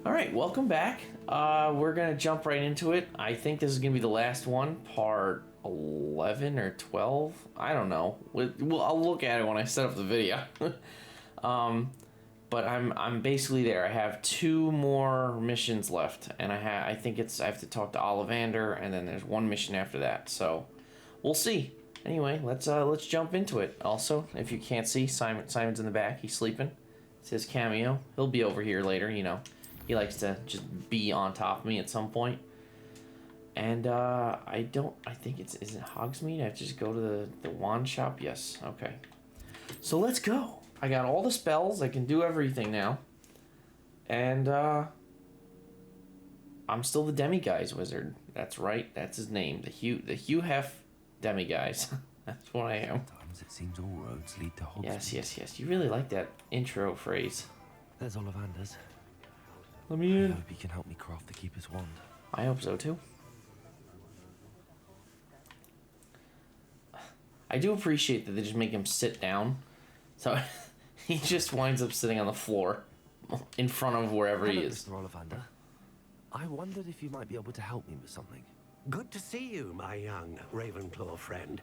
Alright, welcome back. We're gonna jump right into it. I think this is gonna be the last one, part 11 or 12. I don't know. I'll look at it when I set up the video. But I'm basically there. I have 2 more missions left, and I have to talk to Ollivander, and then there's 1 mission after that. So we'll see. Anyway, let's jump into it. Also, if you can't see, Simon's in the back. He's sleeping. It's his cameo. He'll be over here later. You know, he likes to just be on top of me at some point. And I think is it Hogsmeade? I have to just go to the wand shop. Yes. Okay. So let's go. I got all the spells. I can do everything now. And I'm still the Demiguise wizard. That's right. That's his name. The Hugh Hef Demiguise. That's what I am. Sometimes it seems all roads lead to Hogwarts. Yes. You really like that intro phrase. There's Ollivander's. Let me in. I hope he can help me craft the Keeper's wand. I hope so too. I do appreciate that they just make him sit down. So he just winds up sitting on the floor in front of wherever he is. Mr. Ollivander. I wondered if you might be able to help me with something. Good to see you, my young Ravenclaw friend.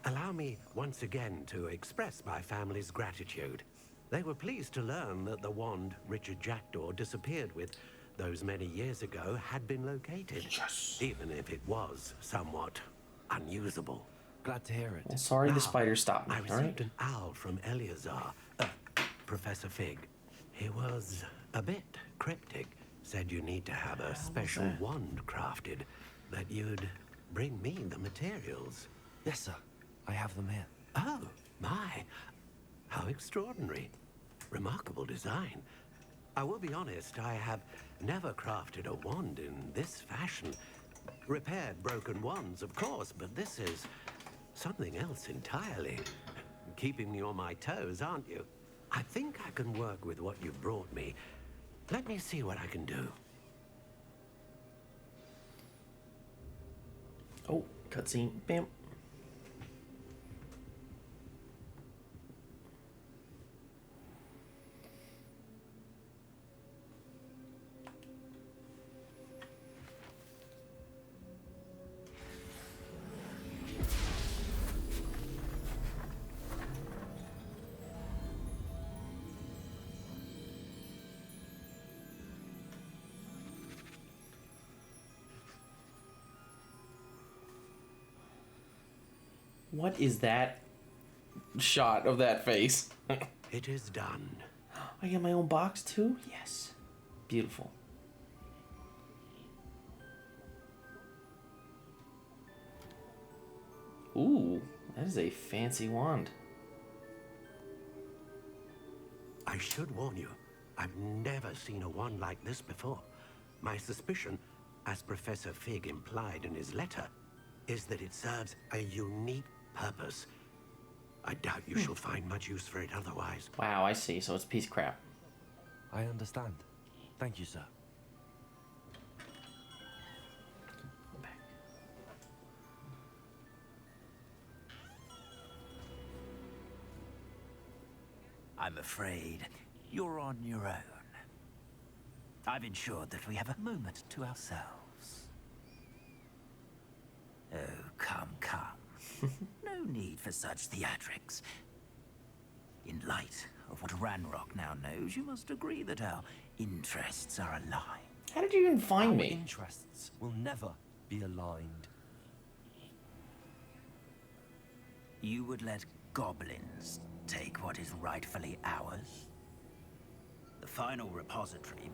Allow me once again to express my family's gratitude. They were pleased to learn that the wand Richard Jackdaw disappeared with those many years ago had been located. Yes. Even if it was somewhat unusable. Glad to hear it. Well, sorry the spider stopped me, I alright? received an owl from Eleazar, Professor Fig. He was a bit cryptic. Said you need to have a special wand crafted, that you'd bring me the materials. Yes, sir. I have them here. Oh, my. How extraordinary. Remarkable design. I will be honest, I have never crafted a wand in this fashion. Repaired broken wands, of course, but this is something else entirely. Keeping me on my toes, aren't you? I think I can work with what you've brought me. Let me see what I can do. Oh, cutscene. Bam. What is that shot of that face? It is done. I get my own box too? Yes. Beautiful. Ooh, that is a fancy wand. I should warn you, I've never seen a wand like this before. My suspicion, as Professor Fig implied in his letter, is that it serves a unique purpose. I doubt you shall find much use for it otherwise. Wow, I see. So it's a piece of crap. I understand. Thank you, sir. Back. I'm afraid you're on your own. I've ensured that we have a moment to ourselves. Oh, come. No need for such theatrics. In light of what Ranrock now knows, you must agree that our interests are aligned. How did you even find Our me? interests will never be aligned. You would let goblins take what is rightfully ours? The final repository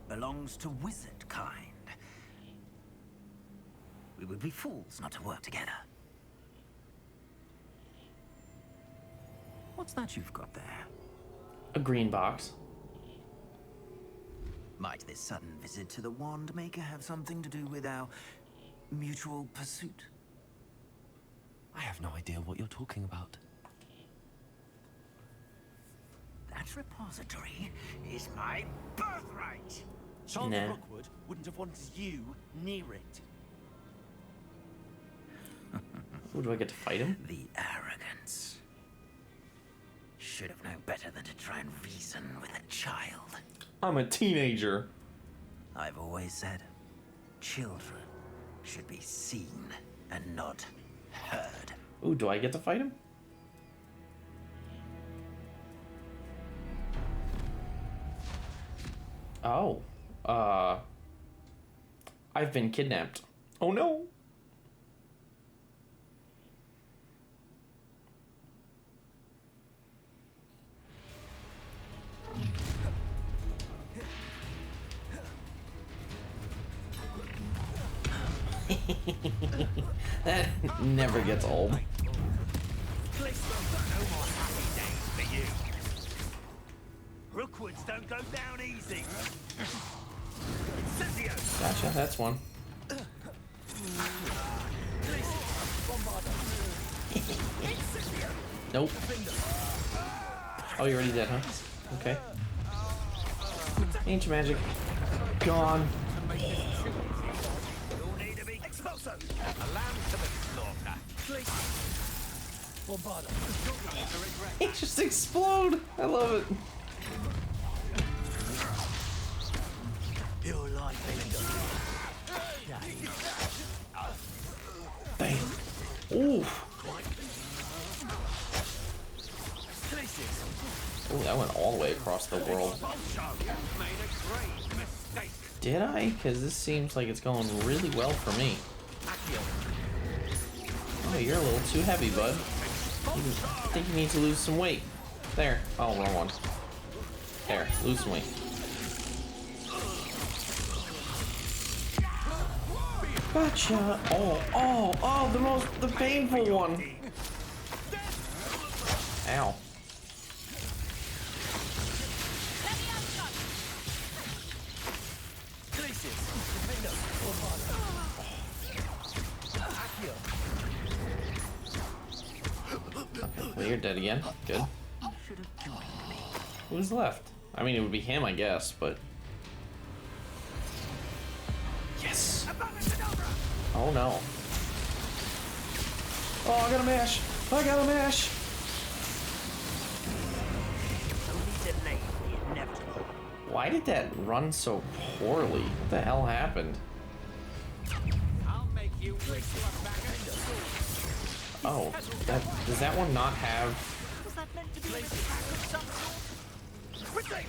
belongs to wizard kind. We would be fools not to work together. What's that you've got there? A green box. Might this sudden visit to the Wand Maker have something to do with our mutual pursuit? I have no idea what you're talking about. That repository is my birthright! Charles Nah. Rookwood wouldn't have wanted you near it. Ooh, do I get to fight him? The arrogance. Should have known better than to try and reason with a child. I'm a teenager. I've always said, children should be seen and not heard. Ooh, do I get to fight him? Oh. I've been kidnapped. Oh no. That never gets old. Rookwoods don't go down easy. Gotcha, that's one. Nope. Oh, you're already dead, huh? Okay. Ancient magic. Gone. It just explode. I love it. Damn. Ooh. Oh, that went all the way across the world. Did I? Because this seems like it's going really well for me. Oh, you're a little too heavy, bud. I think you need to lose some weight. There. Oh, wrong one. There. Lose some weight. Gotcha. Oh, the painful one. Ow. Okay, well, you're dead again. Good. Who's left? I mean, it would be him, I guess, but... Yes! Oh, no. Oh, I got a mash! I got a mash! Why did that run so poorly? What the hell happened? Oh, does that one not have... Was that meant to be an attack of some sort? Pathetic.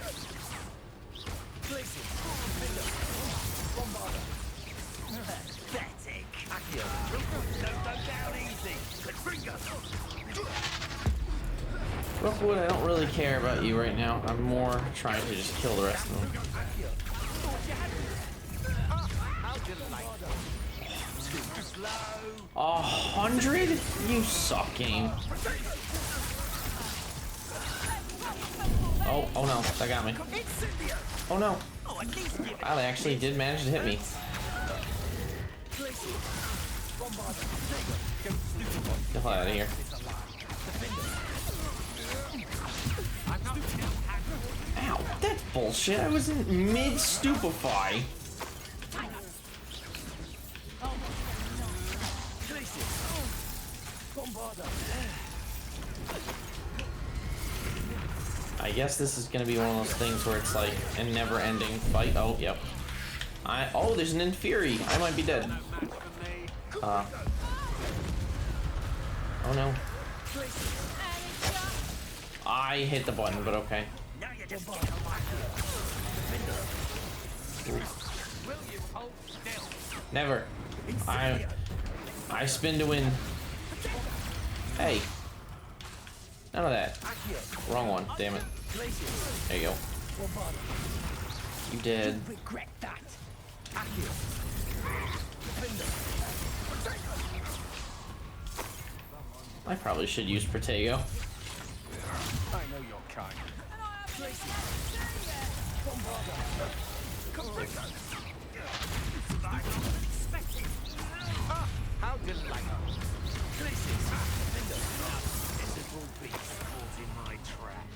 Rookwood, I don't really care about you right now. I'm more trying to just kill the rest of them. 100? You suck, game. Oh no, that got me. Oh no. Wow, they actually did manage to hit me. Get the hell out of here. Ow, that's bullshit. I was in mid-stupefy. I guess this is gonna be one of those things where it's like a never-ending fight. Oh, yep. Oh, there's an Inferi. I might be dead. Oh no. I hit the button, but okay. Never. I spin to win. Hey. None of that. Wrong one. Damn it. There you go. You dead. Regret that. I probably should use Protego. I know your kind. How delightful. This will be caught in my trap.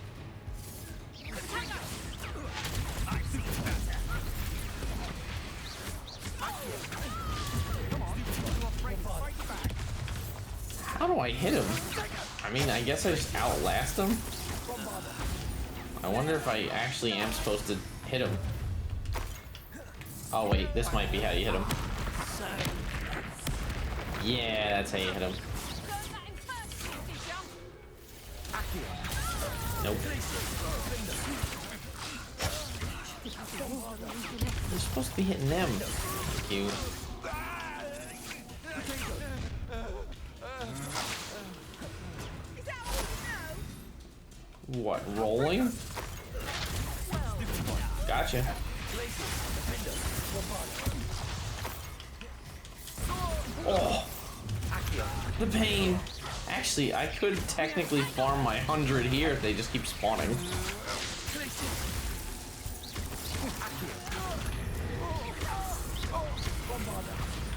I see better. Come on, you're afraid to fight back. How do I hit him? I mean, I guess I just outlast him? I wonder if I actually am supposed to hit him. Oh wait, this might be how you hit him. Yeah, that's how you hit him. Nope. You're supposed to be hitting them. Thank you. What, rolling? Gotcha. Oh, the pain. Actually, I could technically farm my 100 here if they just keep spawning.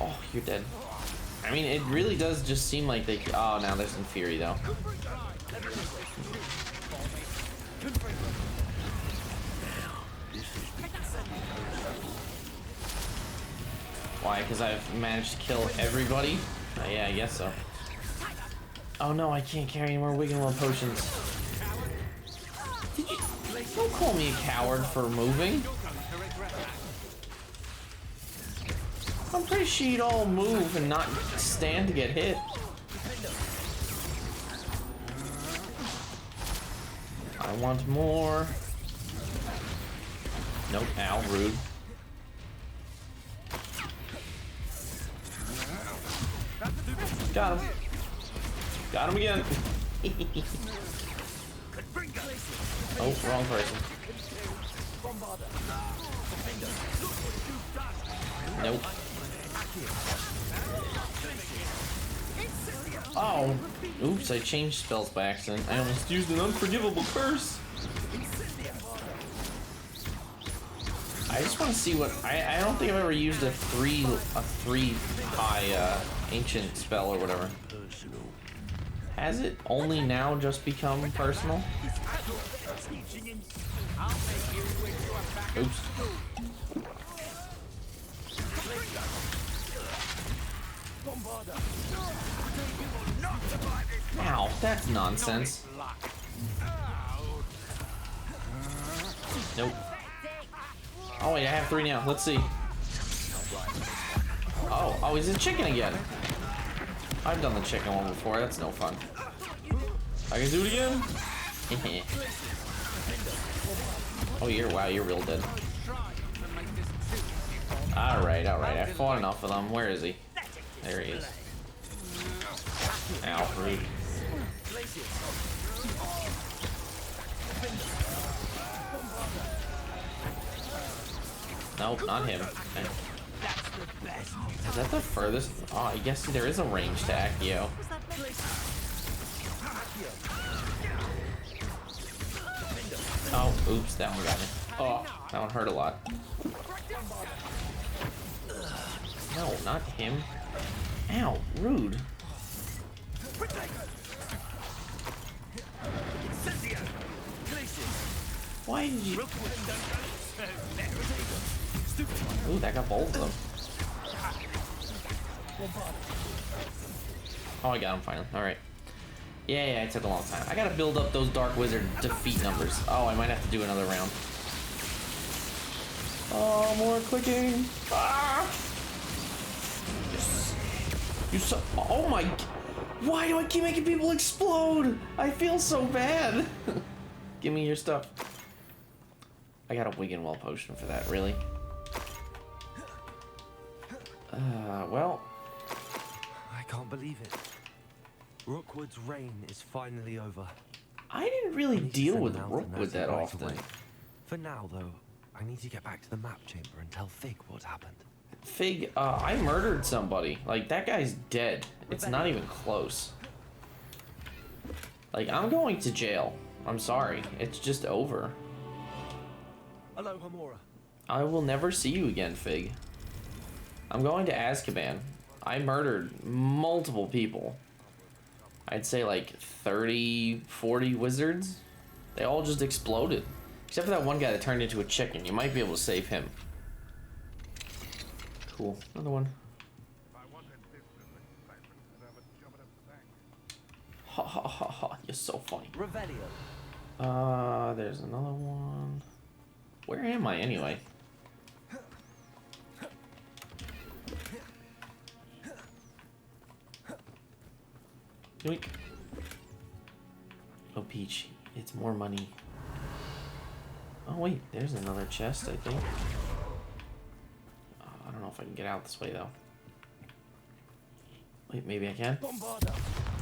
Oh, you're dead. I mean, it really does just seem like they... Oh, now there's some Fury, though. Why? Because I've managed to kill everybody? Yeah, I guess so. Oh no, I can't carry any more Wiggenwell potions. Did you... Don't call me a coward for moving. I'm pretty sure you'd all move and not stand to get hit. I want more. Nope, ow, rude. Got him. Got him again. Oh, wrong person. Nope. Oh, oops, I changed spells by accident. I almost used an unforgivable curse. I just want to see what... I don't think I've ever used a three high ancient spell or whatever. Has it only now just become personal? Oops. Ow, that's nonsense. Nope. Oh wait, I have 3 now. Let's see. Oh, he's a chicken again. I've done the chicken one before. That's no fun. I can do it again. Oh, you're real dead. All right. I fought enough of them. Where is he? There he is. Ow, rude. Nope, not him. Okay. Is that the furthest? Oh, I guess there is a range to Accio. Oh, oops, that one got me. Oh, that one hurt a lot. No, not him. Ow, rude. Why did you... Ooh, that got both of them. Oh, I got him finally. Alright. Yeah, it took a long time. I gotta build up those Dark Wizard defeat numbers. Oh, I might have to do another round. Oh, more clicking. Ah! You so... Oh my... Why do I keep making people explode? I feel so bad. Give me your stuff. I got a Wiggenwell potion for that, really? Well... I can't believe it. Rookwood's reign is finally over. I didn't really deal with Rookwood that often. Away. For now, though, I need to get back to the map chamber and tell Fig what's happened. Fig, I murdered somebody. Like, that guy's dead. It's not even close. Like, I'm going to jail. I'm sorry. It's just over. Hello, Hamura. I will never see you again, Fig. I'm going to Azkaban. I murdered multiple people. I'd say like 30, 40 wizards. They all just exploded. Except for that one guy that turned into a chicken. You might be able to save him. Cool. Another one. Ha ha ha ha. You're so funny. Revelio. There's another one. Where am I anyway? Yoink. Oh, Peach, it's more money. Oh, wait, there's another chest, I think. I don't know if I can get out this way, though. Wait, maybe I can?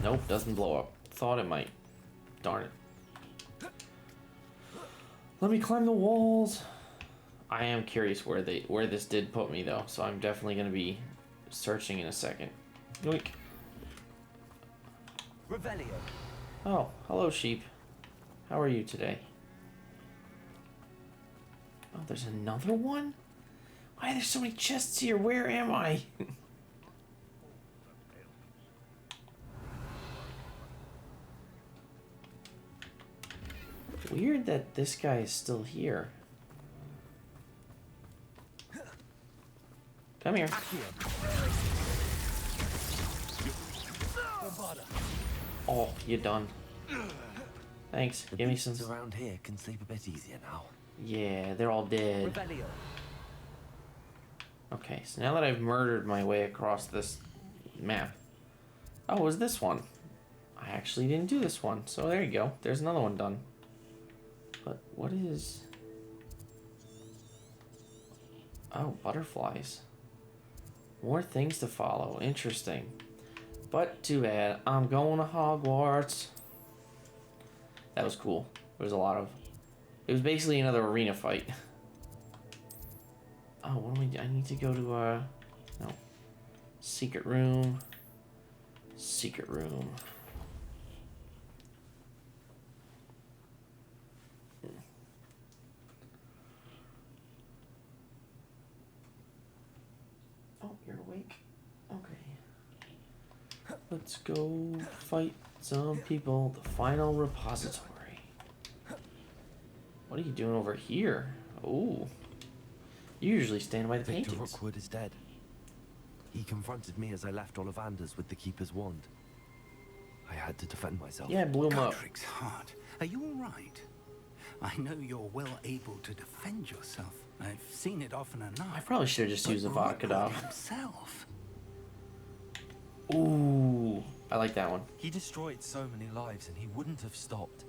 Nope, doesn't blow up. Thought it might. Darn it. Let me climb the walls. I am curious where this did put me, though, so I'm definitely going to be searching in a second. Yoink. Revelio. Oh, hello, sheep. How are you today? Oh, there's another one? Why are there so many chests here? Where am I? Weird that this guy is still here. Come here. Oh, you done. Thanks. The Give me some. beasts around here can sleep a bit easier now. Yeah, they're all dead. Revelio. Okay, so now that I've murdered my way across this map. Oh, it was this one. I actually didn't do this one, so there you go. There's another one done. But what is... Oh, butterflies. More things to follow. Interesting. But too bad. I'm going to Hogwarts. That was cool. There was a lot of... It was basically another arena fight. Oh, what do we do? I need to go to, no. Secret room. Secret room. Oh, you're awake? Okay. Let's go fight some people. The final repository. What are you doing over here? Oh. You usually stand by the Victor paintings. Rookwood is dead. He confronted me as I left Ollivanders with the Keeper's wand. I had to defend myself. Yeah, blew him up. Godric's heart. Are you all right? I know you're well able to defend yourself. I've seen it often enough. I probably should have just used a vodka Rookwood dove. himself. Ooh, I like that one. He destroyed so many lives and he wouldn't have stopped.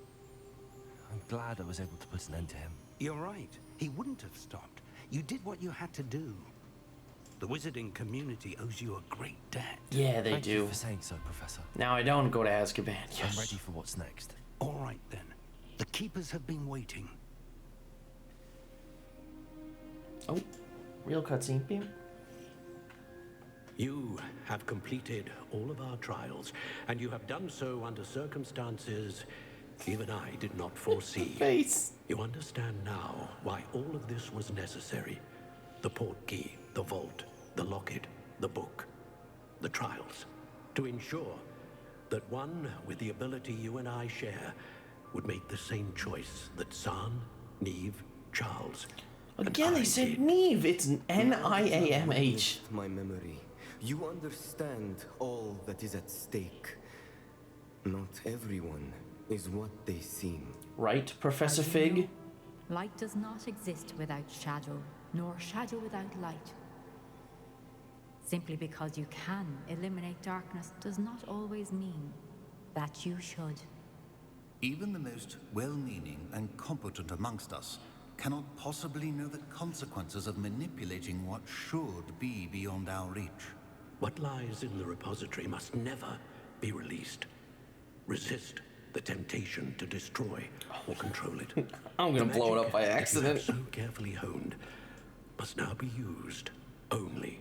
I'm glad I was able to put an end to him. You're right. He wouldn't have stopped. You did what you had to do. The wizarding community owes you a great debt. Yeah, they Thank do. you for saying so, Professor. Now I don't go to Azkaban. Yes. I'm ready for what's next. All right, then. The Keepers have been waiting. Oh, real cutscene. Beep. You have completed all of our trials, and you have done so under circumstances even I did not foresee. Face. You understand now why all of this was necessary. The portkey, the vault, the locket, the book, the trials. To ensure that one with the ability you and I share would make the same choice that San, Neve, Charles, and Again, I they said did. Neve. It's Niamh. Lift my memory. You understand all that is at stake. Not everyone is what they seem. Right, Professor As you Fig? know, light does not exist without shadow, nor shadow without light. Simply because you can eliminate darkness does not always mean that you should. Even the most well-meaning and competent amongst us cannot possibly know the consequences of manipulating what should be beyond our reach. What lies in the repository must never be released. Resist the temptation to destroy or control it. I'm gonna The blow it magic up by that you have accident. so carefully honed must now be used only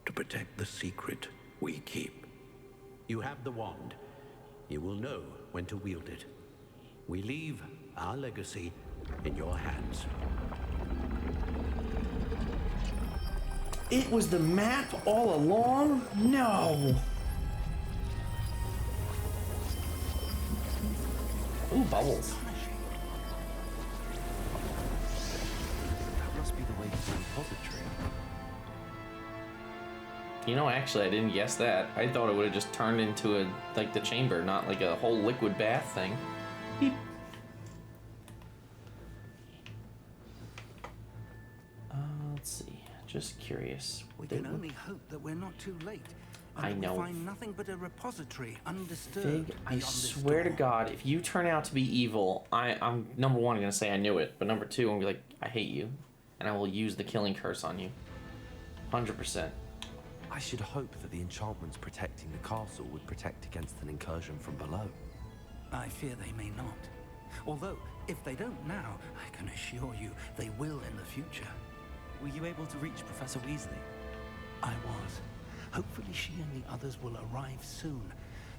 to protect the secret we keep. You have the wand. You will know when to wield it. We leave our legacy in your hands. It was the map all along? No. Ooh, bubbles. That must be the way to the repository. You know, actually, I didn't guess that. I thought it would have just turned into a like the chamber, not like a whole liquid bath thing. Beep. Let's see. Just curious. We can only hope that we're not too late. and I we know. find nothing but a repository undisturbed. Fig, I beyond this swear to door. God, if you turn out to be evil, I'm number one gonna say I knew it, but number two, I'm gonna be like, I hate you, and I will use the killing curse on you. 100%. I should hope that the enchantments protecting the castle would protect against an incursion from below. I fear they may not. Although, if they don't now, I can assure you they will in the future. Were you able to reach Professor Weasley? I was. Hopefully she and the others will arrive soon.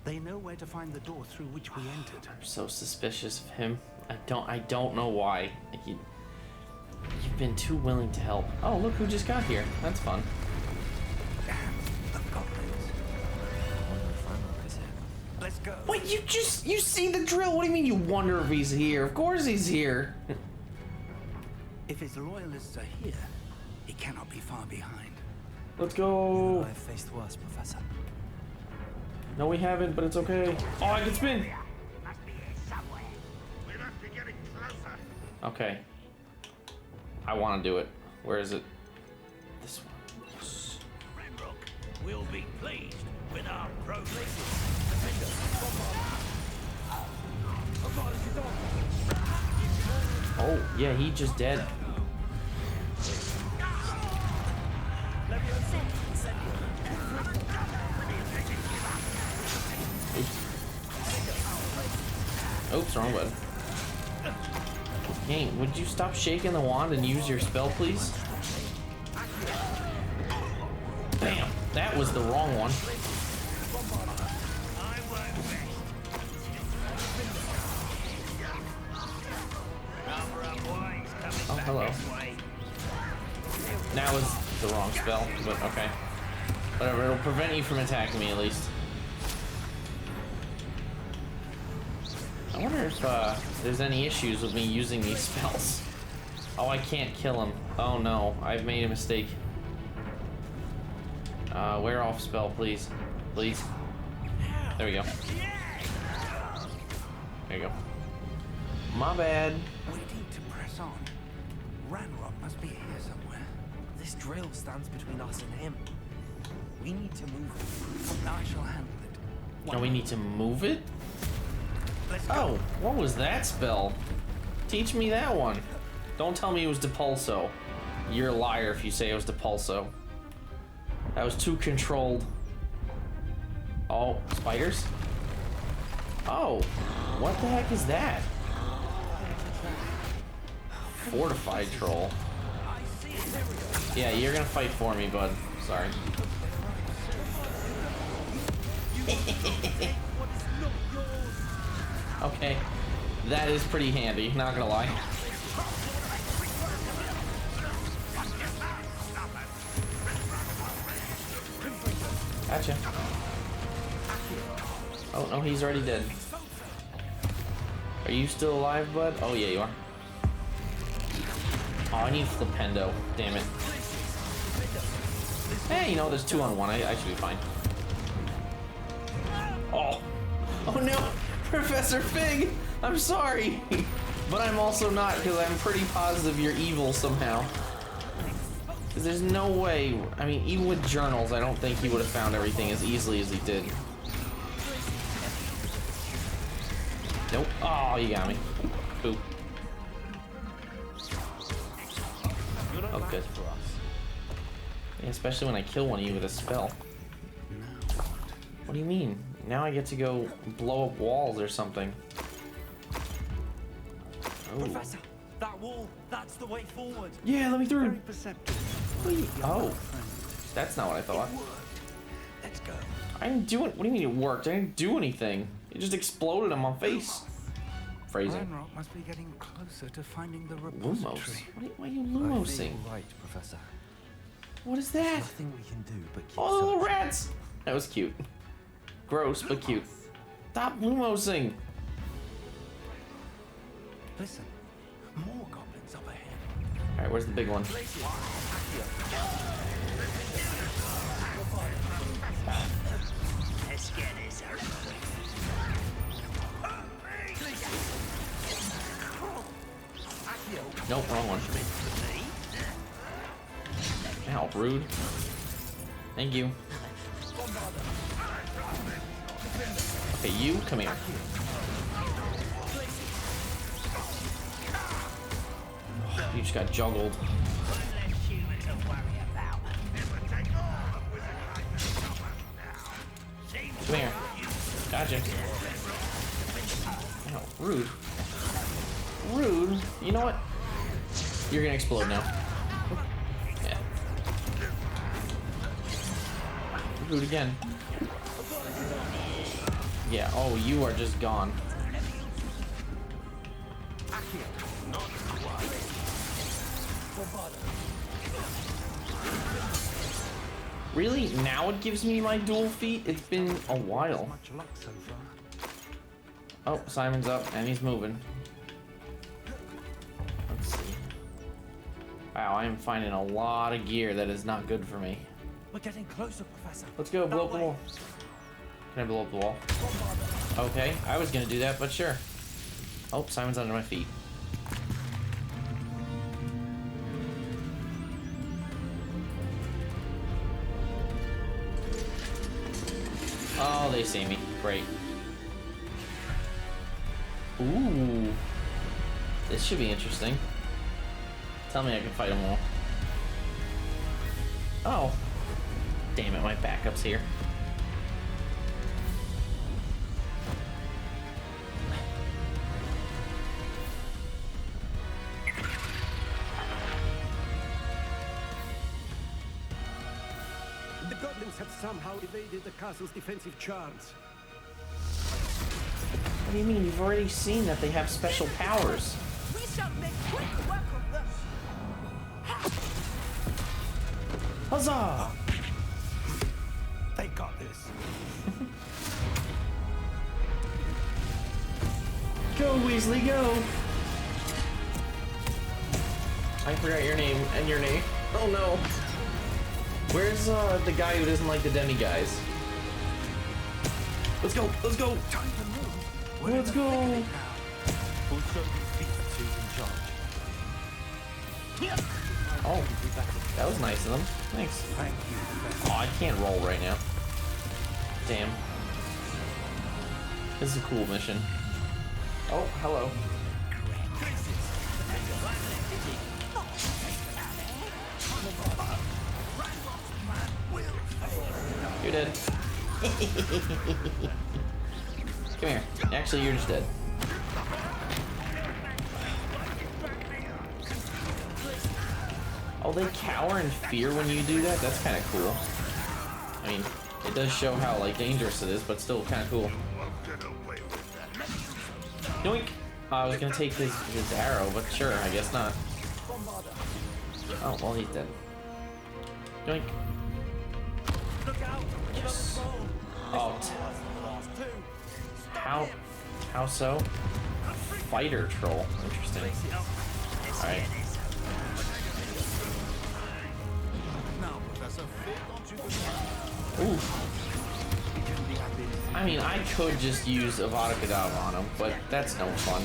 They know where to find the door through which we entered. I'm so suspicious of him. I don't know why. Like you've been too willing to help. Oh, look who just got here. That's fun. The goblins. I wonder if Ranrock is here. Let's go. Wait, you see the drill? What do you mean you wonder if he's here? Of course he's here. If his loyalists are here, he cannot be far behind. Let's go. I've faced worse, Professor. No, we haven't, but it's okay. Oh, I can spin. Okay. I want to do it. Where is it? This one. Yes. Ranrock will be pleased with our progress. Oh, yeah, he just dead. Oops, wrong button. Game, would you stop shaking the wand and use your spell, please? Damn, that was the wrong one. Oh, hello. That was the wrong spell, but okay. Whatever, it'll prevent you from attacking me at least. I wonder if there's any issues with me using these spells. Oh, I can't kill him. Oh no, I've made a mistake. Wear off spell, please. Please. There we go. There you go. My bad. We need to press on. Ranrock must be here somewhere. This drill stands between us and him. We need to move it. I shall handle it. Oh, we need to move it? Let's go. Oh, what was that spell? Teach me that one. Don't tell me it was Depulso. You're a liar if you say it was Depulso. That was too controlled. Oh, spiders? Oh, what the heck is that? Fortified troll. Yeah, you're gonna fight for me, bud. Sorry. Okay, that is pretty handy, not gonna lie. Gotcha. Oh, no, he's already dead. Are you still alive, bud? Oh, yeah, you are. Oh, I need Flipendo. Damn it. Hey, you know, there's 2 on 1. I should be fine. Oh. Oh, no. Professor Fig! I'm sorry. But I'm also not, because I'm pretty positive you're evil somehow. Because there's no way. I mean, even with journals, I don't think he would have found everything as easily as he did. Nope. Oh, you got me. Poop. Oh, good. Yeah, especially when I kill one of you with a spell. What do you mean? Now I get to go blow up walls or something. Oh. Professor, that wall, that's the way forward. Yeah, let me through. Very perceptive. What are you? Oh. That's not what I thought. Let's go. I didn't do it. What do you mean it worked? I didn't do anything. It just exploded on my face. Phrasing. Ranrock must be getting closer to finding the Lumos. repository. Why are you I Lumosing? think you're right, Professor. What is There's that? nothing we can do but keep Oh, little searching. rats! That was cute. Gross, but cute. Stop Lumosing. Listen, more goblins up ahead. Alright, where's the big one? Let's get this out. Nope, wrong one. Ow, rude. Thank you. Okay, you, come here. Oh, you just got juggled. Come here. Gotcha. Oh, rude. Rude. You know what? You're gonna explode now. Yeah. Rude again. Yeah, oh, you are just gone. Really? Now it gives me my dual feet? It's been a while. Oh, Simon's up and he's moving. Let's see. Wow, I am finding a lot of gear that is not good for me. We're getting closer, Professor. Let's go, blow up the wall. Can I blow up the wall? Okay, I was gonna do that, but sure. Oh, Simon's under my feet. Oh, they see me. Great. Ooh. This should be interesting. Tell me I can fight them all. Oh. Damn it, my backup's here. The goblins have somehow evaded the castle's defensive charms. What do you mean? You've already seen that they have special powers. We shall make quick work of them. Huzzah! They got this. Go, Weasley, go! I forgot your name and your name. Oh no. Where's the guy who doesn't like the demi-guys? Let's go, let's go! Time to move. Let's go! We'll show these beasts who's in charge. Oh, that was nice of them. Thanks. Thank you, Professor. Oh, I can't roll right now. Damn. This is a cool mission. Oh, hello. You're dead. Come here. Actually, you're just dead. Oh, they cower in fear when you do that? That's kind of cool. I mean, it does show how, like, dangerous it is, but still kind of cool. Yoink! Oh, I was gonna take his arrow, but sure, I guess not. Oh, well, he's dead. Yoink. Yes. Oh, how so? Fighter troll. Interesting. Alright. Ooh. I mean, I could just use Avada Kedavra on him, but that's no fun.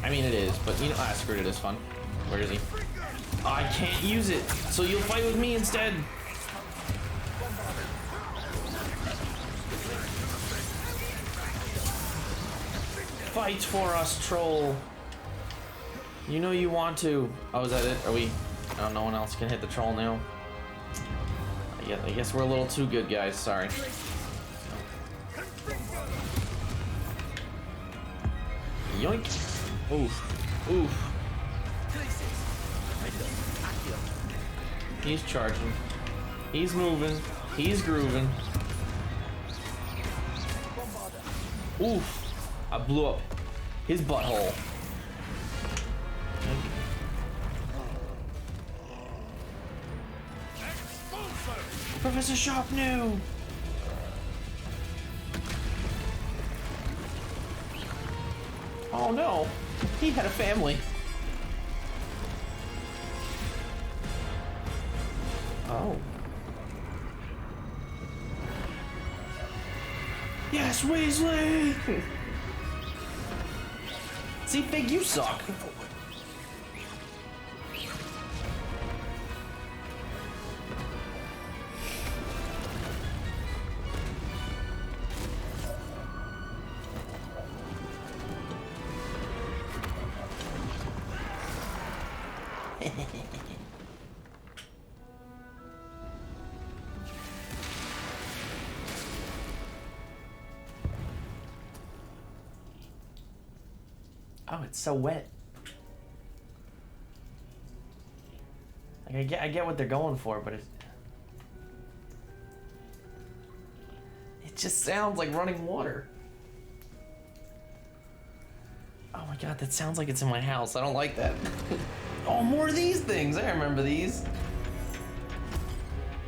I mean, it is, but you know, screw it, it's fun. Where is he? Oh, I can't use it, so you'll fight with me instead. Fight for us, troll. You know you want to. Oh, is that it? Are we? Oh, no one else can hit the troll now. Yeah, I guess we're a little too good, guys. Sorry. Yoink. Oof. Oof. He's charging. He's moving. He's grooving. Oof. I blew up his butthole. Professor Sharpnew! Oh no, he had a family. Oh. Yes, Weasley! See, Fig, you suck. Oh, it's so wet. Like, I get what they're going for, but it just sounds like running water. Oh my god, that sounds like it's in my house. I don't like that. Oh, more of these things. I remember these.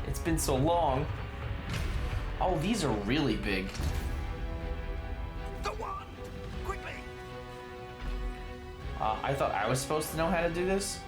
It's been so long. Oh, these are really big. The wand! Quickly! I thought I was supposed to know how to do this.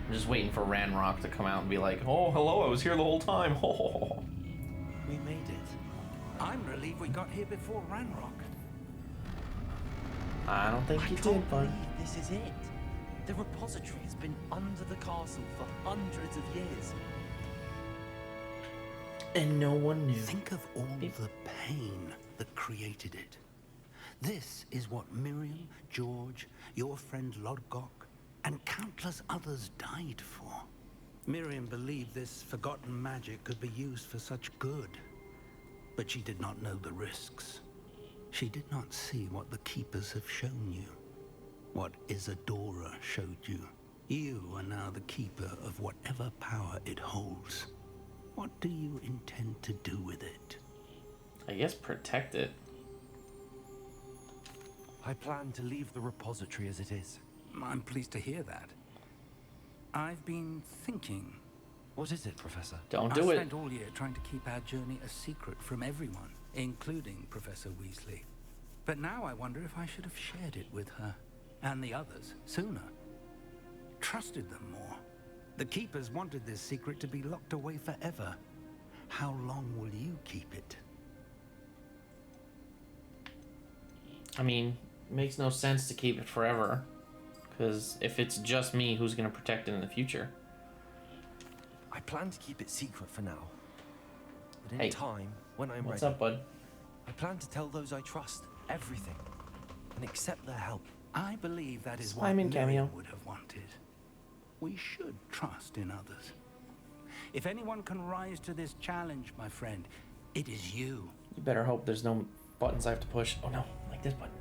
I'm just waiting for Ranrock to come out and be like, oh, hello, I was here the whole time. Oh. We made it. I'm relieved we got here before Ranrock. I don't think you did, bud. This is it. The repository has been under the castle for hundreds of years. And no one knew. Think of all the pain that created it. This is what Miriam, George, your friend Lodgok, and countless others died for. Miriam believed this forgotten magic could be used for such good, but she did not know the risks. She did not see what the Keepers have shown you, what Isadora showed you. You are now the Keeper of whatever power it holds. What do you intend to do with it? I guess protect it. I plan to leave the repository as it is. I'm pleased to hear that. I've been thinking. What is it, Professor? Don't do I it. spent all year trying to keep our journey a secret from everyone, including Professor Weasley. But now I wonder if I should have shared it with her and the others sooner. Trusted them more. The Keepers wanted this secret to be locked away forever. How long will you keep it? I mean, it makes no sense to keep it forever. Because if it's just me, who's going to protect it in the future? I plan to keep it secret for now. But in Hey, time, when I'm what's ready, up, bud? I plan to tell those I trust everything and accept their help. I believe that is what Simon Miriam cameo. would have wanted. We should trust in others. If anyone can rise to this challenge, my friend, it is you. You better hope there's no buttons I have to push. Oh no, like this button.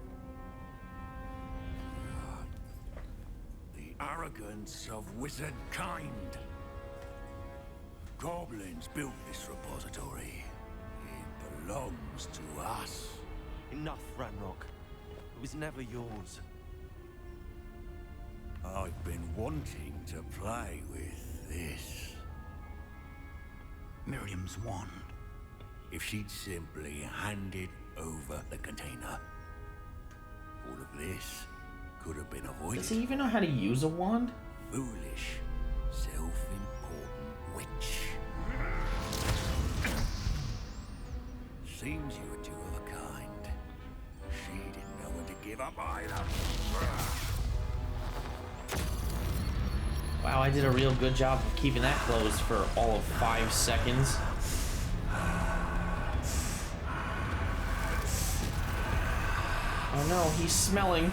The arrogance of wizard kind. Goblins built this repository. It belongs to us. Enough, Ranrock. It was never yours. I've been wanting to play with this. Miriam's wand. If she'd simply handed over the container, all of this could have been avoided. Does he even know how to use a wand? Foolish, self-important witch. Seems you were two of a kind. She didn't know when to give up either. Wow, I did a real good job of keeping that closed for all of 5 seconds. Oh no, he's smelling.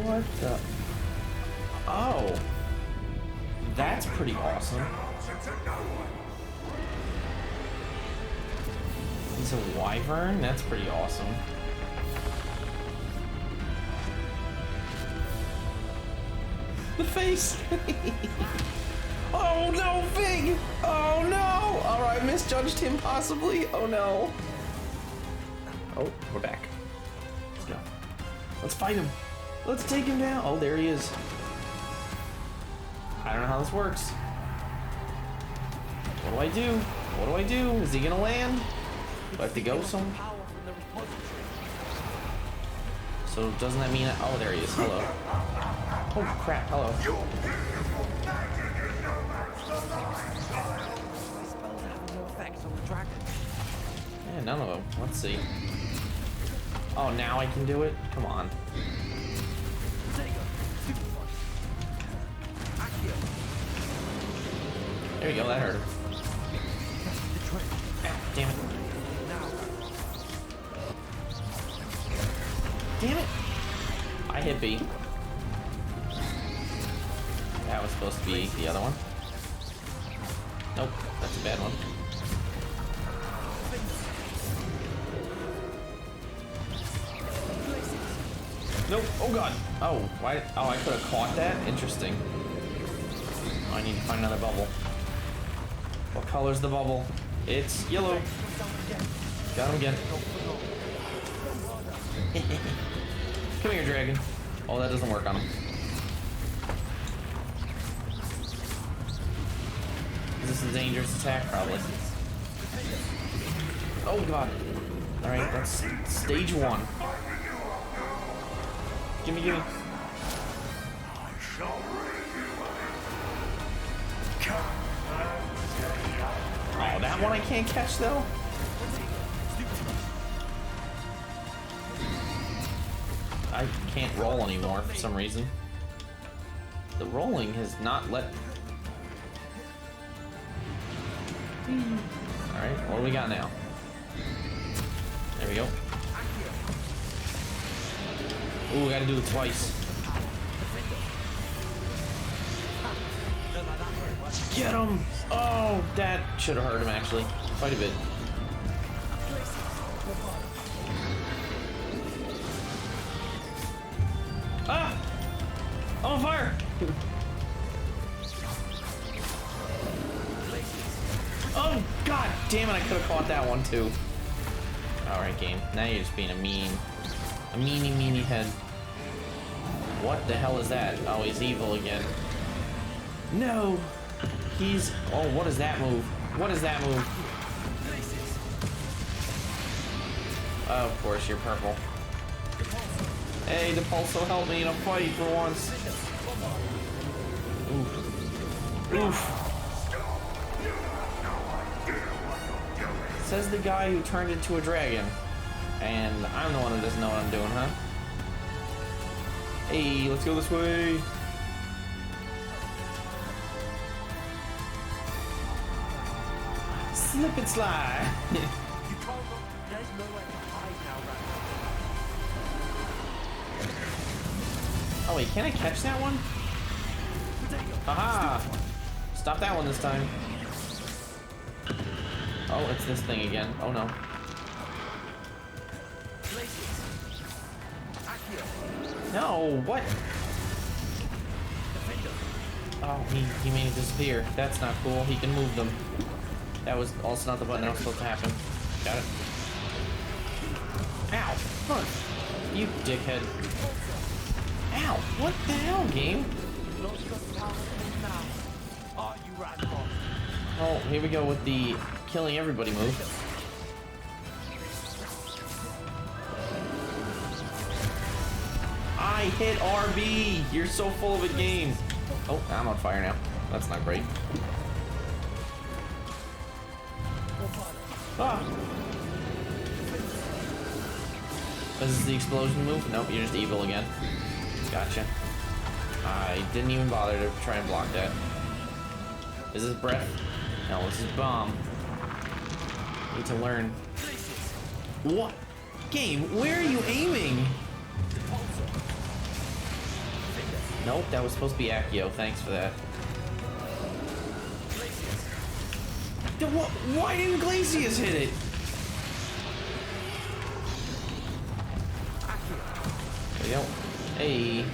What the? Oh. That's pretty awesome. He's a wyvern? That's pretty awesome. The face! Oh no, Fig! Oh no! Alright, misjudged him possibly. Oh no. Oh, we're back. Let's go. Let's fight him. Let's take him down. Oh, there he is. I don't know how this works. What do I do? What do I do? Is he gonna land? Do I have to go somewhere? So doesn't that mean that, oh, there he is. Hello. Oh crap, hello. Yeah, none of them. Let's see. Oh, now I can do it? Come on. There we go, that hurt him. Damn it. Damn it! I hit B. That was supposed to be the other one. Nope, that's a bad one. Nope, oh god! Oh, why? Oh, I could have caught that? Interesting. Oh, I need to find another bubble. What color's the bubble? It's yellow. Got him again. Come here, dragon. Oh, that doesn't work on him. Is this a dangerous attack? Probably. Oh god. Alright, that's stage 1. Gimme, gimme. Oh, that one I can't catch though? I can't roll anymore for some reason. The rolling has not let... Alright, what do we got now? There we go. Ooh, we gotta do it twice. Get him! Oh, that should have hurt him actually. Quite a bit. Ah! I'm on fire! Oh, god damn it, I could have caught that one too. Alright, game. Now you're just being a meanie head. What the hell is that? Oh, he's evil again. No! He's... Oh, what is that move? What is that move? Oh, of course, you're purple. Hey, Depulso, help me in a fight for once. Oof. Oof. Says the guy who turned into a dragon. And I'm the one who doesn't know what I'm doing, huh? Hey, let's go this way. Slip and slide. Oh wait, can I catch that one? Aha! Stop that one this time. Oh, it's this thing again. Oh no. No, what? Oh, he made it disappear. That's not cool. He can move them. That was also not the button that was supposed to happen. Got it. Ow! Look! You dickhead. Ow! What the hell, game? Oh, here we go with the killing everybody move. I hit RB! You're so full of it, game! Oh, I'm on fire now. That's not great. Ah! Is this the explosion move? Nope, you're just evil again. Gotcha. I didn't even bother to try and block that. Is this breath? No, this is bomb. Need to learn. What? Game, where are you aiming? Nope, that was supposed to be Accio. Thanks for that. Why didn't Glacius hit it? There we go. Hey.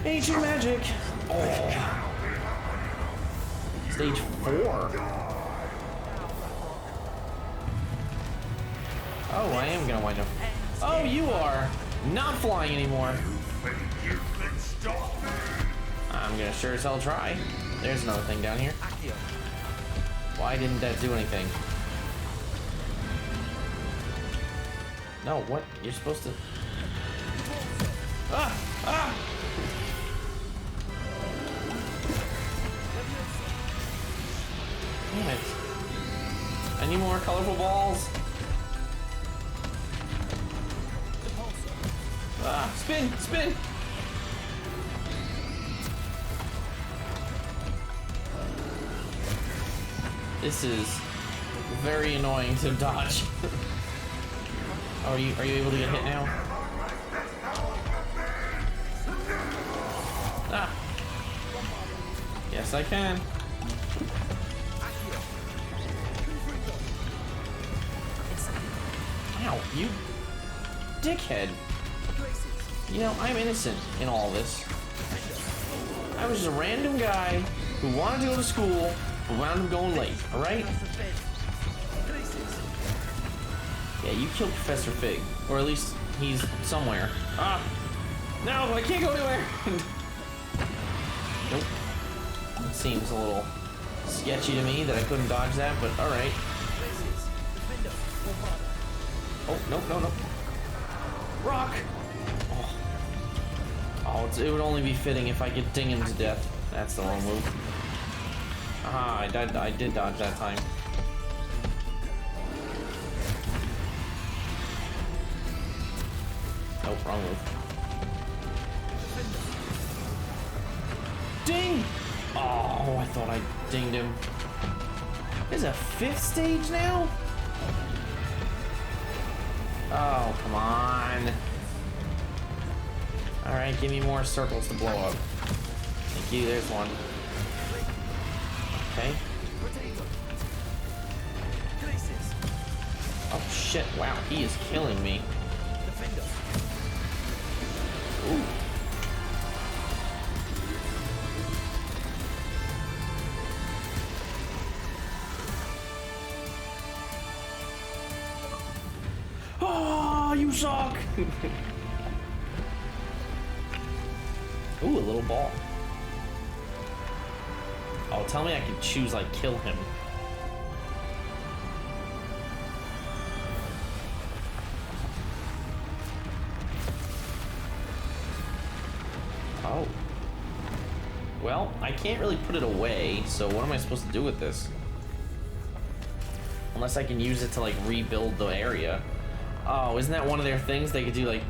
Ancient magic. Oh. stage 4. Oh, I am gonna wind up. Oh, you are not flying anymore. I'm gonna sure as hell try. There's another thing down here. Why didn't that do anything? No, what? You're supposed to... Ah! Ah! Damn it. I need more colorful balls. Ah, spin! Spin! This is very annoying to dodge. Oh, are you able to get hit now? Ah. Yes, I can. Ow, you dickhead. You know, I'm innocent in all this. I was just a random guy who wanted to go to school, but wound up going late, alright? Yeah, you killed Professor Fig. Or at least he's somewhere. Ah! No, I can't go anywhere! Nope. It seems a little sketchy to me that I couldn't dodge that, but alright. Oh, nope, no, no. Rock! Oh, it would only be fitting if I could ding him to death. That's the wrong move. Ah, I did dodge that time. Nope, wrong move. Ding! Oh, I thought I dinged him. There's a 5th stage now? Oh, come on. Alright, give me more circles to blow up. Thank you, there's one. Okay. Oh shit, wow, he is killing me. Ooh. Oh, you suck! Ooh, a little ball. Oh, tell me I can choose, like, kill him. Oh. Well, I can't really put it away, so what am I supposed to do with this? Unless I can use it to, like, rebuild the area. Oh, isn't that one of their things? They could do, like,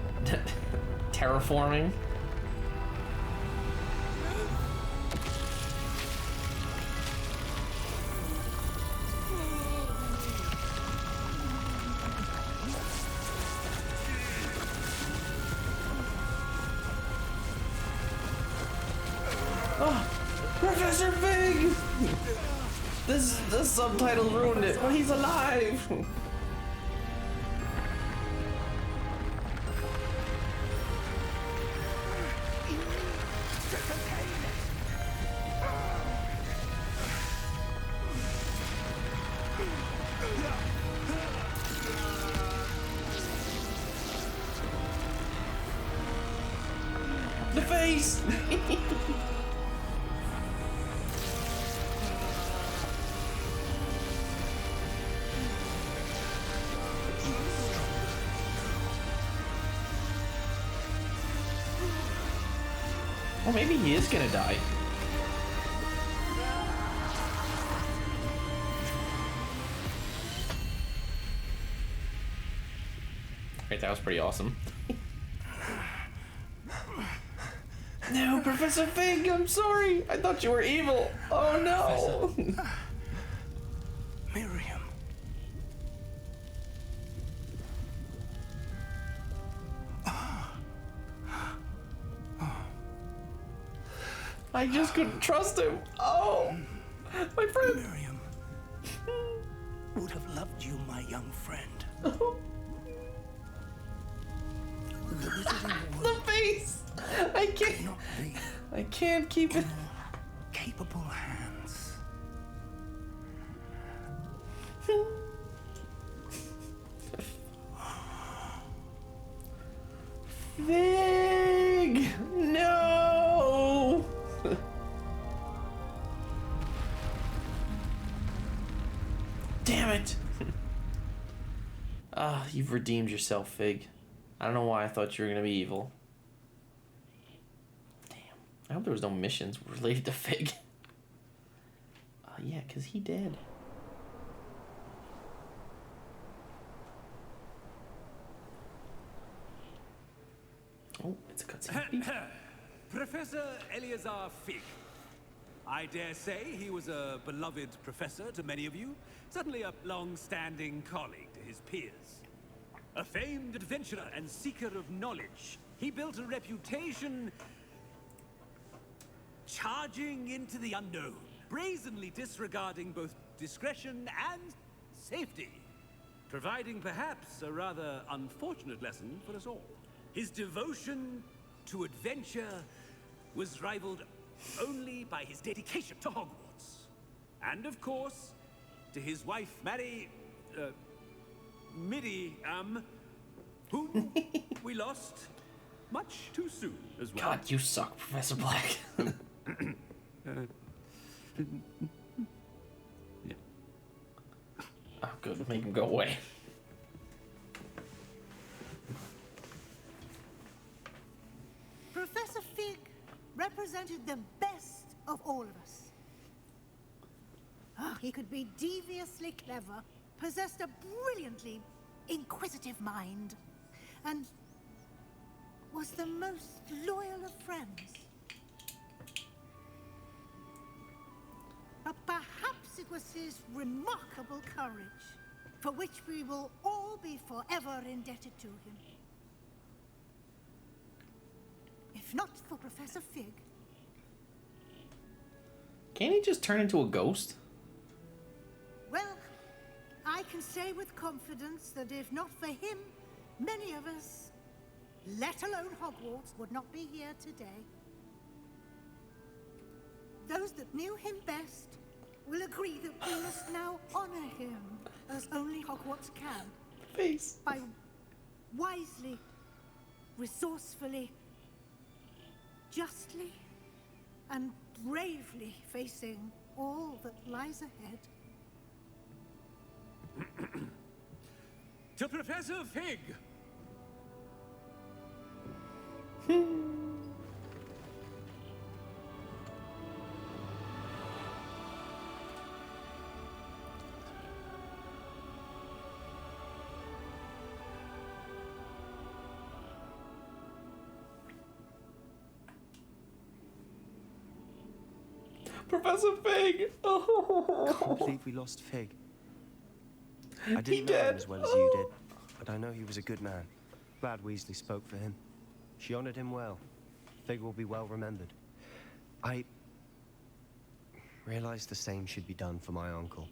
terraforming? Oh, Professor Fig! The subtitle ruined it, but he's alive! The face! Well, maybe he is gonna die. Right, that was pretty awesome. No, Professor Fig, I'm sorry. I thought you were evil. Oh no. Miriam. I just couldn't trust him. Oh, my friend. Miriam would have loved you, my young friend. The face. I can't. Not be I can't keep it. capable hands. Fig! No! Damn it! Ah, you've redeemed yourself, Fig. I don't know why I thought you were gonna be evil. Damn. I hope there was no missions related to Fig. Yeah, because he did. Oh, it's a cutscene. Professor Eleazar Fig. I dare say he was a beloved professor to many of you, certainly a long-standing colleague to his peers. A famed adventurer and seeker of knowledge, he built a reputation charging into the unknown, brazenly disregarding both discretion and safety, providing perhaps a rather unfortunate lesson for us all. His devotion to adventure was rivaled only by his dedication to Hogwarts. And of course, to his wife, whom we lost much too soon as well. God, you suck, Professor Black. Yeah. Oh, good. Make him go away. Professor Fig represented the best of all of us. He could be deviously clever, possessed a brilliantly inquisitive mind, and was the most loyal of friends. But perhaps it was his remarkable courage, for which we will all be forever indebted to him. If not for Professor Fig. Can't he just turn into a ghost? Well, I can say with confidence that if not for him, many of us, let alone Hogwarts, would not be here today. Those that knew him best will agree that we must now honor him as only Hogwarts can. Face. By wisely, resourcefully, justly, and bravely facing all that lies ahead. To Professor Fig! Professor Fig! I can't believe we lost Fig. I didn't know him as well as you did, but I know he was a good man. Glad Weasley spoke for him. She honored him well. Fig will be well remembered. I realized the same should be done for my uncle.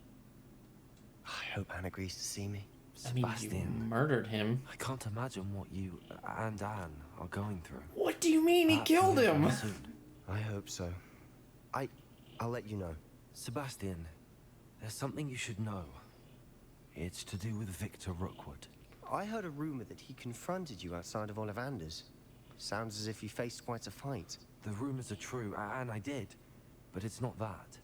I hope Anne agrees to see me. I mean, you murdered him. I can't imagine what you and Anne are going through. What do you mean he killed him? I hope so. I'll let you know. Sebastian, there's something you should know. It's to do with Victor Rookwood. I heard a rumor that he confronted you outside of Ollivander's. Sounds as if you faced quite a fight. The rumors are true, and I did. But it's not that.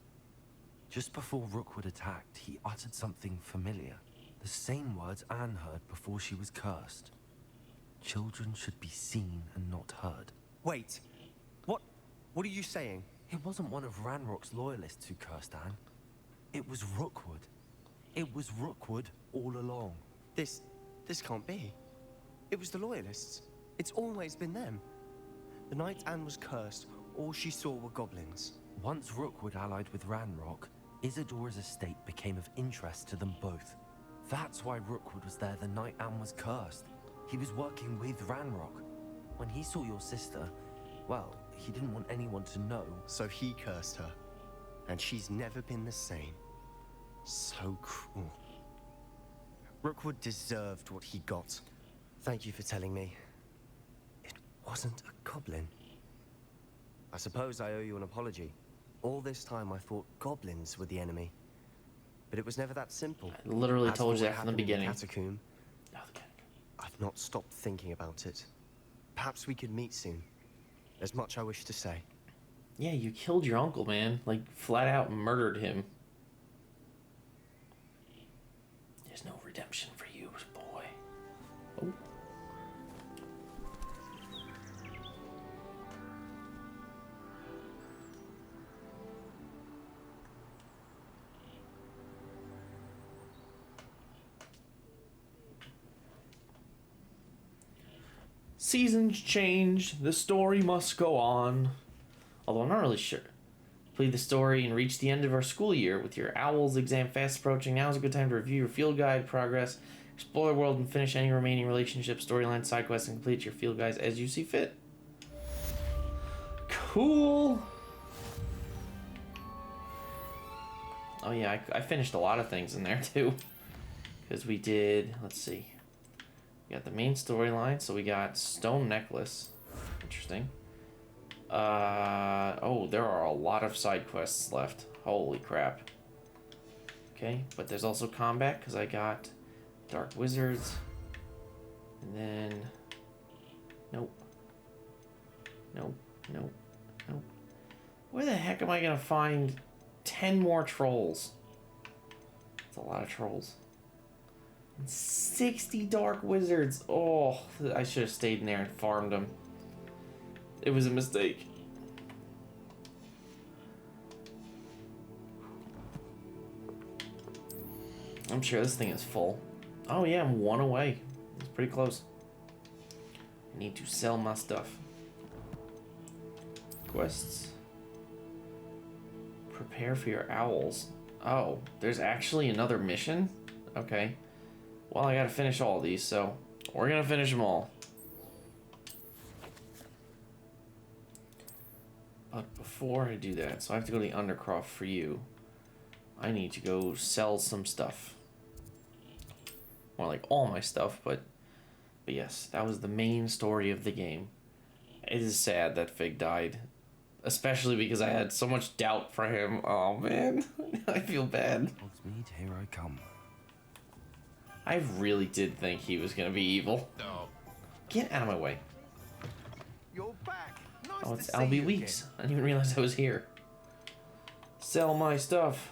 Just before Rookwood attacked, he uttered something familiar. The same words Anne heard before she was cursed. Children should be seen and not heard. Wait. What are you saying? It wasn't one of Ranrock's loyalists who cursed Anne. It was Rookwood. It was Rookwood all along. This can't be. It was the loyalists. It's always been them. The night Anne was cursed, all she saw were goblins. Once Rookwood allied with Ranrock, Isadora's estate became of interest to them both. That's why Rookwood was there the night Anne was cursed. He was working with Ranrock. When he saw your sister, well, he didn't want anyone to know. So he cursed her. And she's never been the same. So cruel. Rookwood deserved what he got. Thank you for telling me. It wasn't a goblin. I suppose I owe you an apology. All this time I thought goblins were the enemy. but it was never that simple. I literally As told for you what that from the happened in beginning. Catacomb, Oh, the catacomb. I've not stopped thinking about it. Perhaps we could meet soon. There's much I wish to say. Yeah, you killed your uncle, man. Like, flat out murdered him. There's no redemption for you, boy. Oh. Seasons change, the story must go on. Although I'm not really sure. Complete the story and reach the end of our school year. With your owl's exam fast approaching, now is a good time to review your field guide progress, explore the world, and finish any remaining relationship, storyline, side quests, and complete your field guides as you see fit. Cool! Oh yeah, I finished a lot of things in there too. Because we did, let's see. We got the main storyline, so we got Stone Necklace. Interesting. Oh, there are a lot of side quests left. Holy crap. Okay, but there's also combat, because I got Dark Wizards. And then... Nope. Nope, nope, nope. Where the heck am I going to find 10 more trolls? That's a lot of trolls. And 60 Dark Wizards. Oh, I should have stayed in there and farmed them. It was a mistake. I'm sure this thing is full. Oh yeah, I'm one away. It's pretty close. I need to sell my stuff. Quests. Prepare for your owls. Oh, there's actually another mission? Okay. Well, I gotta finish all of these, so we're gonna finish them all. But before I do that, so I have to go to the Undercroft for you. I need to go sell some stuff. More like all my stuff, but yes, that was the main story of the game. It is sad that Fig died. Especially because I had so much doubt for him. Oh man, I feel bad. Hogsmeade, here I come. I really did think he was gonna be evil. No. Get out of my way. You're back. Nice Oh, to it's see Albie you Weeks. again. I didn't even realize I was here. Sell my stuff.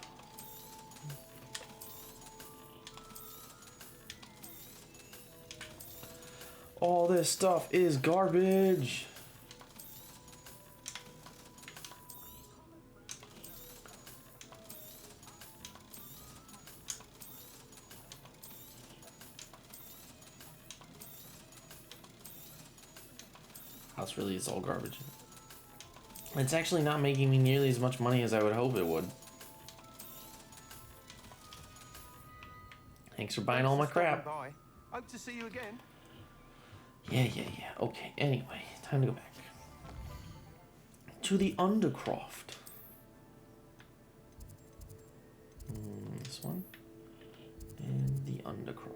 All this stuff is garbage. House really is all garbage. It's actually not making me nearly as much money as I would hope it would. Thanks for buying all my crap. Bye. Hope to see you again. Yeah. Okay, anyway, time to go back. To the Undercroft. This one. And the Undercroft.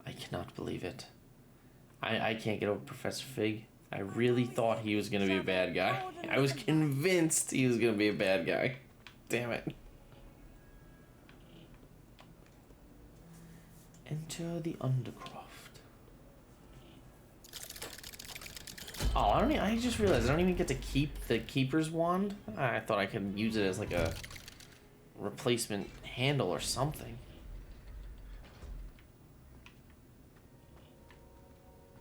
I cannot believe it. I can't get over Professor Fig. I really thought he was going to be a bad guy. I was convinced he was going to be a bad guy. Damn it. Enter the Undercroft. Oh, I just realized I don't even get to keep the Keeper's Wand. I thought I could use it as like a replacement handle or something.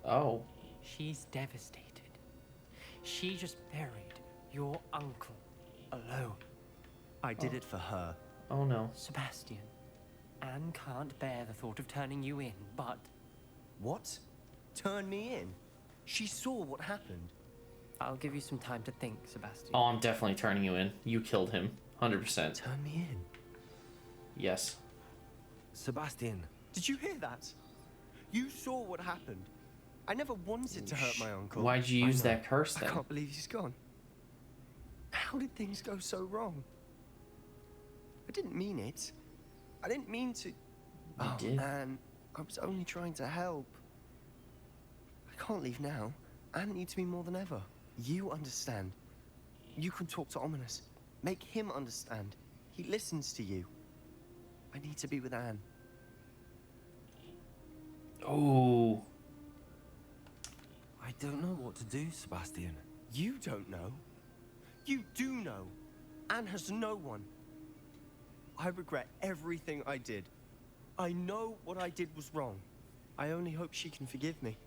Oh. She's devastated. She just buried your uncle alone. I did it for her. Oh no. Sebastian, Anne can't bear the thought of turning you in, but... What? Turn me in? She saw what happened. I'll give you some time to think, Sebastian. Oh, I'm definitely turning you in. You killed him. 100%. Turn me in? Yes. Sebastian, did you hear that? You saw what happened. I never wanted to hurt my uncle. Why'd you use I know. that curse then? I can't believe he's gone. How did things go so wrong? I didn't mean it. I didn't mean to... You did. Man, I was only trying to help. I can't leave now. Anne needs me more than ever. You understand. You can talk to Ominous. Make him understand. He listens to you. I need to be with Anne. Oh. I don't know what to do, Sebastian. You don't know. You do know. Anne has no one. I regret everything I did. I know what I did was wrong. I only hope she can forgive me.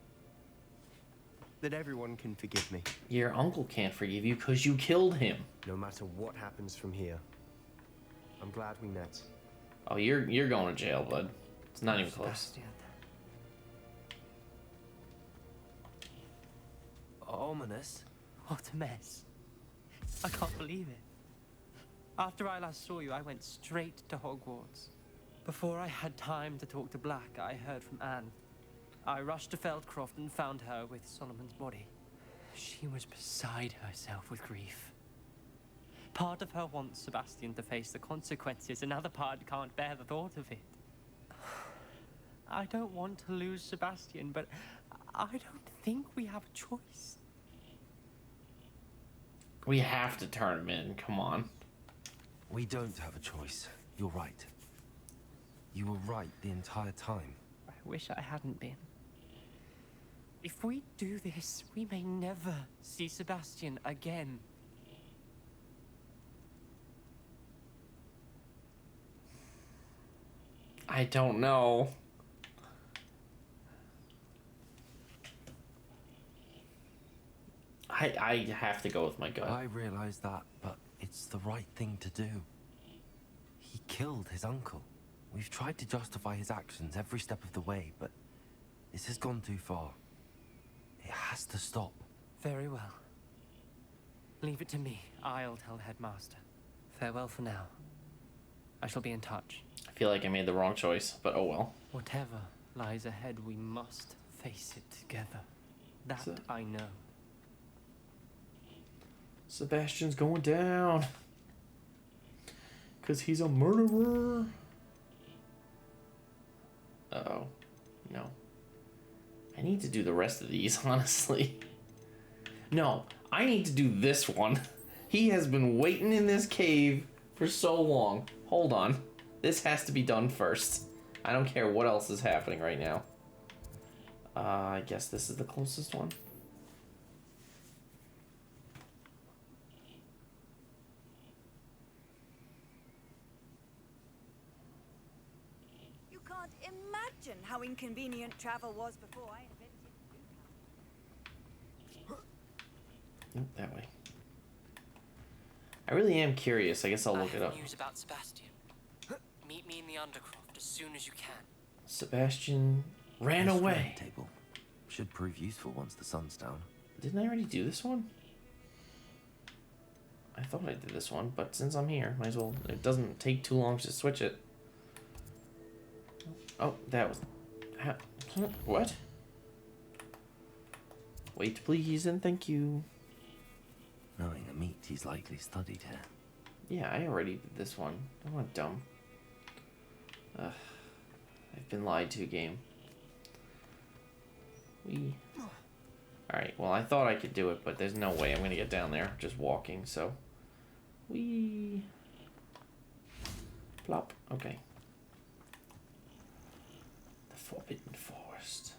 That everyone can forgive me. Your uncle can't forgive you because you killed him. No matter what happens from here, I'm glad we met. Oh, you're going to jail, bud. It's not even close. Sebastian. Ominous? What a mess. I can't believe it. After I last saw you, I went straight to Hogwarts. Before I had time to talk to Black, I heard from Anne. I rushed to Feldcroft and found her with Solomon's body. She was beside herself with grief. Part of her wants Sebastian to face the consequences, another part can't bear the thought of it. I don't want to lose Sebastian, but I don't think we have a choice. We have to turn him in. Come on. We don't have a choice. You're right. You were right the entire time. I wish I hadn't been. If we do this, we may never see Sebastian again. I don't know. I have to go with my gut. I realize that, but it's the right thing to do. He killed his uncle. We've tried to justify his actions every step of the way, but this has gone too far. It has to stop. Very well. Leave it to me. I'll tell the headmaster. Farewell for now. I shall be in touch. I feel like I made the wrong choice, but oh well. Whatever lies ahead, we must face it together. That I know. Sebastian's going down. Because he's a murderer. Uh-oh. No. I need to do the rest of these, honestly. No, I need to do this one. He has been waiting in this cave for so long. Hold on. This has to be done first. I don't care what else is happening right now. I guess this is the closest one. You can't imagine how inconvenient travel was before I invented Nope, that way. I really am curious. I guess I'll look it up. News about Sebastian. Meet me in the Undercroft as soon as you can. Sebastian ran This away. round table should prove useful once the sun's down. Didn't I already do this one? I thought I did this one, but since I'm here, might as well. It doesn't take too long to switch it. Oh, that was... What? Wait, please, and thank you. Knowing a meat, he's likely studied here. Yeah, I already did this one. I'm not dumb. Ugh. I've been lied to, game. Alright, well, I thought I could do it, but there's no way I'm gonna get down there just walking, so... Plop. Okay. The Forbidden Forest.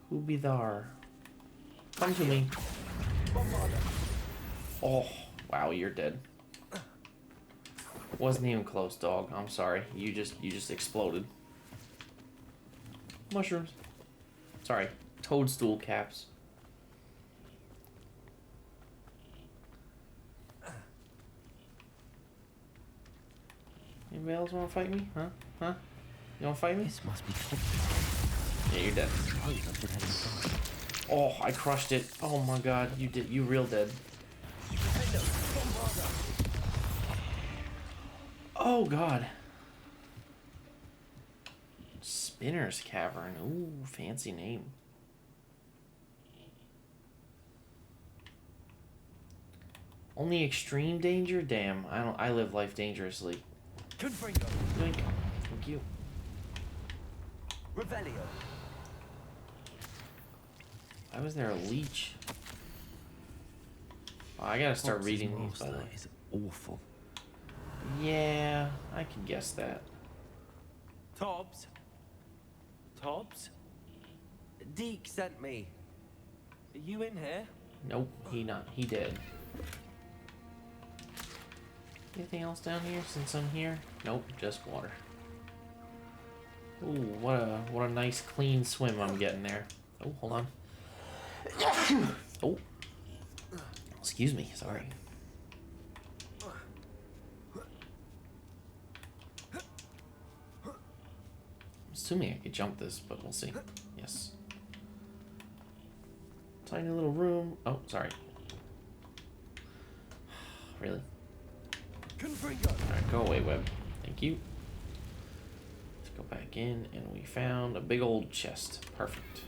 Who be thar? Come to me. Oh, wow, you're dead. Wasn't even close, dog. I'm sorry. You just exploded. Mushrooms. Sorry. Toadstool caps. Anybody else want to fight me? Huh? Huh? You want to fight me? This must be... Yeah, you're dead. Oh, I crushed it. Oh my god, you did. You real dead. Oh god. Spinner's Cavern. Ooh, fancy name. Only extreme danger? Damn, I live life dangerously. Thank you. Revelio. Why was there a leech? Oh, I gotta start reading these, by the way. Is awful. Yeah, I can guess that. Tobbs? Tobbs? Deke sent me. Are you in here? Nope, he not. He dead. Anything else down here since I'm here? Nope, just water. Ooh, what a nice clean swim I'm getting there. Oh, hold on. Oh, excuse me. Sorry. I'm assuming I could jump this, but we'll see. Yes. Tiny little room. Oh, sorry. Really? Alright, go away, web. Thank you. Let's go back in, and we found a big old chest. Perfect.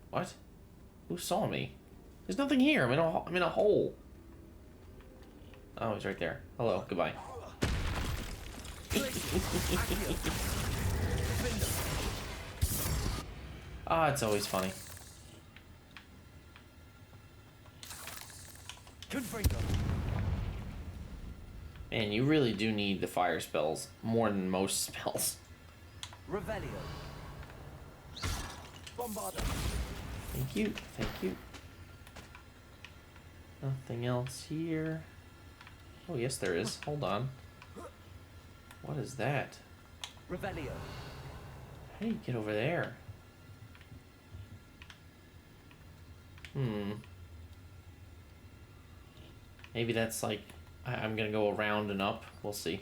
What? Who saw me? There's nothing here. I'm in a hole. Oh, he's right there. Hello. Goodbye. Ah, it's always funny. Man, you really do need the fire spells more than most spells. Revelio. Bombarda. Thank you, thank you. Nothing else here. Oh, yes, there is. Hold on. What is that? Revelio. How do you get over there? Maybe that's like... I'm gonna go around and up. We'll see.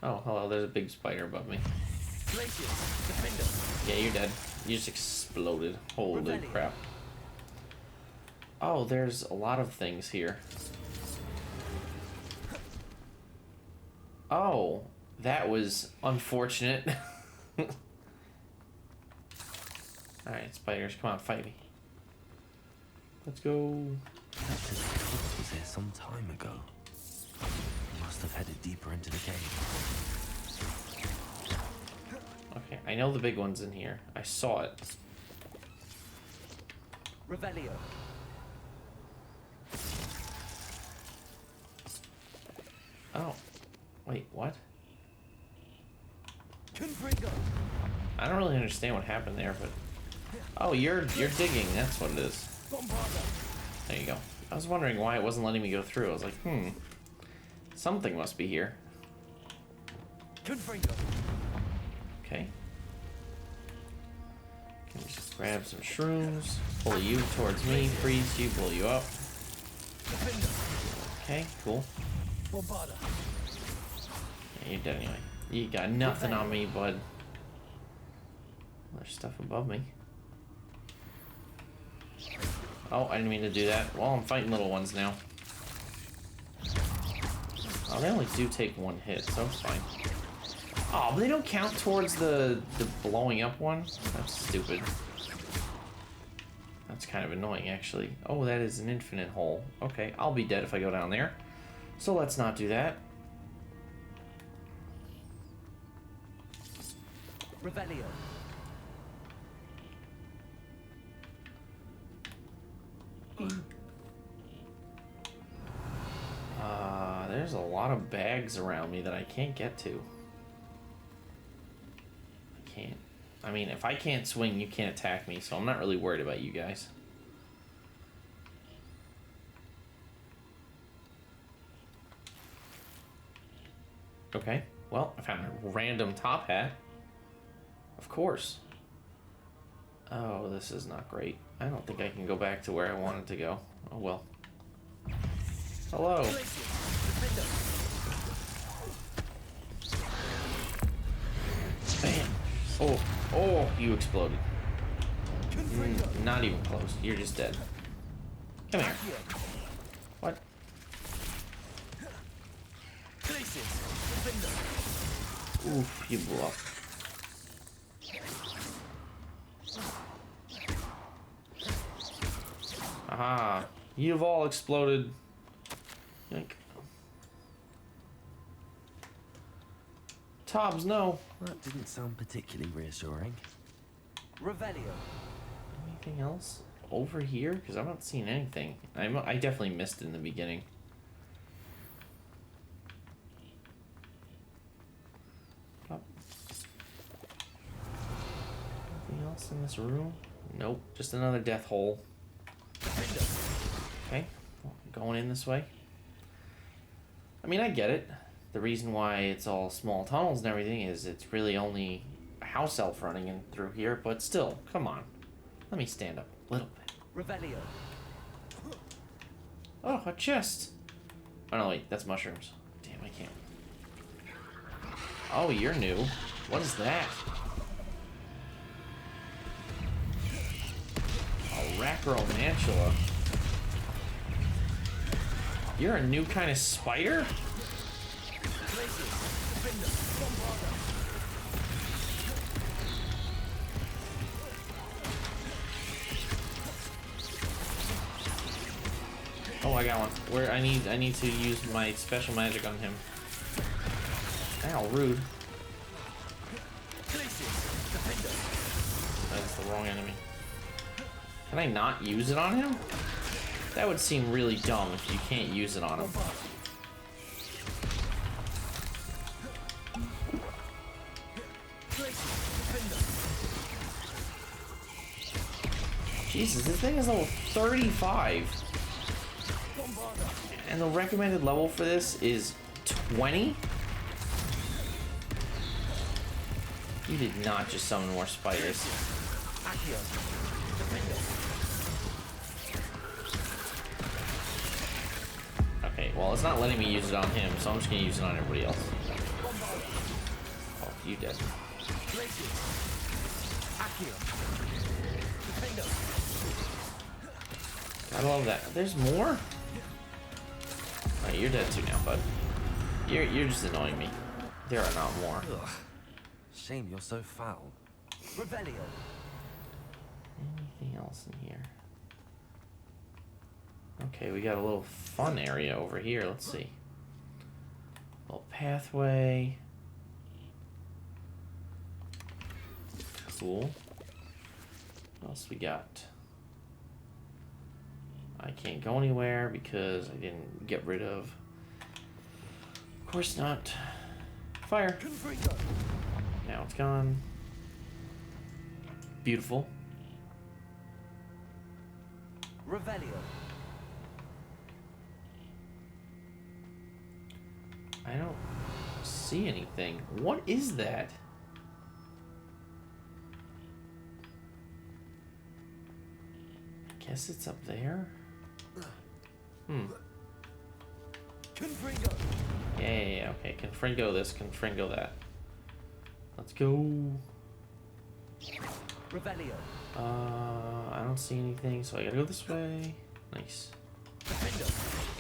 Oh, hello. There's a big spider above me. Yeah, you're dead. You just exploded. Holy crap. Oh, there's a lot of things here. Oh, that was unfortunate. Alright, spiders, come on, fight me. Let's go. Hogwarts was here some time ago. Must have headed deeper into the cave. Okay, I know the big one's in here. I saw it. Revelio. Oh. Wait, what? Confringo. I don't really understand what happened there, but... Oh, you're digging. That's what it is. There you go. I was wondering why it wasn't letting me go through. I was like, something must be here. Okay. Can we just grab some shrooms, pull you towards me, freeze you, pull you up. Okay, cool. Yeah, you're dead anyway. You got nothing on me, bud. There's stuff above me. Oh, I didn't mean to do that. Well, I'm fighting little ones now. Oh, they only do take one hit, so it's fine. Oh, but they don't count towards the blowing up one? That's stupid. That's kind of annoying, actually. Oh, that is an infinite hole. Okay, I'll be dead if I go down there. So let's not do that. Revelio. There's a lot of bags around me that I can't get to. I can't. I mean, if I can't swing, you can't attack me, so I'm not really worried about you guys. Okay, well, I found a random top hat. Of course. Oh, this is not great. I don't think I can go back to where I wanted to go. Oh well. Hello. Bam. Oh, you exploded. Not even close. You're just dead. Come here. What? Oof, you blew up. Aha, you've all exploded. Yoink. Tobbs, no. That didn't sound particularly reassuring. Revelio. Anything else over here? Because I'm not seeing anything. I definitely missed it in the beginning. Oh. Anything else in this room? Nope. Just another death hole. Okay. Going in this way. I mean, I get it. The reason why it's all small tunnels and everything is it's really only a house elf running in through here, but still, come on. Let me stand up a little bit. Revelio. Oh, a chest. Oh, no, wait, that's mushrooms. Damn, I can't. Oh, you're new. What is that? A Racromantula. You're a new kind of spider? Oh, I got one. Where I need to use my special magic on him. Ow, rude. That's the wrong enemy. Can I not use it on him? That would seem really dumb if you can't use it on him. Jesus, this thing is level 35. And the recommended level for this is 20? You did not just summon more spiders. Okay, well, it's not letting me use it on him, so I'm just gonna use it on everybody else. Oh, you dead. I love that. There's more? Alright, you're dead too now, bud. You're just annoying me. There are not more. Ugh. Shame you're so foul. Revelio. Anything else in here? Okay, we got a little fun area over here. Let's see. Little pathway. Cool. What else we got? I can't go anywhere because I didn't get rid of course not. Fire. Now it's gone. Beautiful. Revelio. I don't see anything. What is that? Guess it's up there. Confringo. Yeah, okay. Confringo this, confringo that. Let's go. Revelio. I don't see anything, so I gotta go this way. Nice.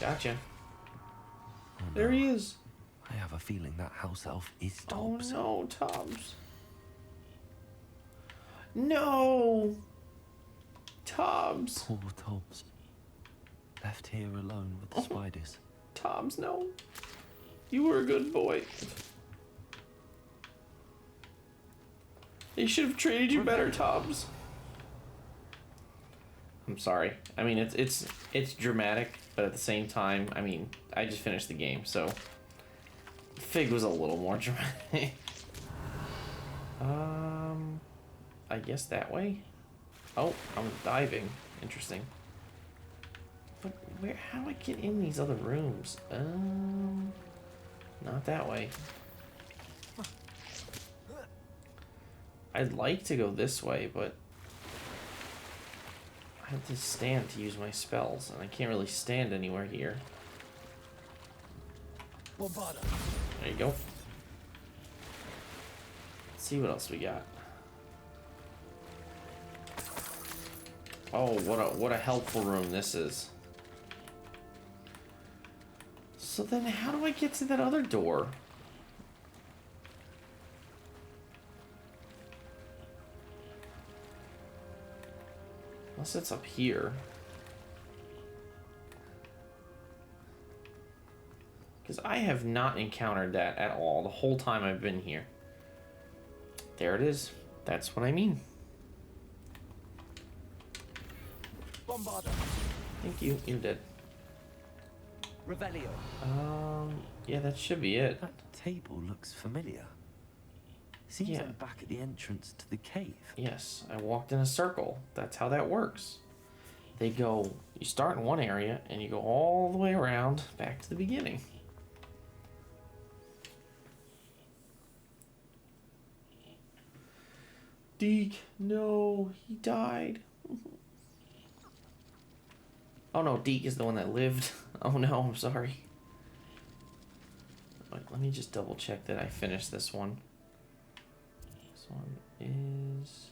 Gotcha. Oh, no. There he is. I have a feeling that house elf is Tobbs. Oh no, Tobbs. No! Tobbs. Poor Tobbs. Left here alone with the spiders. Tobbs, no. You were a good boy. They should have treated you better, Tobbs. I'm sorry. I mean, it's dramatic, but at the same time, I mean, I just finished the game, so Fig was a little more dramatic. I guess that way. Oh, I'm diving. Interesting. But where? How do I get in these other rooms? Not that way. I'd like to go this way, but I have to stand to use my spells, and I can't really stand anywhere here. There you go. Let's see what else we got. Oh, what a helpful room this is. So then how do I get to that other door? Unless it's up here. Because I I have not encountered that at all the whole time I've been here. There it is. That's what I mean. Bombarda. Thank you. You're dead. Revelio. Yeah, that should be it. That table looks familiar. Seems Yeah. I'm back at the entrance to the cave. Yes, I walked in a circle. That's how that works. They go, you start in one area and you go all the way around back to the beginning. Deke, no, he died. Oh no, Deke is the one that lived. Oh no, I'm sorry. Wait, let me just double check that I finished this one. This one is...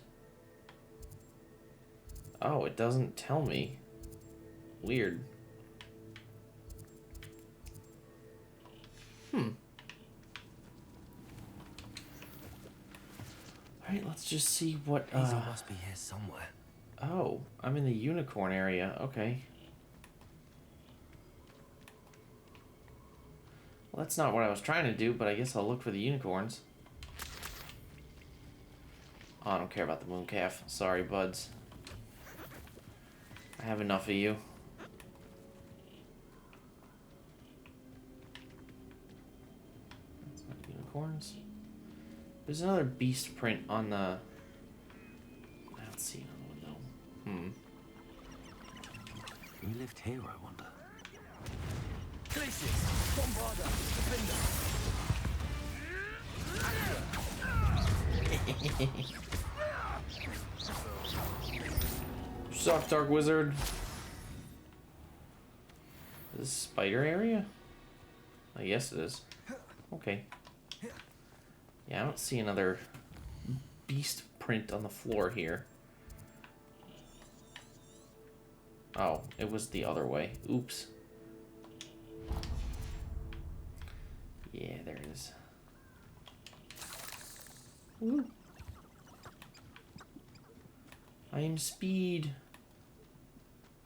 Oh, it doesn't tell me. Weird. Alright, let's just see what... Hazel must be here somewhere. Oh, I'm in the unicorn area. Okay. Well, that's not what I was trying to do, but I guess I'll look for the unicorns. Oh, I don't care about the mooncalf. Sorry, buds. I have enough of you. That's not unicorns. There's another beast print on the... I don't see another one, though. Who lived here, I wonder? Places! Bombarda! Defender! Suck, Dark Wizard. Is this spider area? I guess it is. Okay. Yeah, I don't see another beast print on the floor here. Oh, it was the other way. Oops. Yeah, there it is. Ooh. I am Speed.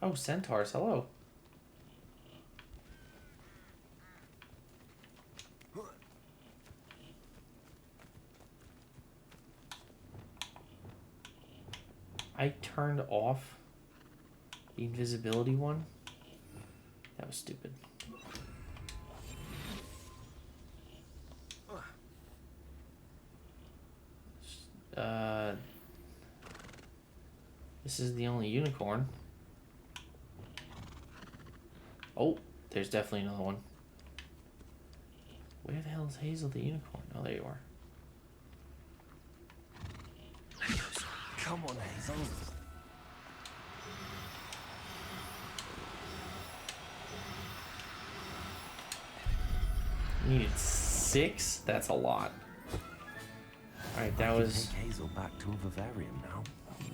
Oh, centaurs, hello. I turned off the invisibility one. That was stupid. This is the only unicorn. Oh, there's definitely another one. Where the hell is Hazel the unicorn? Oh, there you are. Come on, Hazel. Needed 6? That's a lot. Alright, that was Take Hazel back to a vivarium now.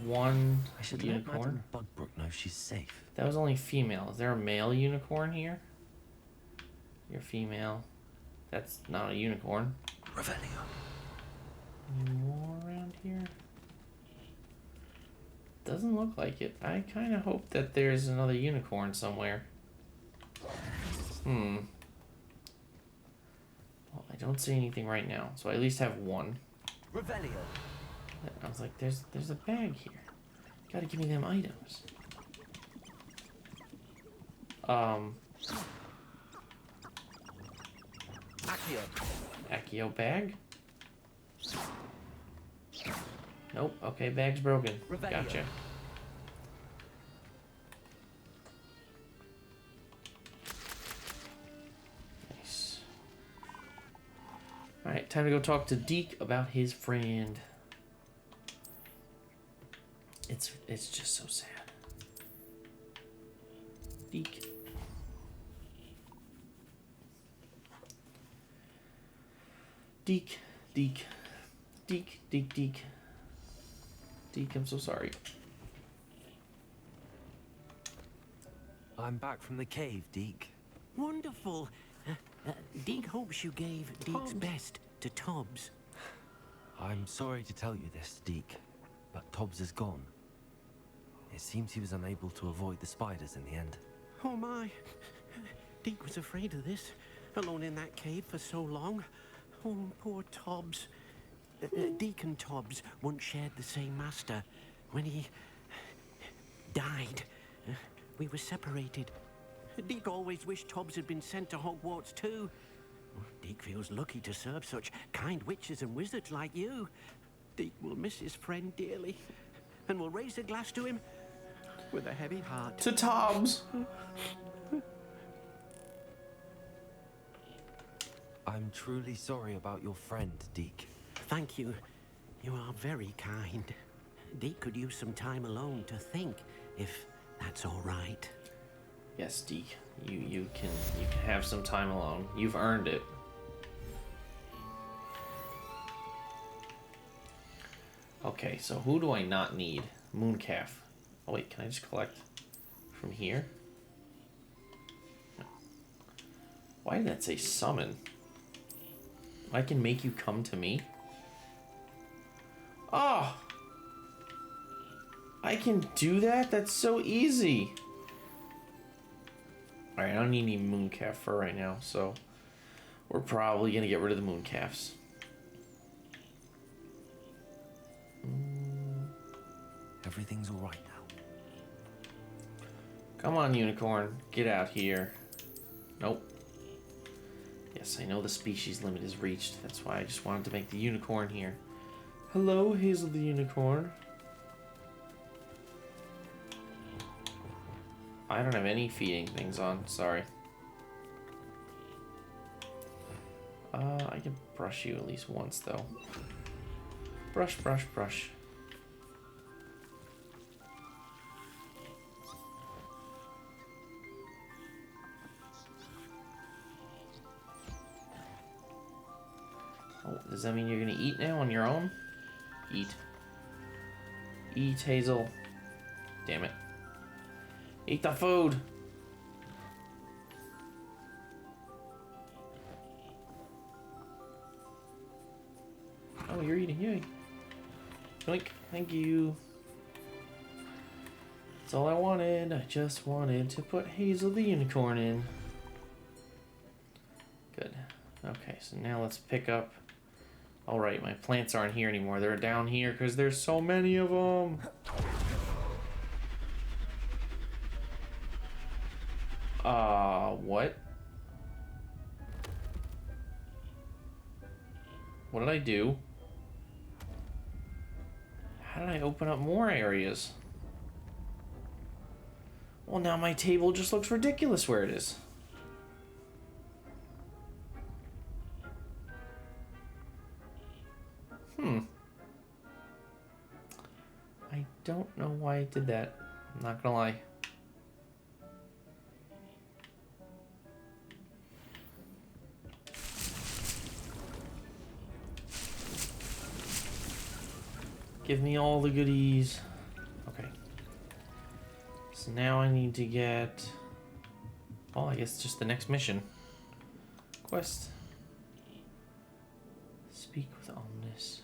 one I should unicorn. let Madam Bugbrook know she's safe. That was only female. Is there a male unicorn here? You're female. That's not a unicorn. Revelio. Any more around here? Doesn't look like it. I kind of hope that there's another unicorn somewhere. Well, I don't see anything right now, so I at least have one. Revelio. I was like, there's a bag here. Gotta give me them items. Accio. Accio bag? Nope. Okay, bag's broken. Revelio. Gotcha. Nice. Alright, time to go talk to Deke about his friend. It's just so sad. Deke. Deke. Deke. Deke. Deke. Deke. Deke, I'm so sorry. I'm back from the cave, Deke. Wonderful. Deke hopes you gave Deke's best to Tobbs. I'm sorry to tell you this, Deke, but Tobbs is gone. It seems he was unable to avoid the spiders in the end. Oh my. Deke was afraid of this. alone in that cave for so long. Oh, poor Tobbs. Deacon Tobbs once shared the same master. When he died, we were separated. Deke always wished Tobbs had been sent to Hogwarts too. Deke feels lucky to serve such kind witches and wizards like you. Deke will miss his friend dearly, and will raise a glass to him with a heavy heart. To Tobbs. I'm truly sorry about your friend, Deke. Thank you. You are very kind. Deke could use some time alone to think, if that's all right. Yes, Deke. You can have some time alone. You've earned it. Okay, so who do I not need? Mooncalf. Oh wait, can I just collect from here? No. Why did that say summon? I can make you come to me? Oh! I can do that? That's so easy. Alright, I don't need any mooncalf fur right now, so we're probably gonna get rid of the mooncalves. Everything's all right now. Come on, unicorn. Get out here. Nope. Yes, I know the species limit is reached. That's why I just wanted to make the unicorn here. Hello, Hazel the unicorn. I don't have any feeding things on. Sorry. I can brush you at least once, though. Brush, brush, brush. Oh, does that mean you're gonna eat now on your own? Eat. Eat, Hazel. Damn it. Eat the food! Oh, you're eating, yay. Yoink, thank you. That's all I wanted. I just wanted to put Hazel the unicorn in. Good. Okay, so now let's pick up. Alright, my plants aren't here anymore. They're down here because there's so many of them. What? What did I do? How did I open up more areas? Well, now my table just looks ridiculous where it is. I don't know why I did that. I'm not gonna lie. Give me all the goodies. Okay. So now I need to get... Well, I guess just the next mission. Quest. Speak with Omnis.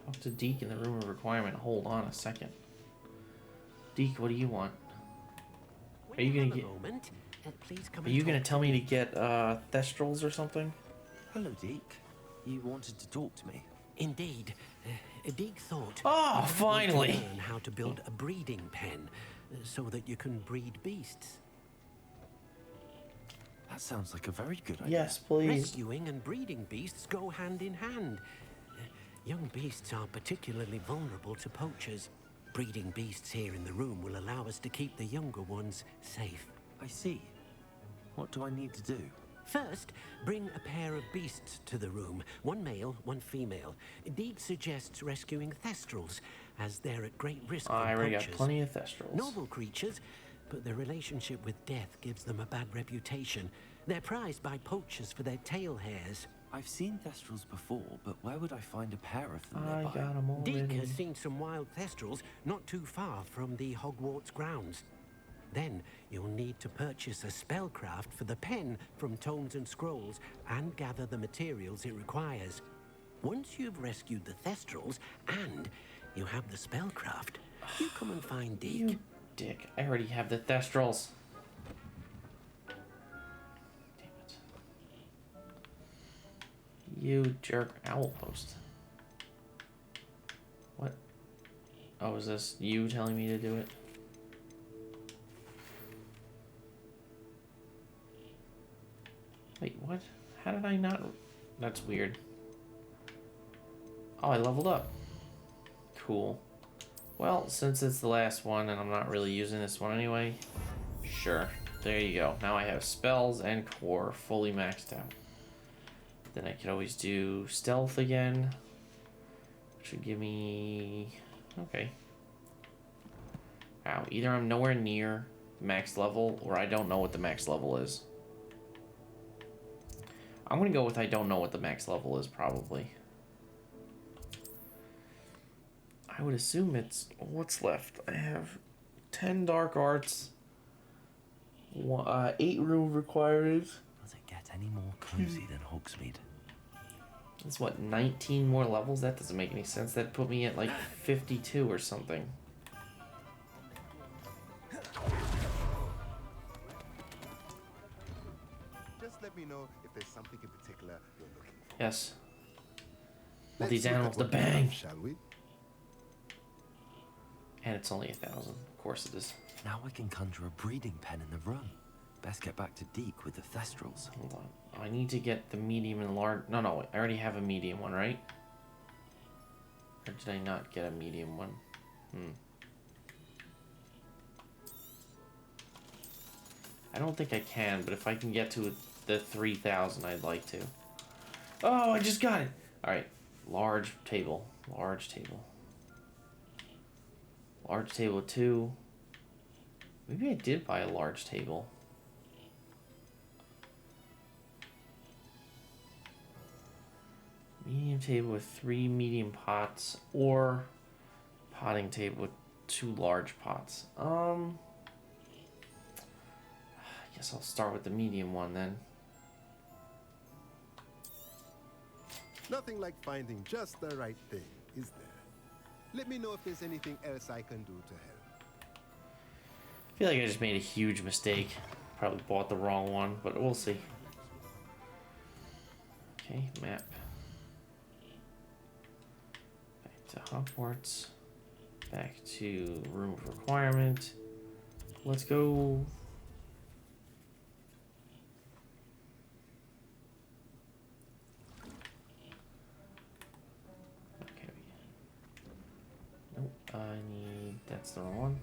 Talk to Deke in the room of requirement. Hold on a second. Deke, what do you want? Are you gonna get... Are you gonna tell me to get Thestrals or something? Hello, Deke. You wanted to talk to me? Indeed. Deke thought... Oh, finally! Learn how to build a breeding pen so that you can breed beasts. That sounds like a very good idea. Yes, please. Rescuing and breeding beasts go hand in hand. Young beasts are particularly vulnerable to poachers. Breeding beasts here in the room will allow us to keep the younger ones safe. I see. What do I need to do? First, bring a pair of beasts to the room. One male, one female. Deke suggests rescuing Thestrals, as they're at great risk from I already poachers. got plenty of Thestrals. Noble creatures, but their relationship with death gives them a bad reputation. They're prized by poachers for their tail hairs. I've seen Thestrals before, but where would I find a pair of them I nearby? got them already. Deke has seen some wild Thestrals not too far from the Hogwarts grounds. Then you'll need to purchase a spellcraft for the pen from Tomes and Scrolls and gather the materials it requires. Once you've rescued the Thestrals and you have the spellcraft, You come and find Deke. You dick. I already have the Thestrals. Damn it. You jerk. Owl post. What? Oh, is this you telling me to do it? Wait, what? How did I not? That's weird. Oh, I leveled up. Cool. Well, since it's the last one and I'm not really using this one anyway, sure. There you go. Now I have spells and core fully maxed out. Then I could always do stealth again, which would give me... Okay. Wow, either I'm nowhere near the max level or I don't know what the max level is. I'm gonna go with I don't know what the max level is, probably. I would assume it's... What's left? I have 10 dark arts, 8 room requirements. Does it get any more cozy than Hogsmeade? That's what, 19 more levels? That doesn't make any sense. That'd put me at like 52 or something. Just let me know if there's something in particular you're looking for. Yes. Well, Let's these look at animals to what we bang. have, shall we? And it's only 1,000. Of course it is. Now I can conjure a breeding pen in the room. Best get back to Deke with the Thestrals. Hold on. I need to get the medium and large. No, I already have a medium one, right? Or did I not get a medium one? I don't think I can, but if I can get to the 3,000, I'd like to. Oh, I just got it! Alright. Large table. Large table. Large table 2. Maybe I did buy a large table. Medium table with 3 medium pots, or potting table with 2 large pots. I guess I'll start with the medium one then. Nothing like finding just the right thing, is there? Let me know if there's anything else I can do to help. I feel like I just made a huge mistake. Probably bought the wrong one, but we'll see. Okay, map. Back to Hogwarts. Back to room of requirement. Let's go. Okay. Nope, I need... That's the wrong one.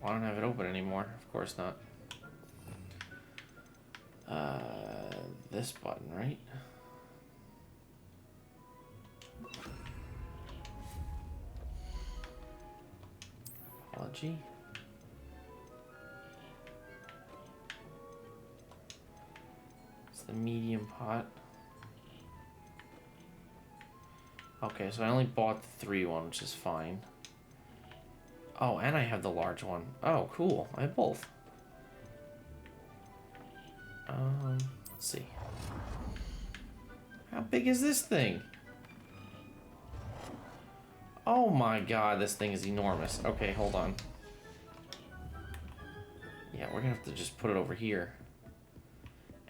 I don't have it open anymore. Of course not. This button, right? Apology. It's the medium pot. Okay, so I only bought the 3 one, which is fine. Oh, and I have the large one. Oh, cool. I have both. Let's see. How big is this thing? Oh my god, this thing is enormous. Okay, hold on. Yeah, we're gonna have to just put it over here.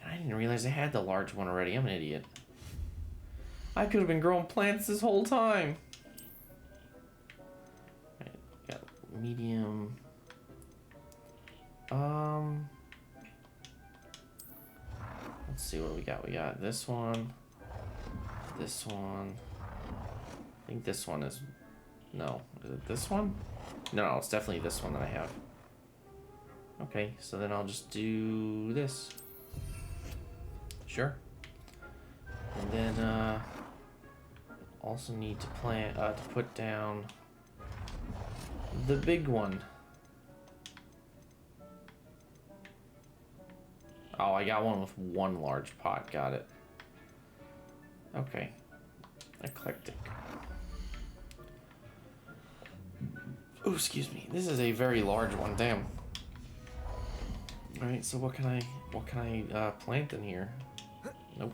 And I didn't realize I had the large one already. I'm an idiot. I could have been growing plants this whole time. Right, got medium. Let's see what we got. We got this one. This one. I think this one is... No. Is it this one? No, it's definitely this one that I have. Okay, so then I'll just do this. Sure. And then, also need to plant, to put down the big one. Oh, I got one with 1 large pot. Got it. Okay. Eclectic. Oh, excuse me. This is a very large one. Damn. All right. So what can I plant in here? Nope.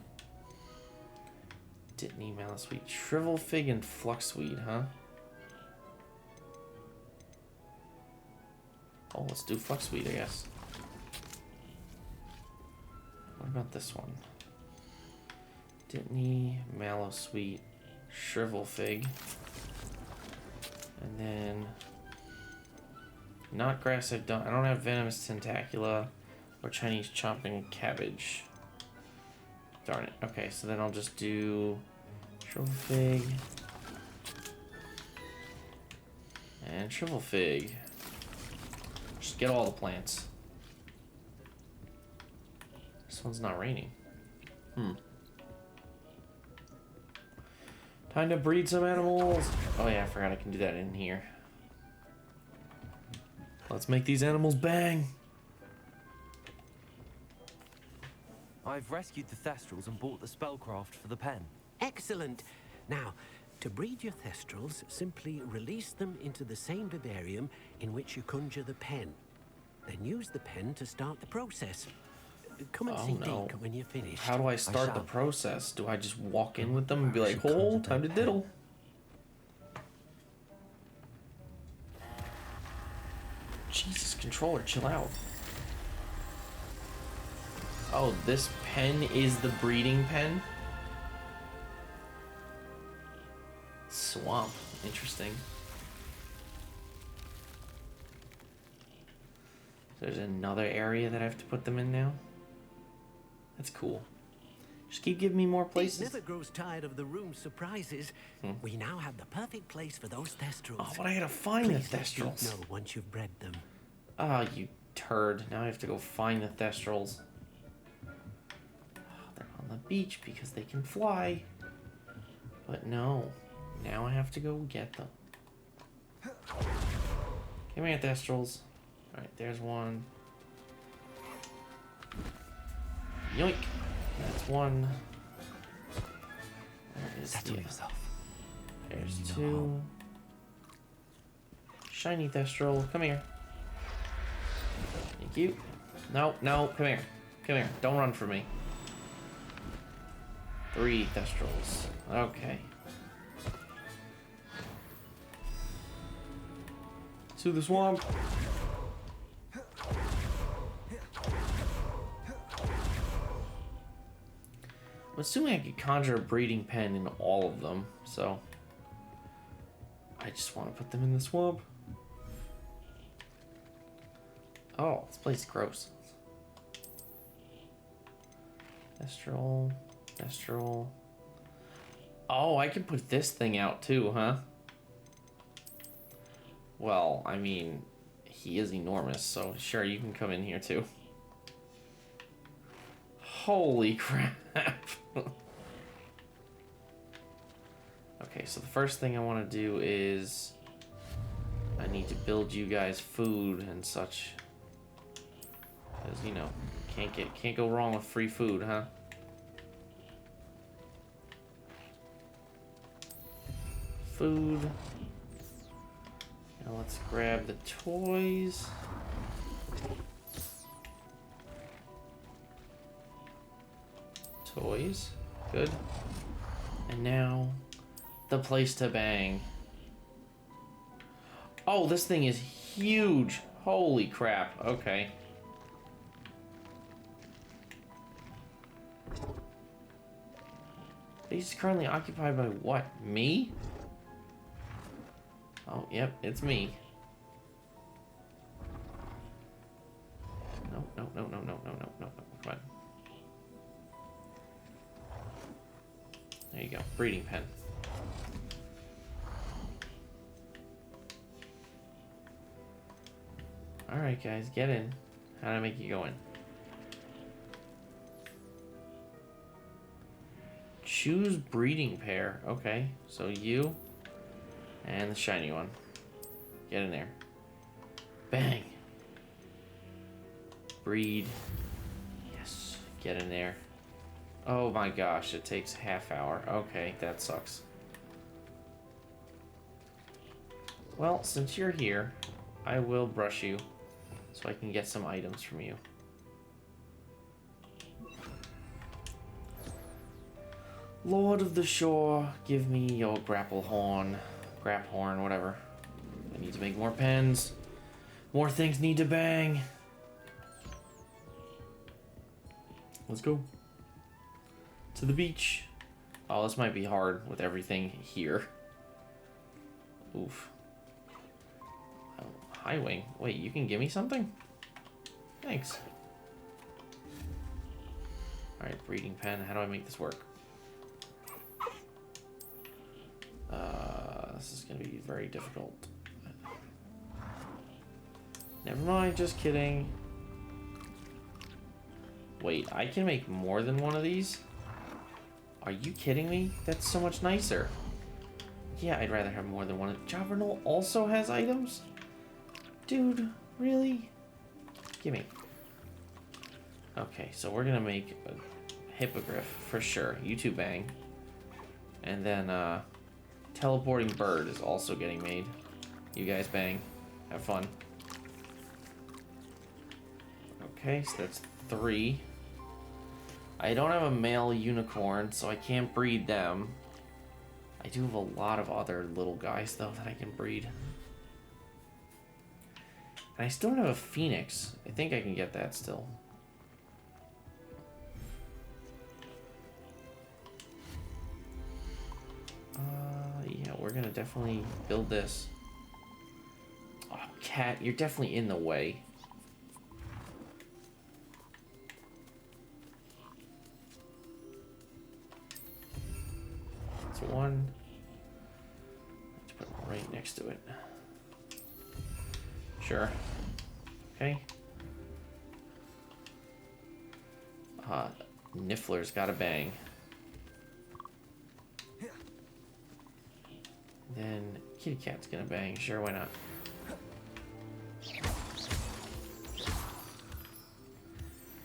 Dittany, Maliceweed, Shrivel Fig, and Fluxweed, huh? Oh, let's do Fuck Sweet, I guess. What about this one? Dittany, Mallow Sweet, Shrivel Fig. And then... Not grass I've done. I don't have Venomous Tentacula or Chinese Chomping Cabbage. Darn it. Okay, so then I'll just do Shrivel Fig. And Shrivel Fig. Just get all the plants. This one's not raining. Time to breed some animals. Oh yeah, I forgot I can do that in here. Let's make these animals bang. I've rescued the Thestrals and bought the spellcraft for the pen. Excellent. Now, to breed your Thestrals, simply release them into the same vivarium in which you conjure the pen. Then use the pen to start the process. Come and see Deke when you're finished. How do I start the process? Do I just walk in with them and be like, oh, time to diddle? Jesus, controller, chill out. Oh, this pen is the breeding pen? Swamp. Interesting. There's another area that I have to put them in now? That's cool. Just keep giving me more places. Deke never grows tired of the room's surprises. We now have the perfect place for those Thestrals. Oh, but I gotta find the Thestrals. Please let Deke know once you've bred them. Ah, you turd. Now I have to go find the Thestrals. Oh, they're on the beach because they can fly. But no. Now I have to go get them. Come here, Thestrals. Alright, there's one. Yoink! That's one. There is Settle yourself. There's two. Shiny Thestral, come here. Thank you. No, no, come here. Come here. Don't run from me. 3 Thestrals. Okay. To the swamp. I'm assuming I could conjure a breeding pen in all of them, so I just want to put them in the swamp. Oh, this place is gross. Thestral, Thestral. Oh, I can put this thing out too, huh? Well, I mean, he is enormous, so sure, you can come in here too. Holy crap. Okay, so the first thing I want to do is I need to build you guys food and such. Because, you know, can't go wrong with free food, huh? Food. Now let's grab the toys. Toys. Good. And now, the place to bang. Oh, this thing is huge. Holy crap. Okay. Base is currently occupied by what? Me? Oh, yep, it's me. No, no, no, no, no, no, no, no, come on. There you go, breeding pen. Alright guys, get in. How do I make you go in? Choose breeding pair. Okay, so you and the shiny one. Get in there. Bang. Breed. Yes, get in there. Oh my gosh, it takes half hour. Okay, that sucks. Well, since you're here, I will brush you so I can get some items from you. Lord of the Shore, give me your grapple horn, whatever. I need to make more pens. More things need to bang. Let's go. To the beach. Oh, this might be hard with everything here. Oof. Oh, highway. Wait, you can give me something? Thanks. Alright, breeding pen. How do I make this work? This is going to be very difficult. Never mind, just kidding. Wait, I can make more than one of these? Are you kidding me? That's so much nicer. Yeah, I'd rather have more than one. Javernal also has items? Dude, really? Gimme. Okay, so we're gonna make a hippogriff for sure. You two bang. And then, teleporting bird is also getting made. You guys bang. Have fun. Okay, so that's 3. I don't have a male unicorn, so I can't breed them. I do have a lot of other little guys, though, that I can breed. And I still don't have a phoenix. I think I can get that still. Yeah, we're gonna definitely build this. Oh, cat, you're definitely in the way. That's one. Let's put it right next to it. Sure. Okay. Niffler's got a bang. Then kitty cat's gonna bang. Sure, why not?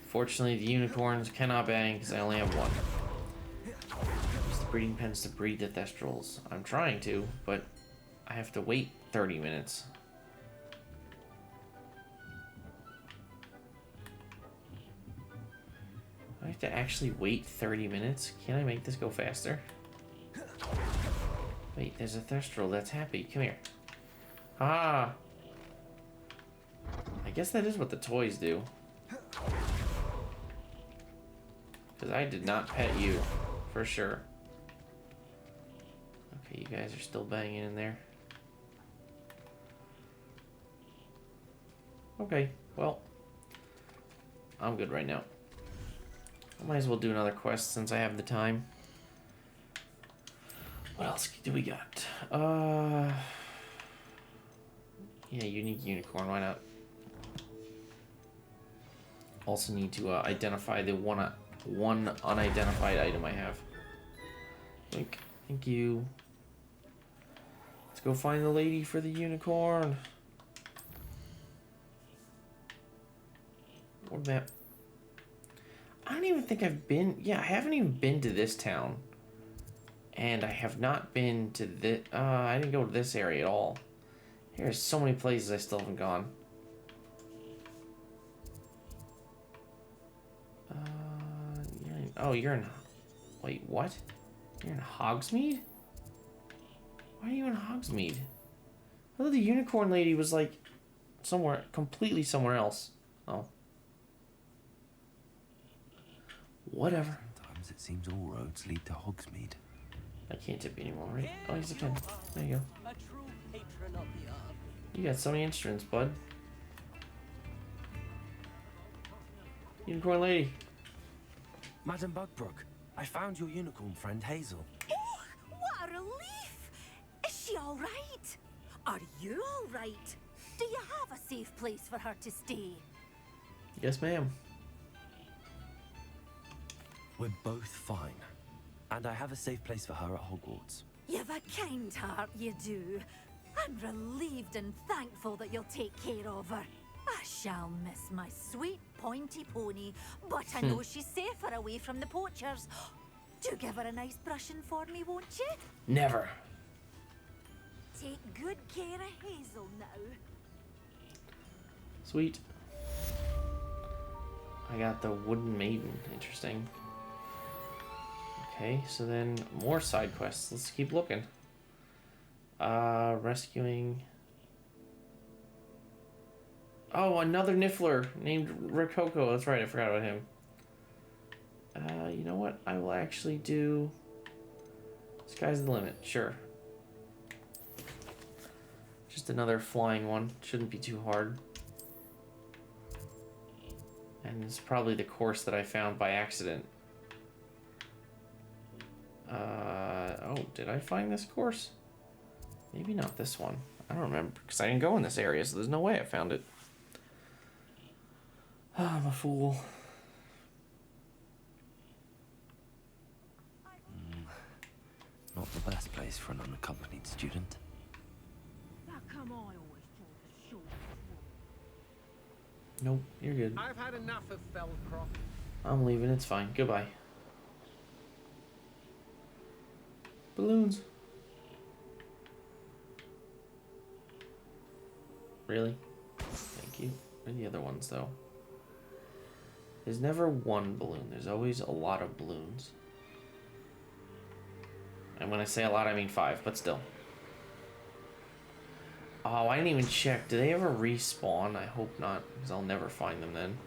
Fortunately, the unicorns cannot bang because I only have one. Use the breeding pens to breed the thestrals. I'm trying to, but I have to wait 30 minutes. I have to actually wait 30 minutes? Can I make this go faster? Wait, there's a thestral that's happy. Come here. Ah! I guess that is what the toys do. Because I did not pet you, for sure. Okay, you guys are still banging in there. Okay, well, I'm good right now. I might as well do another quest since I have the time. What else do we got? Yeah, unique unicorn, why not? Also need to identify the one unidentified item I have. Thank you. Let's go find the lady for the unicorn. What map? I don't even think I've been... Yeah, I haven't even been to this town. And I have not been to this... I didn't go to this area at all. There's so many places I still haven't gone. You're in... Wait, what? You're in Hogsmeade? Why are you in Hogsmeade? I thought the unicorn lady was like... somewhere... completely somewhere else. Oh. Whatever. Sometimes it seems all roads lead to Hogsmeade. I can't tip you anymore, right? Oh, he's a pen. There you go. You got so many instruments, bud. Unicorn lady. Madam Bugbrook, I found your unicorn friend Hazel. Oh, what a relief! Is she all right? Are you all right? Do you have a safe place for her to stay? Yes, ma'am. We're both fine. And I have a safe place for her at Hogwarts. You've a kind heart, you do. I'm relieved and thankful that you'll take care of her. I shall miss my sweet pointy pony, but I know she's safer away from the poachers. Do give her a nice brushing for me, won't you? Never. Take good care of Hazel now. Sweet. I got the wooden maiden. Interesting. Okay, so then more side quests. Let's keep looking. Oh, another Niffler named Rococo. That's right, I forgot about him. You know what? I will actually do... Sky's the limit, sure. Just another flying one. Shouldn't be too hard. And it's probably the course that I found by accident. Oh, did I find this course? Maybe not this one. I don't remember, because I didn't go in this area, so there's no way I found it. Oh, I'm a fool. Not the best place for an unaccompanied student. How come I always draw the short one? Nope, you're good. I've had enough of Felcroft. I'm leaving, it's fine. Goodbye. Balloons. Really? Thank you. Where are the other ones, though? There's never one balloon. There's always a lot of balloons. And when I say a lot, I mean 5, but still. Oh, I didn't even check. Do they ever respawn? I hope not, because I'll never find them then.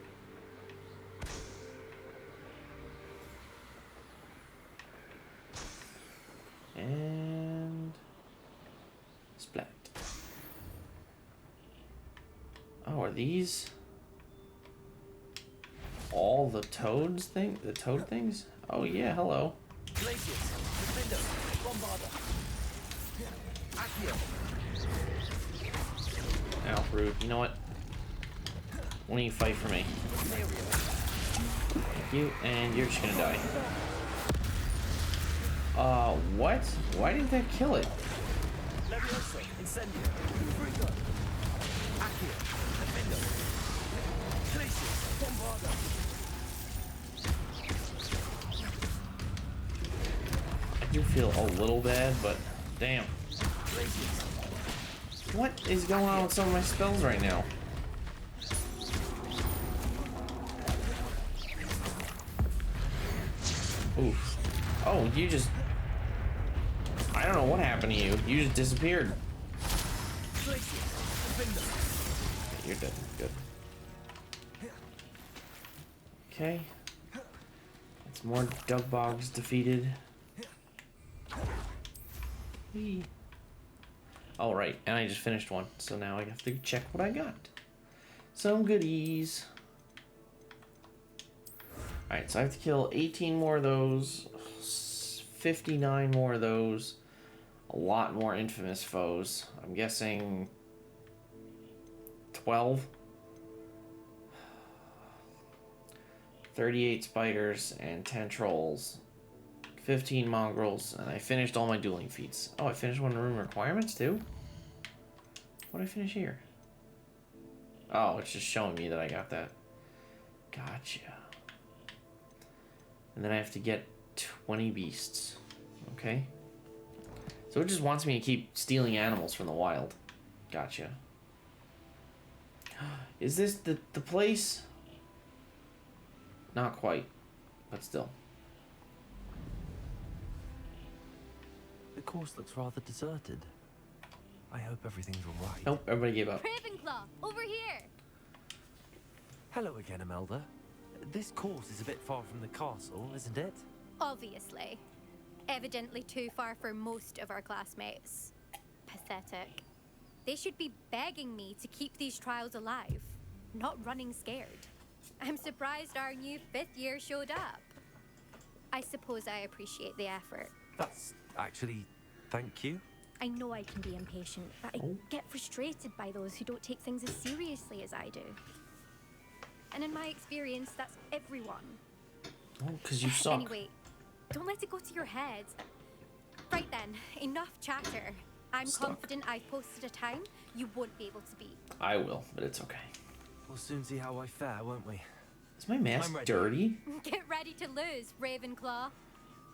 And... Splat. Oh, are these... all the toads thing? The toad things? Oh yeah, hello. Ow, rude. You know what? Why don't you fight for me? Thank you, and you're just gonna die. What? Why didn't that kill it? I do feel a little bad, but damn. What is going on with some of my spells right now? Oof. Oh, you just... I don't know what happened to you. You just disappeared. You're dead. Good. Okay. It's more Dugbogs defeated. Whee. All right, and I just finished one, so now I have to check what I got. Some goodies. All right, so I have to kill 18 more of those, 59 more of those, a lot more infamous foes. I'm guessing 12. 38 spiders and 10 trolls. 15 mongrels, and I finished all my dueling feats. Oh, I finished one of the room requirements too? What did I finish here? Oh, it's just showing me that I got that. Gotcha. And then I have to get 20 beasts. Okay. So it just wants me to keep stealing animals from the wild. Gotcha. Is this the place? Not quite, but still. The course looks rather deserted. I hope everything's all right. Nope, everybody gave up. Ravenclaw, over here! Hello again, Imelda. This course is a bit far from the castle, isn't it? Obviously. Evidently too far for most of our classmates. Pathetic. They should be begging me to keep these trials alive, not running scared. I'm surprised our new 5th year showed up. I suppose I appreciate the effort. That's actually... thank you. I know I can be impatient, but I get frustrated by those who don't take things as seriously as I do. And in my experience, that's everyone. Oh, because you suck. Anyway, don't let it go to your head. Right then, enough chatter. I'm confident I've posted a time you won't be able to beat. I will, but it's okay. We'll soon see how I fare, won't we? Is my mask dirty? Get ready to lose, Ravenclaw.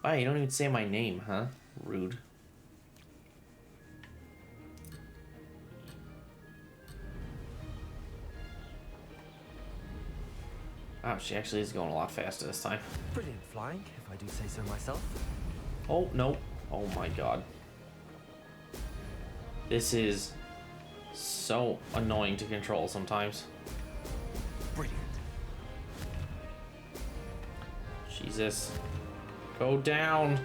Wow, you don't even say my name, huh? Rude. Wow, she actually is going a lot faster this time. Brilliant flying, if I do say so myself. Oh, no. Oh my god. This is So annoying to control sometimes. Brilliant. Jesus. Go down.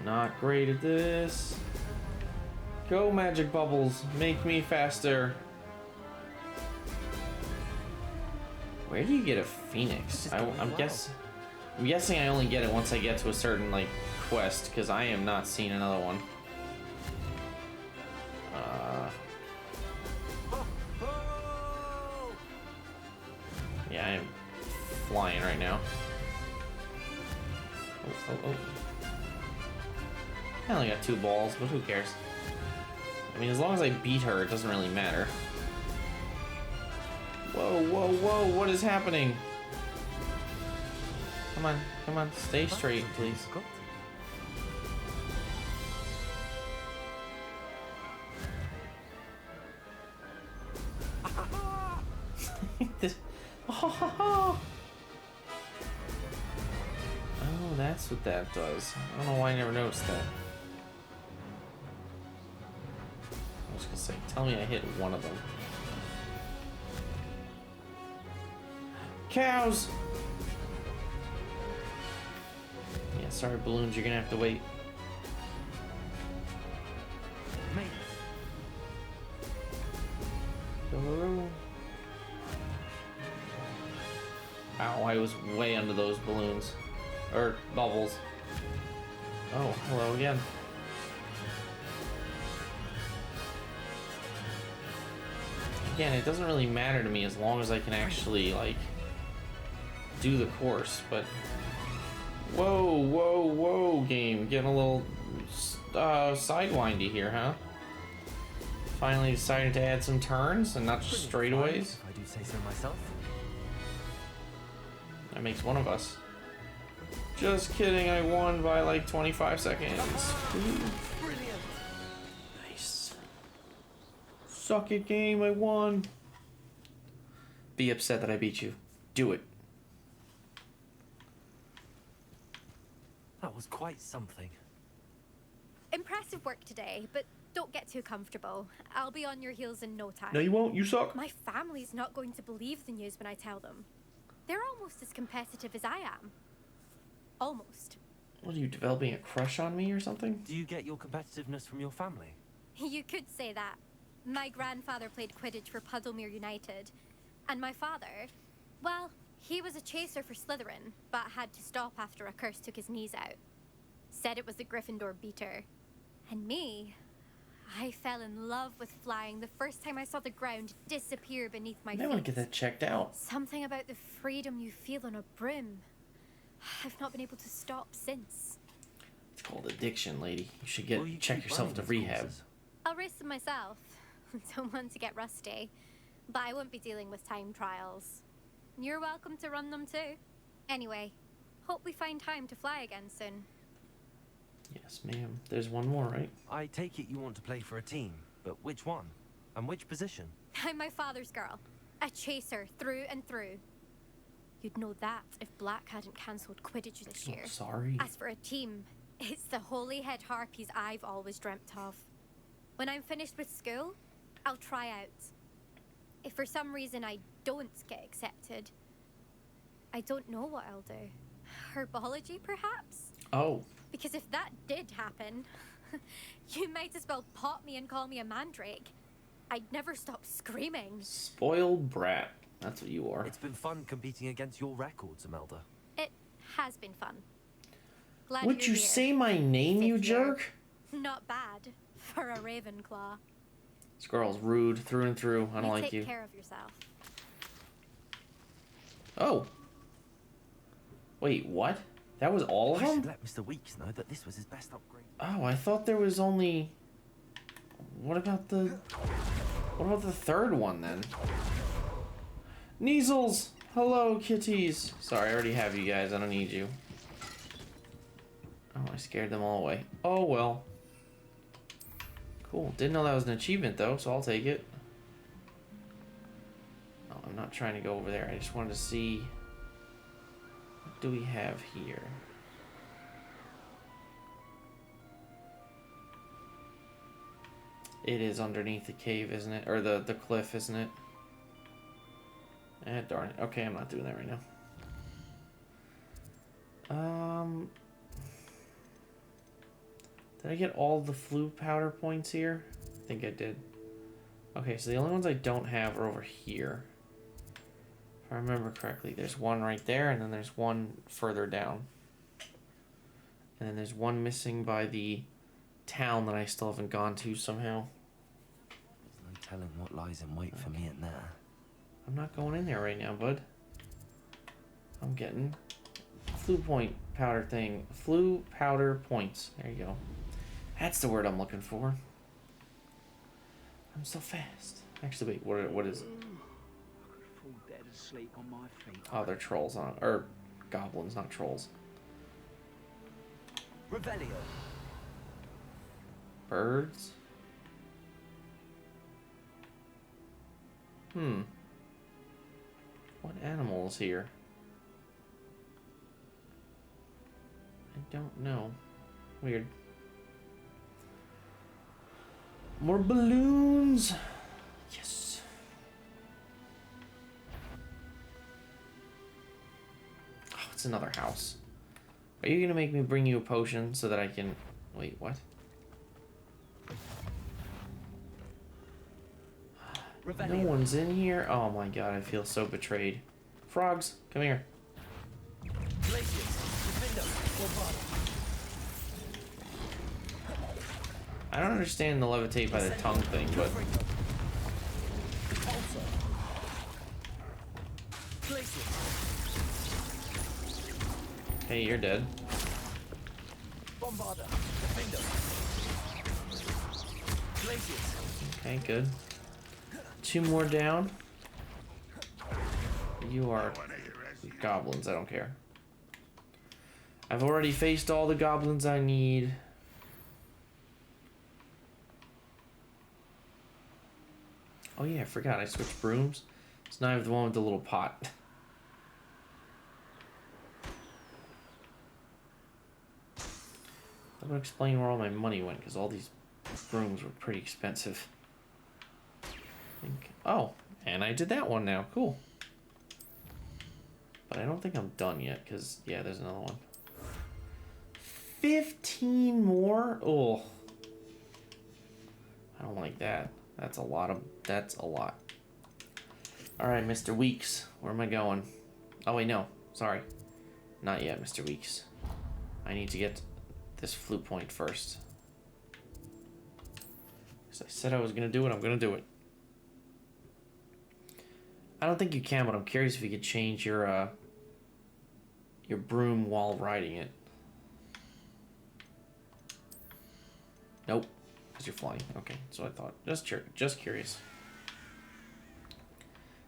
Not great at this. Go, magic bubbles. Make me faster. Where do you get a phoenix? I'm guessing I only get it once I get to a certain like quest, because I am not seeing another one. Yeah, I am flying right now. Oh. I only got 2 balls, but who cares? I mean, as long as I beat her, it doesn't really matter. Whoa, what is happening? Come on, stay straight, please. Oh, that's what that does. I don't know why I never noticed that. I was gonna say, tell me I hit one of them. Cows! Yeah, sorry, balloons, you're gonna have to wait. Go. Ow, I was way under those balloons. Or bubbles. Oh, hello again. Again, it doesn't really matter to me as long as I can actually, like, do the course, but... Whoa, game. Getting a little sidewindy here, huh? Finally decided to add some turns and not just straightaways. If I do say so myself. That makes one of us. Just kidding, I won by like 25 seconds. Brilliant. Nice. Suck it, game, I won. Be upset that I beat you. Do it. That was quite something. Impressive work today, but don't get too comfortable. I'll be on your heels in no time. No, you won't. You suck. My family's not going to believe the news when I tell them. They're almost as competitive as I am. Almost. What are you, developing a crush on me or something? Do you get your competitiveness from your family? You could say that. My grandfather played Quidditch for Puddlemere United. And my father, well, he was a chaser for Slytherin, but had to stop after a curse took his knees out. Said it was the Gryffindor beater. And me, I fell in love with flying the first time I saw the ground disappear beneath my feet. I want to get that checked out. Something about the freedom you feel on a broom. I've not been able to stop since. It's called addiction, lady. You should check yourself to rehab. I'll race them myself. Don't want to get rusty. But I won't be dealing with time trials. You're welcome to run them too. Anyway, hope we find time to fly again soon. Yes, ma'am. There's one more, right? I take it you want to play for a team, but which one? And which position? I'm my father's girl. A chaser through and through. You'd know that if Black hadn't cancelled Quidditch this year. Oh, sorry. As for a team, it's the Holyhead Harpies I've always dreamt of. When I'm finished with school, I'll try out. If for some reason I don't get accepted, I don't know what I'll do. Herbology, perhaps? Oh. Because if that did happen, you might as well pop me and call me a mandrake. I'd never stop screaming. Spoiled brat. That's what you are. It's been fun competing against your records, Imelda. It has been fun. Glad Would you you're here. say my name, you jerk? Not bad for a Ravenclaw. This girl's rude through and through. I don't like you. Take care of yourself. Oh. Wait, what? That was all of I them? should let Mr. Weeks know that this was his best upgrade. Oh, I thought there was only... What about the third one, then? Neasels! Hello, kitties! Sorry, I already have you guys. I don't need you. Oh, I scared them all away. Oh, well. Cool. Didn't know that was an achievement, though, so I'll take it. Oh, I'm not trying to go over there. I just wanted to see... What do we have here? It is underneath the cave, isn't it? Or the cliff, isn't it? Eh, darn it. Okay, I'm not doing that right now. Did I get all the flu powder points here? I think I did. Okay, so the only ones I don't have are over here. If I remember correctly, there's one right there, and then there's one further down. And then there's one missing by the town that I still haven't gone to somehow. There's no telling what lies in wait for me in there. I'm not going in there right now, bud. I'm getting flu point powder thing. Flu powder points. There you go. That's the word I'm looking for. I'm so fast. Actually, wait, what is it? I could fall dead asleep on my feet. Oh, they're trolls on, or goblins, not trolls. Revelio. Birds? What animal is here? I don't know. Weird. More balloons! Yes. Oh, it's another house. Are you gonna make me bring you a potion so that I can... Wait, what? No one's in here? Oh my god, I feel so betrayed. Frogs, come here. I don't understand the levitate by the tongue thing, but... Hey, you're dead. Okay, good. Two more down. You are goblins, I don't care. I've already faced all the goblins I need. Oh yeah, I forgot, I switched brooms. So now I have the one with the little pot. That would explain where all my money went, because all these brooms were pretty expensive. Oh, and I did that one now. Cool. But I don't think I'm done yet, because, yeah, there's another one. 15 more? Oh. I don't like that. That's a lot. Alright, Mr. Weeks. Where am I going? Oh, wait, no. Sorry. Not yet, Mr. Weeks. I need to get this flute point first. Because I said I was going to do it, I'm going to do it. I don't think you can, but I'm curious if you could change your broom while riding it. Nope. Because you're flying. Okay, that's what I thought. Just curious.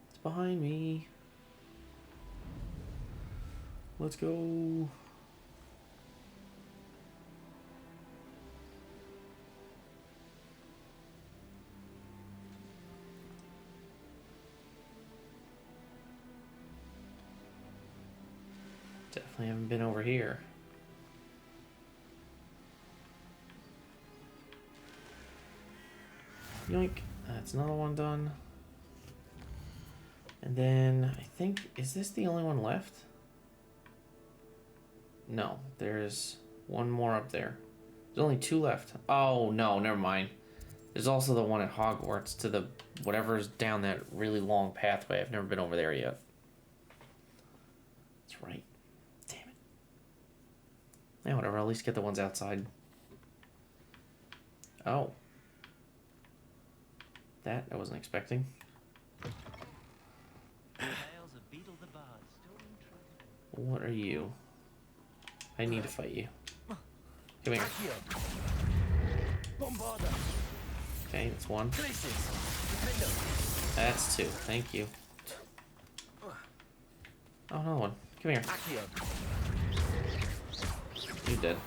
It's behind me. Let's go. Definitely haven't been over here. Yoink. That's another one done. And then, I think, is this the only one left? No, there's one more up there. There's only two left. Oh, no, never mind. There's also the one at Hogwarts to the whatever's down that really long pathway. I've never been over there yet. That's right. Damn it. Yeah, whatever. I'll at least get the ones outside. Oh. That I wasn't expecting. What are you? I need to fight you. Come here. Okay, that's one. That's two. Thank you. Oh, another one. Come here. You're dead.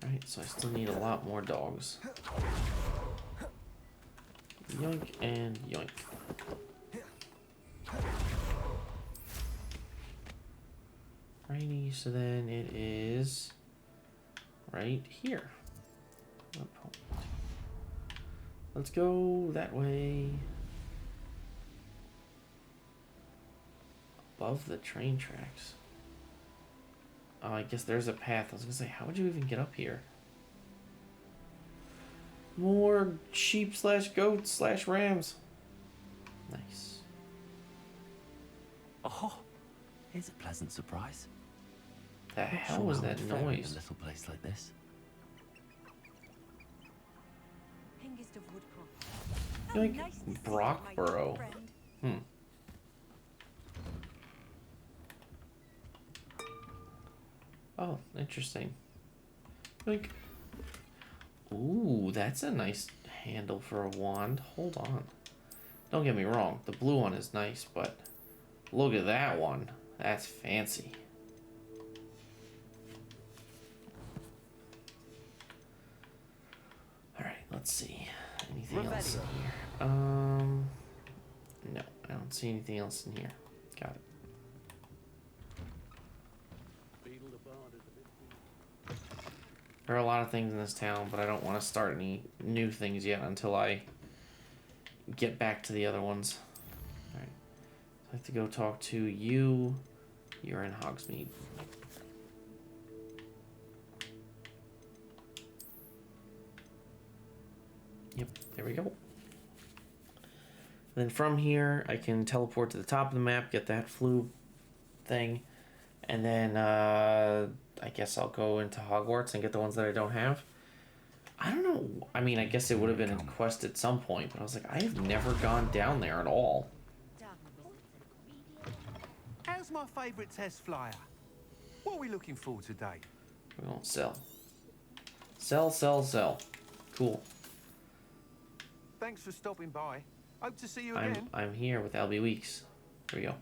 Alright, so I still need a lot more dogs. Yoink and yoink. Righty, so then it is right here. Let's go that way. Above the train tracks. Oh, I guess there's a path. I was gonna say, how would you even get up here? More sheep slash goats slash rams. Nice. Oh, here's a pleasant surprise. The hell was that In a noise? little place like this. Like Brockborough. Oh, interesting. Like, ooh, that's a nice handle for a wand. Hold on. Don't get me wrong, the blue one is nice, but look at that one. That's fancy. Alright, let's see. Anything else in here? No, I don't see anything else in here. Got it. There are a lot of things in this town, but I don't want to start any new things yet until I get back to the other ones. Alright. So I have to go talk to you. You're in Hogsmeade. Yep, there we go. Then from here, I can teleport to the top of the map, get that flu thing, and then I guess I'll go into Hogwarts and get the ones that I don't have. I don't know. I mean, I guess it would have been a quest at some point, but I was like, I have never gone down there at all. How's my favourite test flyer? What are we looking for today? We won't sell. Sell, sell, sell. Cool. Thanks for stopping by. Hope to see you again. I'm here with LB Weeks. Here we go.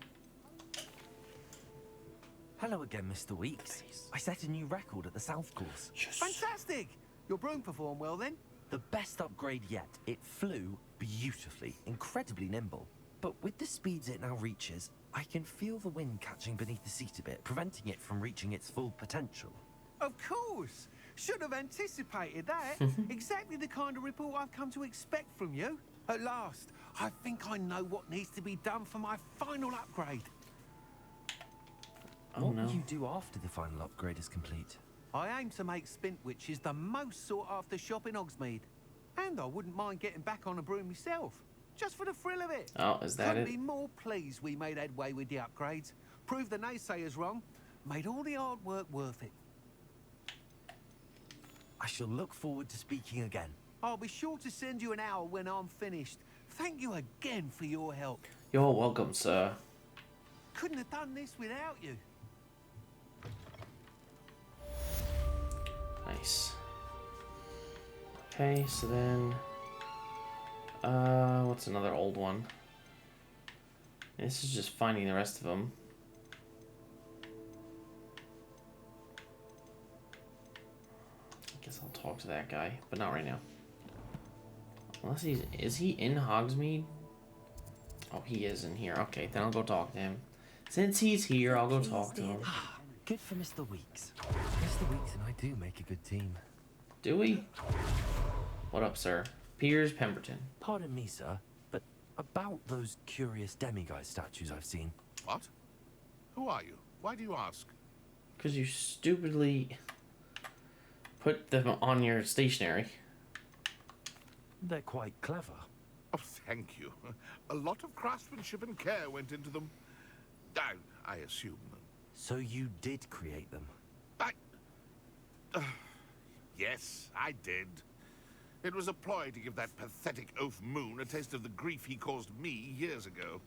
Hello again, Mr. Weeks. I set a new record at the South Course. Yes. Fantastic! Your broom performed well then? The best upgrade yet. It flew beautifully, incredibly nimble. But with the speeds it now reaches, I can feel the wind catching beneath the seat a bit, preventing it from reaching its full potential. Of course! Should have anticipated that. Exactly the kind of report I've come to expect from you. At last, I think I know what needs to be done for my final upgrade. What will you do after the final upgrade is complete? I aim to make Spintwitches the most sought-after shop in Hogsmeade. And I wouldn't mind getting back on a broom myself, just for the thrill of it. Oh, is that Couldn't it? be more pleased we made headway with the upgrades. Proved the naysayers wrong. Made all the hard work worth it. I shall look forward to speaking again. I'll be sure to send you an owl when I'm finished. Thank you again for your help. You're welcome, sir. Couldn't have done this without you. Nice. Okay, so then... what's another old one? This is just finding the rest of them. I guess I'll talk to that guy, but not right now. Unless he's... Is he in Hogsmeade? Oh, he is in here. Okay, then I'll go talk to him. Since he's here, I'll go talk to him. Good for Mr. Weeks. Mr. Weeks and I do make a good team. Do we? What up, sir? Piers Pemberton. Pardon me, sir, but about those curious demiguise statues I've seen. What? Who are you? Why do you ask? Because you stupidly put them on your stationery. They're quite clever. Oh, thank you. A lot of craftsmanship and care went into them. I assume. So you did create them? Yes, I did. It was a ploy to give that pathetic oaf Moon a taste of the grief he caused me years ago.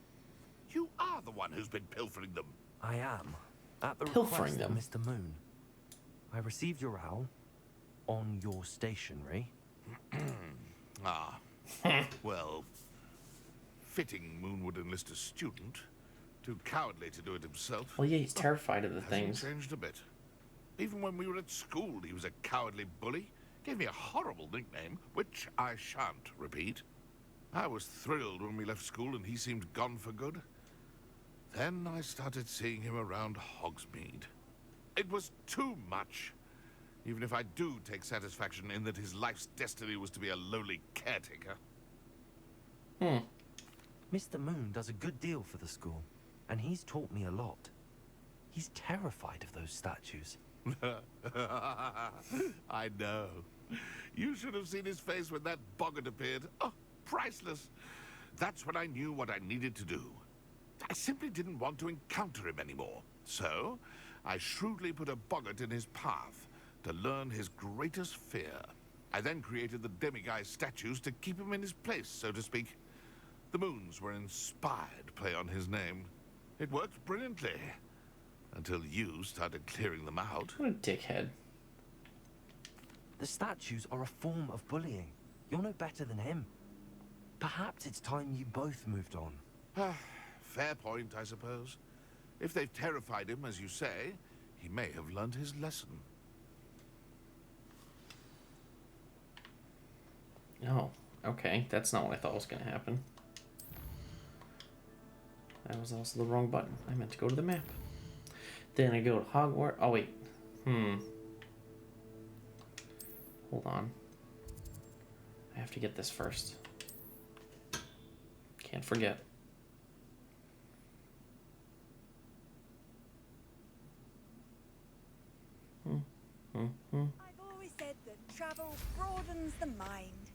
You are the one who's been pilfering them. I am. At the Pilfering request them. of Mr. Moon. I received your owl on your stationery. Ah. Well, fitting Moon would enlist a student. Too cowardly to do it himself. Well, yeah, he's terrified of the Hasn't things. changed a bit. Even when we were at school, he was a cowardly bully. Gave me a horrible nickname, which I shan't repeat. I was thrilled when we left school and he seemed gone for good. Then I started seeing him around Hogsmeade. It was too much. Even if I do take satisfaction in that his life's destiny was to be a lowly caretaker. Mr. Moon does a good deal for the school, and he's taught me a lot. He's terrified of those statues. I know. You should have seen his face when that boggart appeared. Oh, priceless. That's when I knew what I needed to do. I simply didn't want to encounter him anymore. So, I shrewdly put a boggart in his path to learn his greatest fear. I then created the demiguise statues to keep him in his place, so to speak. The moons were an inspired play on his name. It worked brilliantly. Until you started clearing them out. What a dickhead. The statues are a form of bullying. You're no better than him. Perhaps it's time you both moved on. Fair point, I suppose. If they've terrified him, as you say, he may have learned his lesson. Oh, okay. That's not what I thought was going to happen. That was also the wrong button. I meant to go to the map. Then I go to Hogwarts. Oh, wait. Hold on. I have to get this first. Can't forget. I've always said that travel broadens the mind.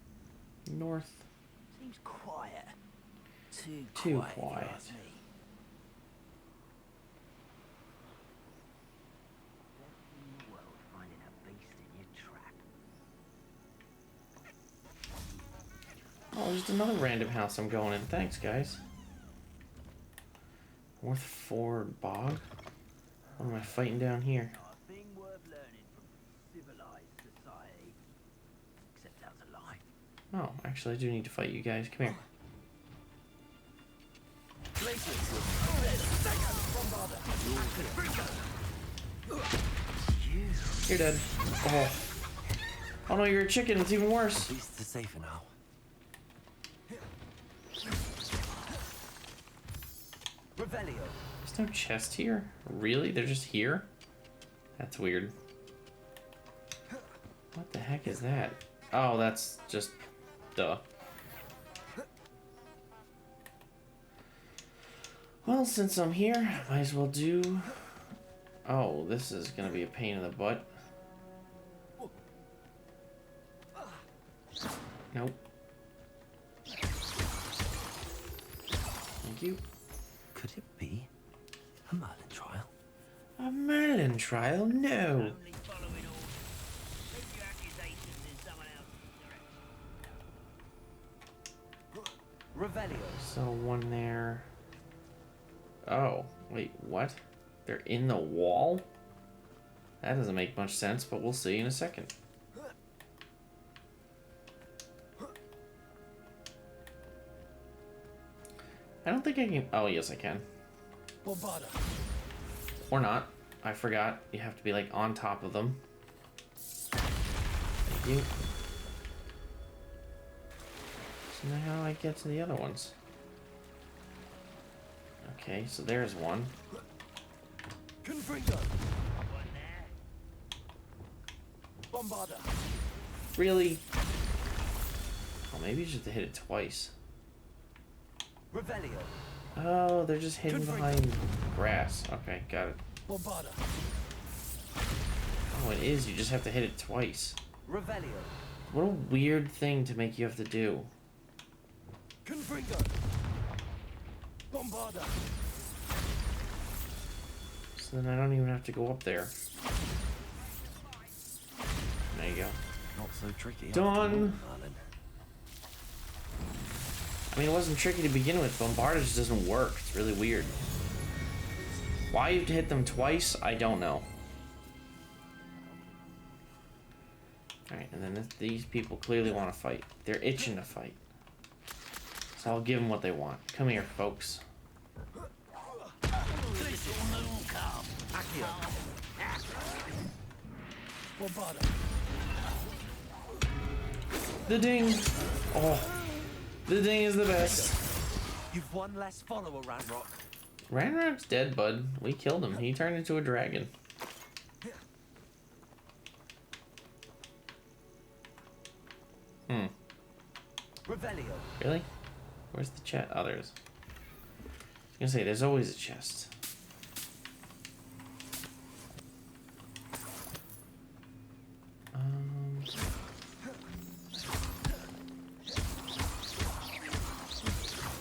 North. Seems quiet. Too quiet. if you ask me. In the world, finding a beast in your trap. Oh, just another random house I'm going in. Thanks, guys. North Ford Bog? What am I fighting down here? A thing worth learning from civilized society. Except that was a lie. Oh, actually, I do need to fight you guys. Come here. You're dead. Oh. Oh no, you're a chicken. It's even worse. At least it's safer now. Revelio. There's no chest here? Really? They're just here? That's weird. What the heck is that? Oh, that's just... duh. Well, since I'm here, I might as well do... Oh, this is gonna be a pain in the butt. Nope. Thank you. Could it be a Merlin trial? A Merlin trial? No. Revelio. So one there. Oh, wait, what? They're in the wall? That doesn't make much sense, but we'll see in a second. I don't think I can... Oh, yes, I can. Or not. I forgot. You have to be, like, on top of them. Thank you. So now how do I get to the other ones? Okay, so there's one. Confringo. Bombarda. Really? Oh, maybe you just have to hit it twice. Revelio. Oh, they're just hidden behind grass. Okay, got it. Bombarda. Oh, it is. You just have to hit it twice. Revelio. What a weird thing to make you have to do. Confringo. Bombarda. So then I don't even have to go up there. There you go. Not so tricky. Done. I mean, it wasn't tricky to begin with. Bombardage just doesn't work. It's really weird. Why you have to hit them twice, I don't know. Alright, and then these people clearly want to fight. They're itching to fight. So I'll give them what they want. Come here, folks. The ding! Oh, the ding is the best. You've one less follower, Ranrock. Ranrock's dead, bud. We killed him. He turned into a dragon. Revelio. Really? Where's the chest? Oh, there's. I was gonna say, there's always a chest.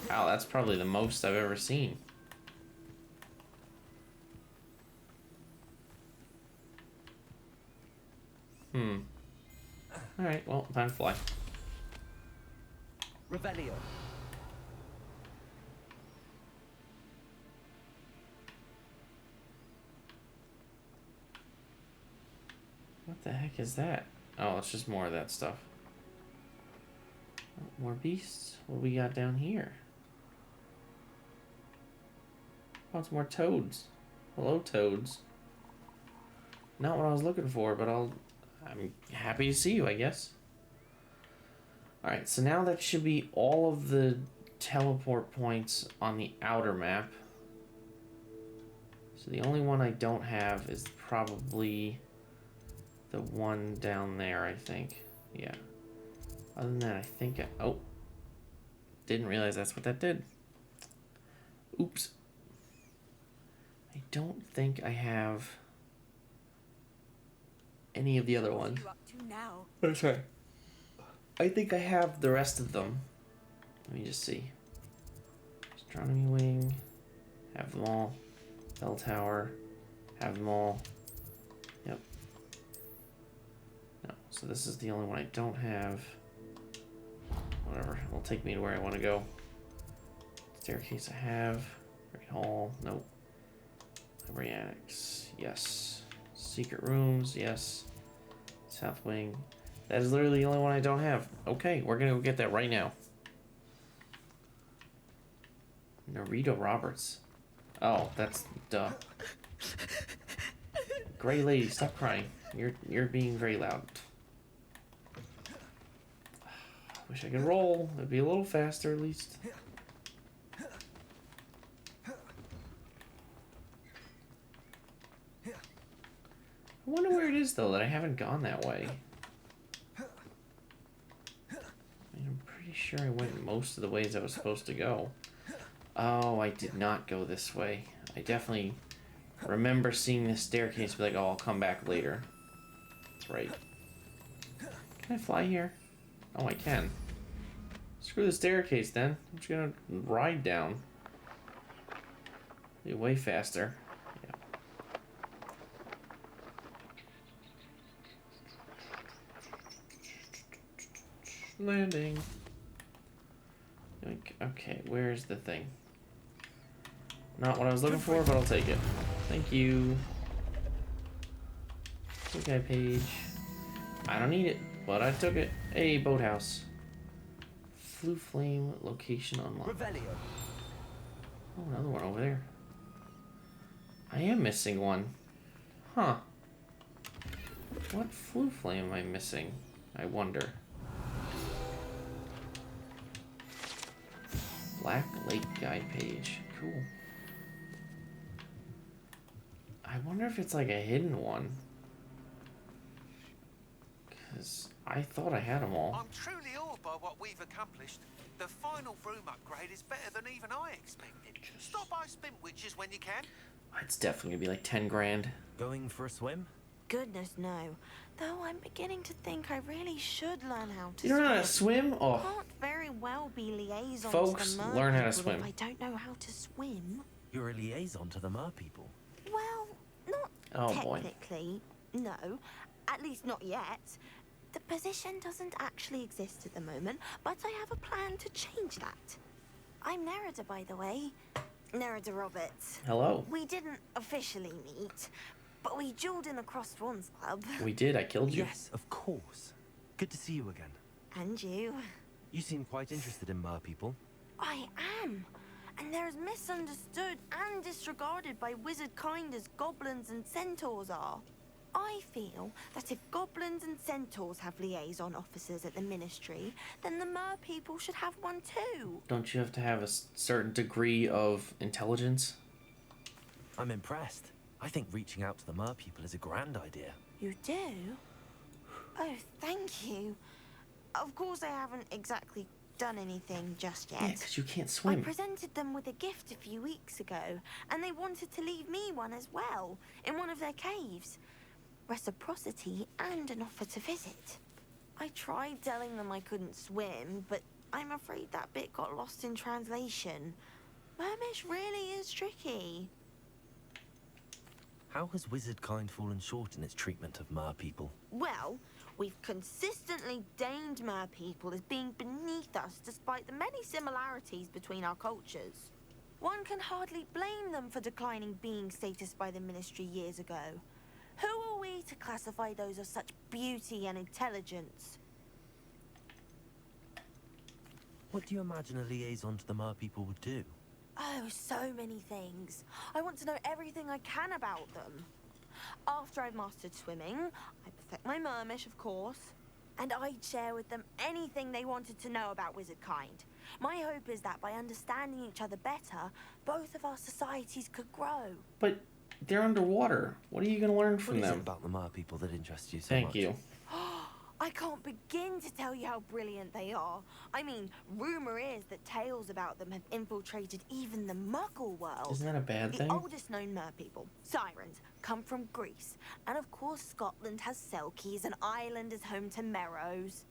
Wow, that's probably the most I've ever seen. Alright, well, time to fly. Revelio. What the heck is that? Oh, it's just more of that stuff. Oh, more beasts? What do we got down here? Oh, it's more toads. Hello, toads. Not what I was looking for, but I'm happy to see you, I guess. Alright, so now that should be all of the teleport points on the outer map. So the only one I don't have is probably the one down there, I think. Yeah. Other than that, I think oh. Didn't realize that's what that did. Oops. I don't think I have any of the other ones. That's right. I think I have the rest of them. Let me just see. Astronomy wing. Have them all. Bell tower. Have them all. Yep. No. So this is the only one I don't have. Whatever. It'll take me to where I want to go. Staircase I have. Great hall. Nope. Library annex. Yes. Secret rooms. Yes. South wing. That is literally the only one I don't have. Okay, we're gonna go get that right now. Narita Roberts. Oh, that's duh. Gray lady, stop crying. You're being very loud. Wish I could roll. It'd be a little faster at least. I wonder where it is though that I haven't gone that way. I'm pretty sure I went most of the ways I was supposed to go. Oh, I did not go this way. I definitely remember seeing this staircase, be like, oh, I'll come back later. That's right. Can I fly here? Oh, I can. Screw the staircase then. I'm just gonna ride down. Be way faster. Yeah. Landing. Okay, where's the thing? Not what I was looking for, but I'll take it. Thank you. Okay, page. I don't need it, but I took it. Hey, boathouse. Flue flame location unlocked. Oh, another one over there. I am missing one. Huh. What flue flame am I missing? I wonder. Black Lake guide page. Cool. I wonder if it's like a hidden one. Because I thought I had them all. I'm truly awed by what we've accomplished. The final room upgrade is better than even I expected. Stop by Spin Witches when you can. It's definitely gonna be like 10 grand. Going for a swim? Goodness, no. Though I'm beginning to think I really should learn how to You don't know how to swim? Oh. Can't very well be liaison Folks, to the mer learn how to people swim. if I don't know how to swim. You're a liaison to the mer people. Well, not Oh, boy. technically, no. At least not yet. The position doesn't actually exist at the moment, but I have a plan to change that. I'm Nerida, by the way. Nerida Roberts. Hello. We didn't officially meet, but we dueled in the Crossed Wands Club. We did, I killed you. Yes, of course. Good to see you again. And you. You seem quite interested in mer people. I am. And they're as misunderstood and disregarded by wizard kind as goblins and centaurs are. I feel that if goblins and centaurs have liaison officers at the ministry, then the mer people should have one too. Don't you have to have a certain degree of intelligence? I'm impressed. I think reaching out to the mer people is a grand idea. You do? Oh, thank you. Of course I haven't exactly done anything just yet. Yeah, because you can't I swim. presented them with a gift a few weeks ago, and they wanted to leave me one as well, in one of their caves. Reciprocity and an offer to visit. I tried telling them I couldn't swim, but I'm afraid that bit got lost in translation. Mermish really is tricky. How has wizardkind fallen short in its treatment of mer people? Well, we've consistently deemed mer people as being beneath us despite the many similarities between our cultures. One can hardly blame them for declining being status by the Ministry years ago. Who are we to classify those of such beauty and intelligence? What do you imagine a liaison to the mer people would do? Oh, so many things. I want to know everything I can about them. After I've mastered swimming, I perfect my mermish, of course, and I'd share with them anything they wanted to know about wizardkind. My hope is that by understanding each other better, both of our societies could grow. But they're underwater. What are you going to learn from What is them? it about the mer people that interests you so Thank much? you. I can't begin to tell you how brilliant they are. I mean, rumor is that tales about them have infiltrated even the Muggle world. Isn't that a bad thing? The oldest known mer people, sirens, come from Greece. And of course, Scotland has Selkies and Ireland is home to Merrows.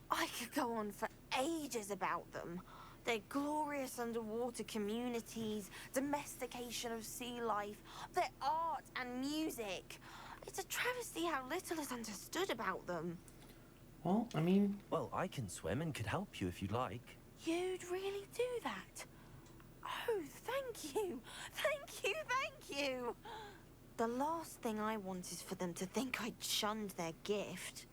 I could go on for ages about them. Their glorious underwater communities, domestication of sea life, their art and music. It's a travesty how little is understood about them. Well, I mean... Well, I can swim and could help you if you'd like. You'd really do that? Oh, thank you! Thank you, thank you! The last thing I want is for them to think I'd shunned their gift.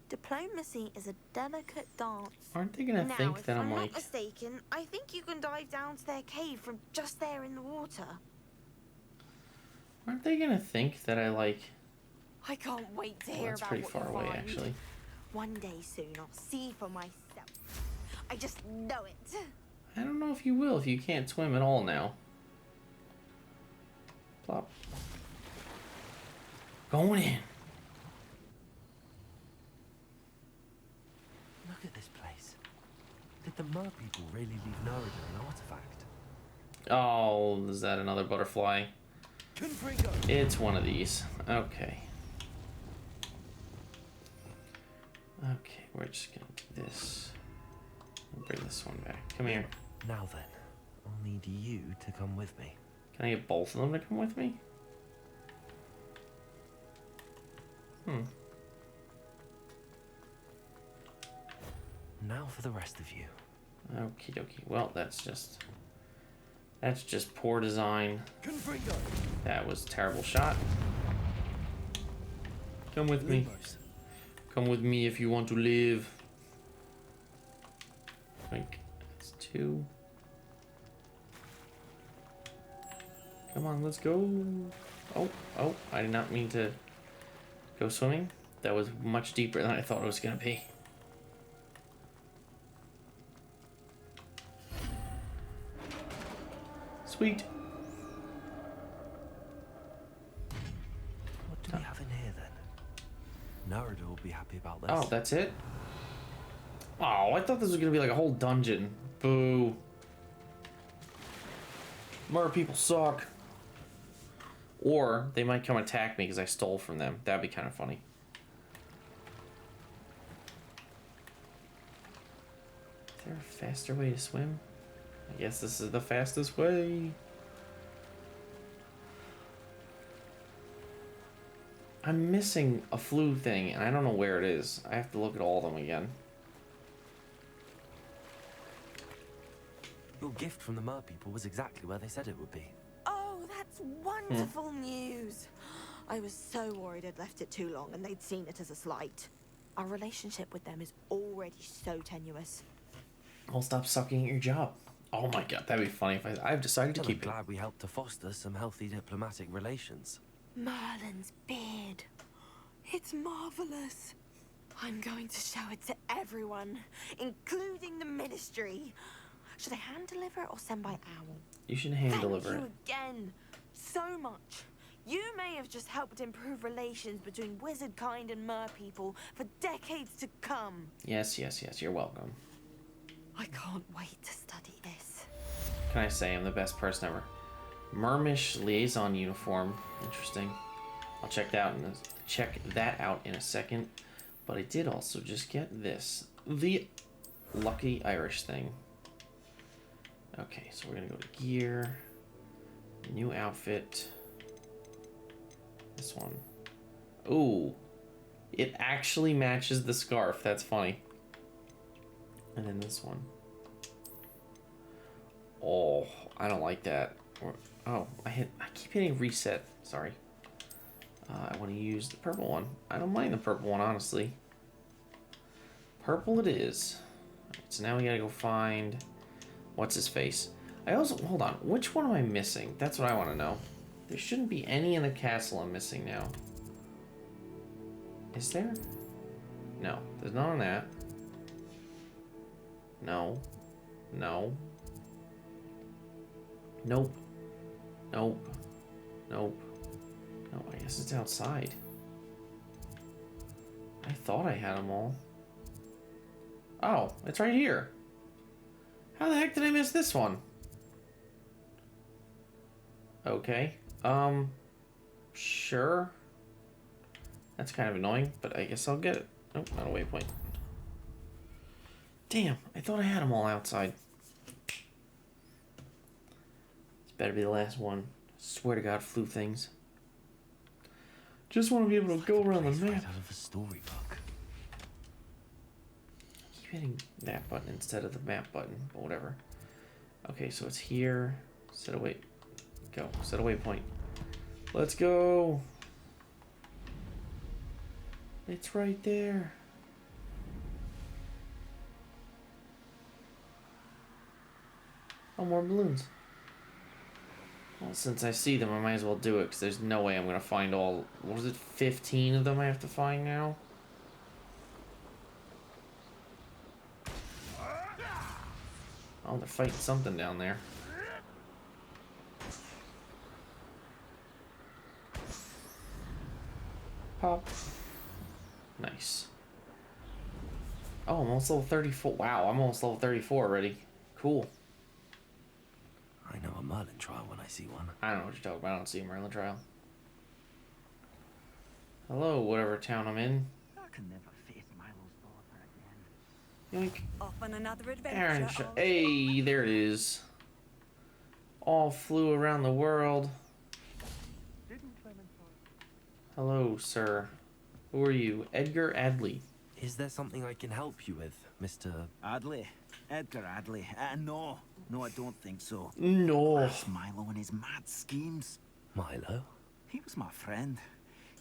Diplomacy is a delicate dance. Aren't they gonna think that I'm not like... mistaken, I think you can dive down to their cave from just there in the water. Aren't they gonna think that I like... I can't wait to Well, hear that's about pretty what far you away, find. actually. One day soon, I'll see for myself. I just know it. I don't know if you will, if you can't swim at all now. Plop. Going in. Look at this place. Did the mer people really leave Narada an artifact? Oh, is that another butterfly? It's one of these. Okay. Okay, we're just gonna do this. I'll bring this one back. Come here. Now then, I'll need you to come with me. Can I get both of them to come with me? Now for the rest of you. Okie dokie. Well, that's just poor design. That was a terrible shot. Come with me. Come with me if you want to live. I think that's 2. Come on, let's go. Oh, I did not mean to go swimming. That was much deeper than I thought it was gonna be. Sweet. What do we have in here then? Narada will be happy about this. Oh, that's it? Oh, I thought this was gonna be like a whole dungeon. Boo. Mer people suck. Or they might come attack me because I stole from them. That'd be kind of funny. Is there a faster way to swim? I guess this is the fastest way. I'm missing a flu thing, and I don't know where it is. I have to look at all of them again. Your gift from the mer people was exactly where they said it would be. Oh, that's wonderful news. I was so worried I'd left it too long and they'd seen it as a slight. Our relationship with them is already so tenuous. I'll stop sucking at your job. Oh my god, that'd be funny if I've decided to Well, keep I'm it. glad we helped to foster some healthy diplomatic relations. Merlin's beard. It's marvelous. I'm going to show it to everyone, including the Ministry. Should I hand deliver it or send by owl? You should hand deliver Thank it. you again so much. You may have just helped improve relations between wizardkind and mer people for decades to come. Yes, you're welcome. I can't wait to study this. Can I say I'm the best person ever? Mermish liaison uniform. Interesting. I'll check that out in a second. But I did also just get this. The lucky Irish thing. Okay, so we're gonna go to gear. New outfit. This one. Ooh. It actually matches the scarf. That's funny. And then this one. Oh, I don't like that. Oh, I keep hitting reset. Sorry. I want to use the purple one. I don't mind the purple one, honestly. Purple it is. So now we gotta go find... What's his face? I also... Hold on. Which one am I missing? That's what I want to know. There shouldn't be any in the castle I'm missing now. Is there? No. There's none on that. No. No. Nope. Nope. Nope. No, I guess it's outside. I thought I had them all. Oh, it's right here. How the heck did I miss this one? Okay. Sure. That's kind of annoying, but I guess I'll get it. Nope, not a waypoint. Damn, I thought I had them all outside. This better be the last one. Swear to God, flew things. Just want to be able to go around the map. Out of a storybook. Keep hitting that button instead of the map button, but whatever. Okay, so it's here. Set a wait. Go. Set a waypoint. Let's go. It's right there. Oh, more balloons. Well, since I see them, I might as well do it, because there's no way I'm going to find all... What was it, 15 of them I have to find now? Oh, they're fighting something down there. Pop. Nice. Oh, I'm almost level 34. Wow, I'm almost level 34 already. Cool. I know a Merlin trial when I see one. I don't know what you're talking about. I don't see a Merlin trial. Hello, whatever town I'm in. I can never face Milo's daughter again. Yoink. Off on another adventure. Aaron, hey, there it is. All flew around the world. Hello, sir. Who are you? Edgar Adley. Is there something I can help you with, Mr. Adley? Edgar Adley? No, I don't think so. No. That's Milo and his mad schemes. Milo? He was my friend.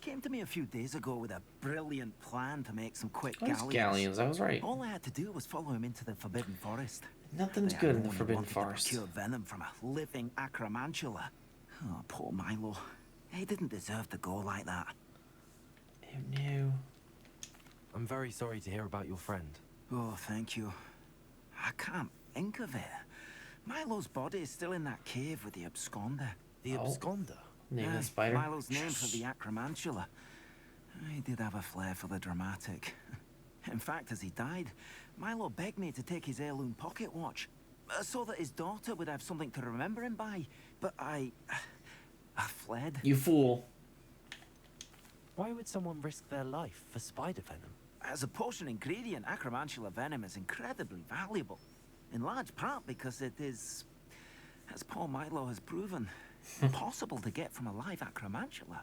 Came to me a few days ago with a brilliant plan to make some quick Galleons, I was right. All I had to do was follow him into the Forbidden Forest. Nothing's good in the Forbidden Forest. To procure venom from a living acromantula. Oh, poor Milo. He didn't deserve to go like that. Oh, no. I'm very sorry to hear about your friend. Oh, thank you. I can't think of it. Milo's body is still in that cave with the absconder. The absconder? Name of the spider? Milo's name for the acromantula. He did have a flair for the dramatic. In fact, as he died, Milo begged me to take his heirloom pocket watch, so that his daughter would have something to remember him by. But I fled. You fool. Why would someone risk their life for spider venom? As a potion ingredient, acromantula venom is incredibly valuable. In large part because it is, as poor Milo has proven, impossible to get from a live acromantula.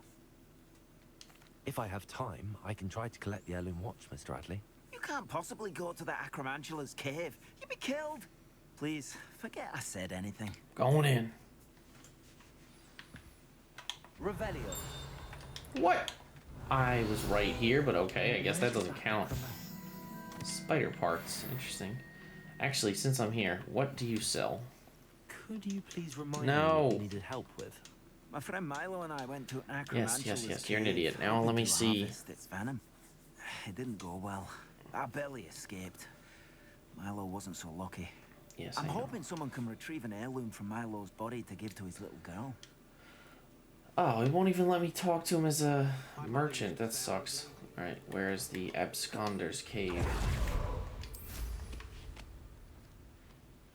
If I have time, I can try to collect the heirloom watch, Mr. Adley. You can't possibly go to the acromantula's cave. You'd be killed. Please, forget I said anything. Going in. Revelio. What? I was right here, but okay, I guess that doesn't count. Spider parts, interesting. Actually, since I'm here, what do you sell? Could you please remind me what you needed help with? My friend Milo and I went to Acromantula's Yes, you're an idiot. Now let me see. Its venom. It didn't go well. I barely escaped. Milo wasn't so lucky. Yes, I'm hoping someone can retrieve an heirloom from Milo's body to give to his little girl. Oh, he won't even let me talk to him as a merchant. That sucks. Alright, where is the absconder's cave?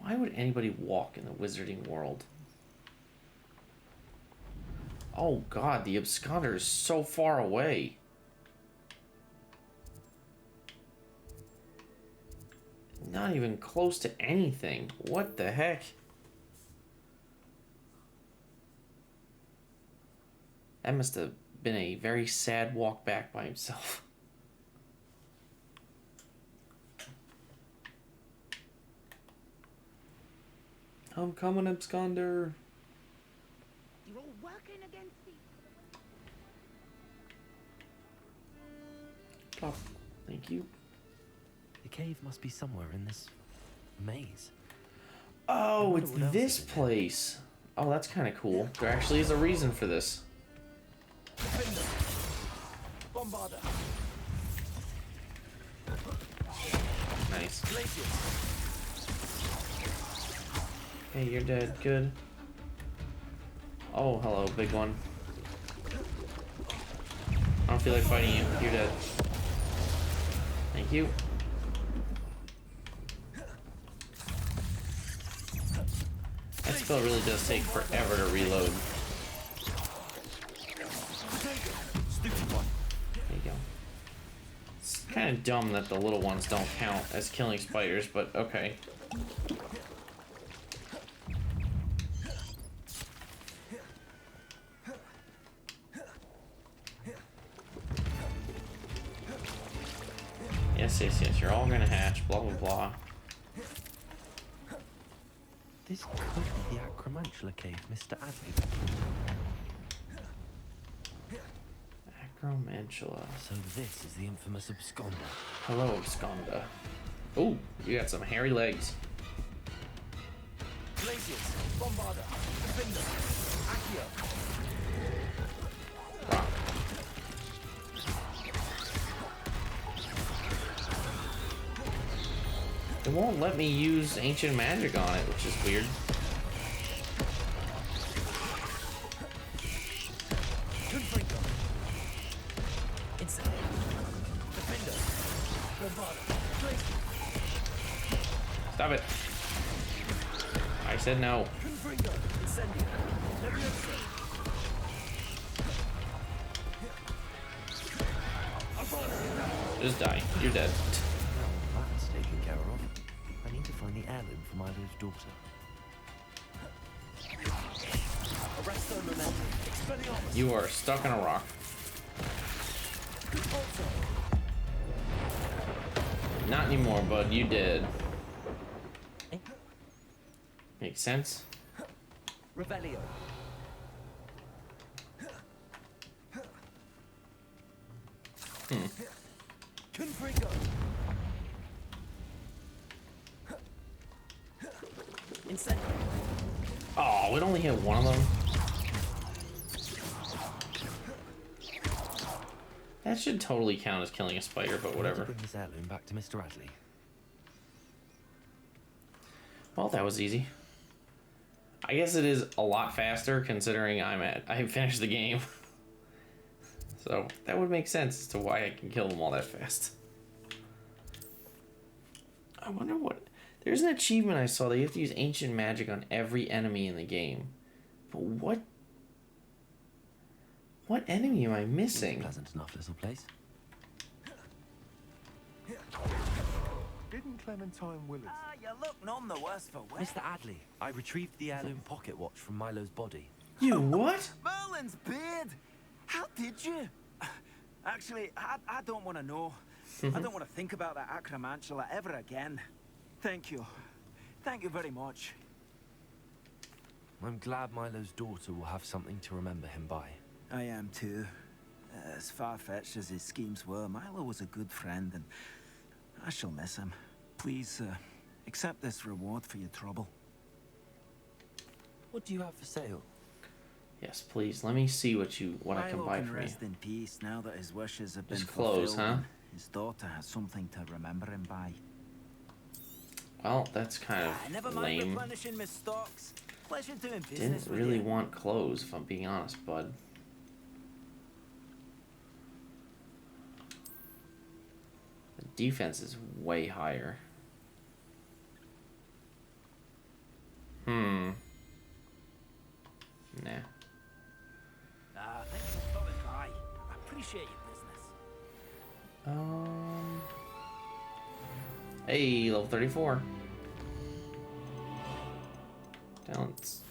Why would anybody walk in the wizarding world? Oh god, the absconder is so far away. Not even close to anything. What the heck? That must have been a very sad walk back by himself. I'm coming, absconder. You're all working against me. Plop. Thank you. The cave must be somewhere in this maze. Oh, it's this place. Oh, that's kind of cool. There actually is a reason for this. Bombarder. Nice. Hey, you're dead. Good. Oh, hello, big one. I don't feel like fighting you. You're dead. Thank you. That spell really does take forever to reload. There you go. It's kind of dumb that the little ones don't count as killing spiders, but okay. Yes, you're all gonna hatch, blah, blah, blah. This could be the Acromantula cave, Mr. Adley. Acromantula. So this is the infamous absconder. Hello, absconder. Ooh, you got some hairy legs. Glacius, Bombarder, Defender, Accio. Rock. It won't let me use ancient magic on it, which is weird. Stop it. I said no. Just die. You're dead. Well, that's taken care of. I need to find the heirloom for Milo's daughter. You are stuck in a rock. Not anymore, bud. You did. Makes sense. Revelio. Confringo. Incendio. Oh, it only hit one of them. That should totally count as killing a spider, but whatever. Bring this heirloom back to Mr. Adley. Well, that was easy. I guess it is a lot faster considering I finished the game. So that would make sense as to why I can kill them all that fast. I wonder what... There's an achievement I saw that you have to use ancient magic on every enemy in the game. But what enemy am I missing? Pleasant enough little place. Didn't Clementine Willard? You look none the worse for wear. Mr. Adley, I retrieved the heirloom pocket watch from Milo's body. You what? Merlin's beard! How did you? Actually, I don't want to know. I don't want to think about that Acromantula ever again. Thank you. Thank you very much. I'm glad Milo's daughter will have something to remember him by. I am too. As far-fetched as his schemes were, Milo was a good friend, and I shall miss him. Please, accept this reward for your trouble. What do you have for sale? Yes, please. Let me see what I can buy for you. Rest in peace now that his wishes have been Just clothes, fulfilled. huh? And his daughter has something to remember him by. Well, that's kind Never of mind lame. replenishing my stocks. Pleasure doing business Didn't with really you. want clothes, if I'm being honest, bud. The defense is way higher. Nah. Thanks for stopping by. I appreciate your business. Hey, level 34. Talents.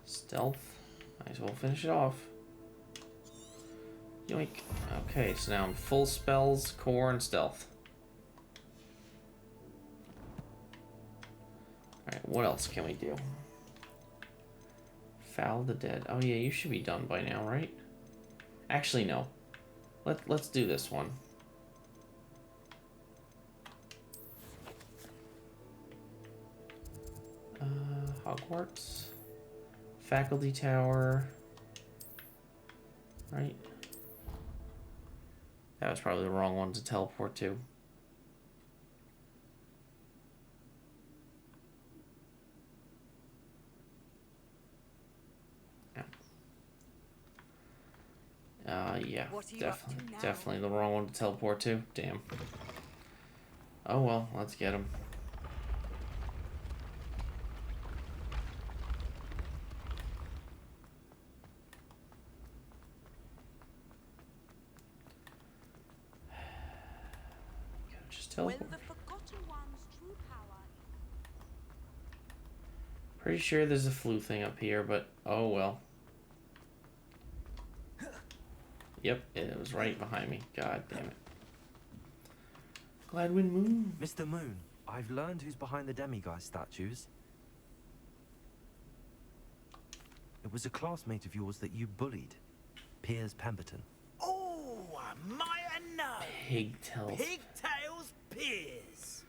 Stealth. Might as well finish it off. Yoink. Okay, so now I'm full spells, core, and stealth. Alright, what else can we do? Foul the Dead. Oh yeah, you should be done by now, right? Actually, no. Let's do this one. Hogwarts. Faculty Tower. Right? That was probably the wrong one to teleport to. Yeah, definitely the wrong one to teleport to. Damn. Oh well, let's get him. Just teleport. Pretty sure there's a flu thing up here, but oh well. Yep, it was right behind me. God damn it. Gladwin Moon. Mr. Moon, I've learned who's behind the demiguise statues. It was a classmate of yours that you bullied, Piers Pemberton. Oh, I might have known. Pigtails. Pigtails Piers.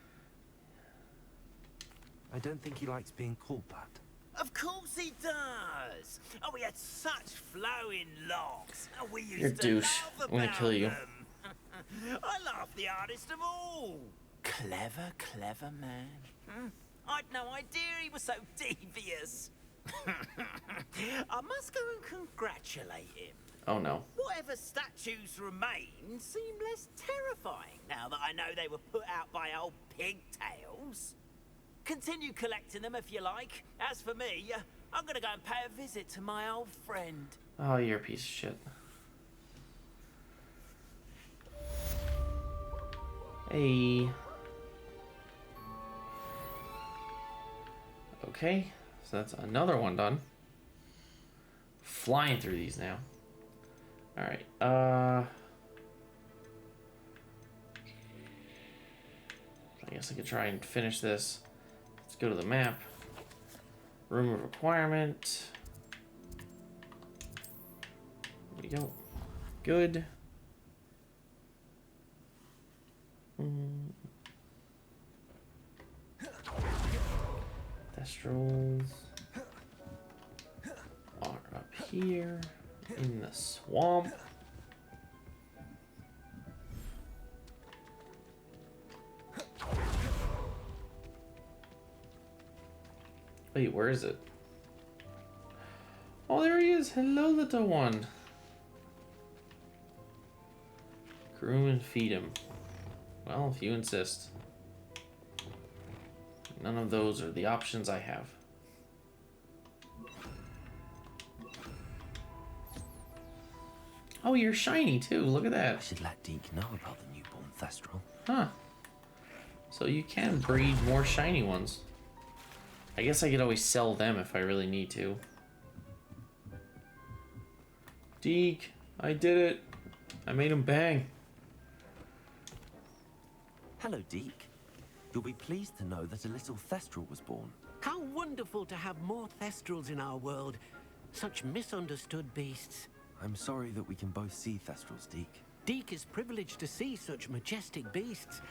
I don't think he likes being called that. Of course he does. Oh, we had such flowing locks. Oh, we used You're a to douche. laugh I'm gonna about kill you. them. I laughed the hardest of all. Clever, clever man. I'd no idea he was so devious. I must go and congratulate him. Oh no. Whatever statues remain seem less terrifying now that I know they were put out by old pigtails. Continue collecting them if you like. As for me, I'm gonna go and pay a visit to my old friend. Oh, you're a piece of shit. Hey. Okay, so that's another one done. Flying through these now. Alright, I guess I could try and finish this. Let's go to the map. Room of requirement. There we go. Good. Thestrals are up here in the swamp. Wait, where is it? Oh, there he is. Hello, little one. Groom and feed him. Well, if you insist. None of those are the options I have. Oh, you're shiny too. Look at that. I should let Deke know about the newborn Thestral. Huh. So you can breed more shiny ones. I guess I could always sell them if I really need to. Deke, I did it. I made him bang. Hello, Deke. You'll be pleased to know that a little Thestral was born. How wonderful to have more Thestrals in our world. Such misunderstood beasts. I'm sorry that we can both see Thestrals, Deke. Deke is privileged to see such majestic beasts,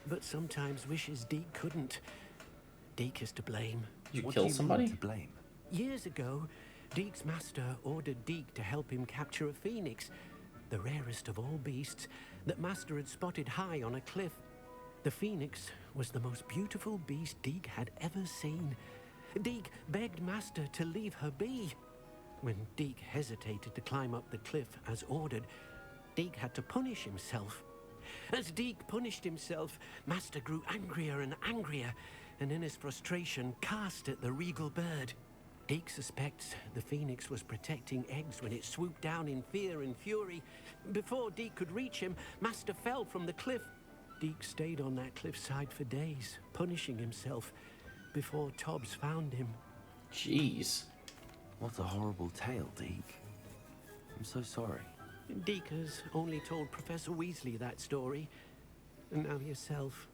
but sometimes wishes Deke couldn't. Deke is to blame. You kill somebody? To blame? Years ago, Deke's master ordered Deke to help him capture a phoenix, the rarest of all beasts that master had spotted high on a cliff. The phoenix was the most beautiful beast Deke had ever seen. Deke begged master to leave her be. When Deke hesitated to climb up the cliff as ordered, Deke had to punish himself. As Deke punished himself, master grew angrier and angrier. and in his frustration cast at the regal bird. Deke suspects the phoenix was protecting eggs when it swooped down in fear and fury. Before Deke could reach him, Master fell from the cliff. Deke stayed on that cliffside for days, punishing himself before Tobbs found him. Jeez. What a horrible tale, Deke. I'm so sorry. Deke has only told Professor Weasley that story, and now yourself.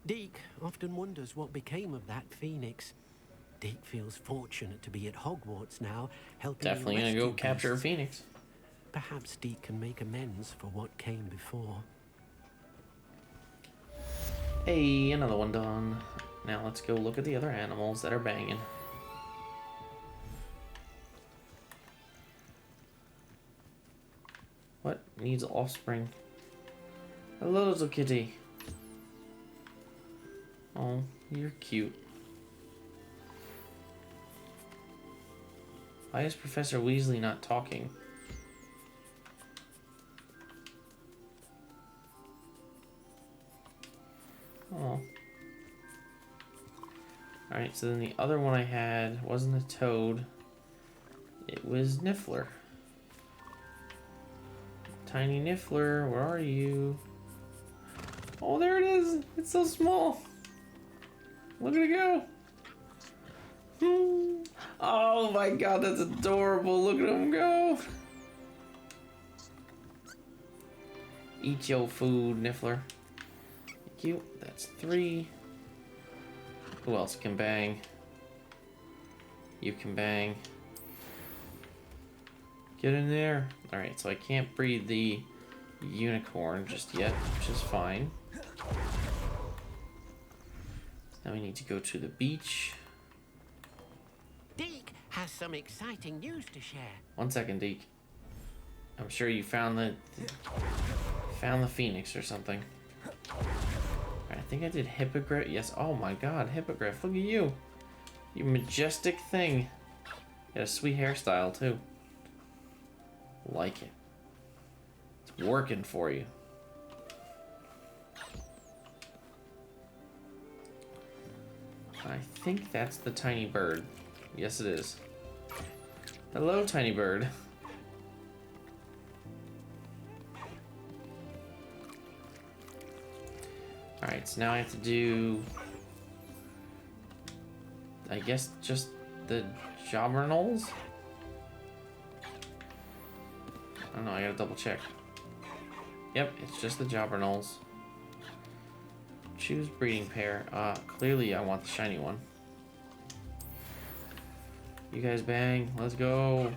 Deke often wonders what became of that phoenix. Deke feels fortunate to be at Hogwarts now, helping Definitely gonna go capture a phoenix. Perhaps Deke can make amends for what came before. Hey, another one done. Now let's go look at the other animals that are banging. What needs offspring? Hello, little kitty. Oh, you're cute. Why is Professor Weasley not talking? Oh. Alright, so then the other one I had wasn't a toad. It was Niffler. Tiny Niffler, where are you? Oh, there it is! It's so small! Look at it go! Oh my god, that's adorable! Look at him go! Eat your food, Niffler. Thank you. That's 3. Who else can bang? You can bang. Get in there. Alright, so I can't breed the unicorn just yet, which is fine. Now we need to go to the beach. Deke has some exciting news to share. 1 second, Deke. I'm sure you found the phoenix or something. I think I did hippogriff. Yes. Oh my god, hippogriff. Look at you. You majestic thing. You got a sweet hairstyle too. Like it. It's working for you. I think that's the tiny bird. Yes, it is. Hello, tiny bird. Alright, so now I have to do... I guess just the Jobberknolls? I don't know, I gotta double check. Yep, it's just the Jobberknolls. Choose breeding pair. Clearly I want the shiny one. You guys bang, let's go.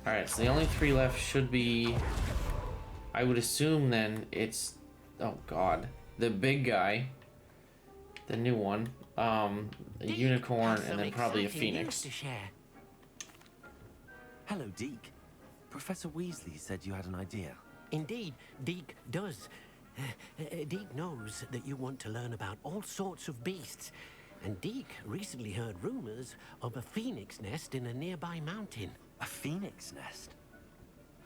Alright, so the only 3 left should be... I would assume then it's... Oh god. The big guy. The new one. A unicorn and then probably a phoenix. Hello, Deke. Professor Weasley said you had an idea. Indeed, Deke does. Deke knows that you want to learn about all sorts of beasts. And Deke recently heard rumors of a phoenix nest in a nearby mountain. A phoenix nest?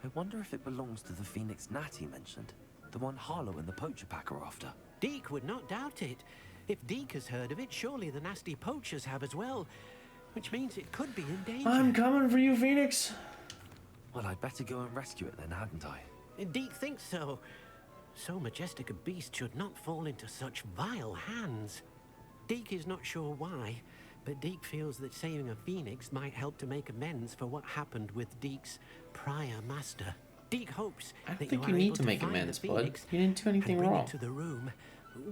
I wonder if it belongs to the phoenix gnat he mentioned. The one Harlow and the poacher pack are after. Deke would not doubt it. If Deke has heard of it, surely the nasty poachers have as well. Which means it could be in danger. I'm coming for you, Phoenix. Well, I'd better go and rescue it then, hadn't I? Deke thinks so. So majestic a beast should not fall into such vile hands. Deke is not sure why, but Deke feels that saving a phoenix might help to make amends for what happened with Deke's prior master. Deke hopes I don't that think you you are need able to make find amends, the bud. phoenix You didn't do anything and bring wrong. it to the room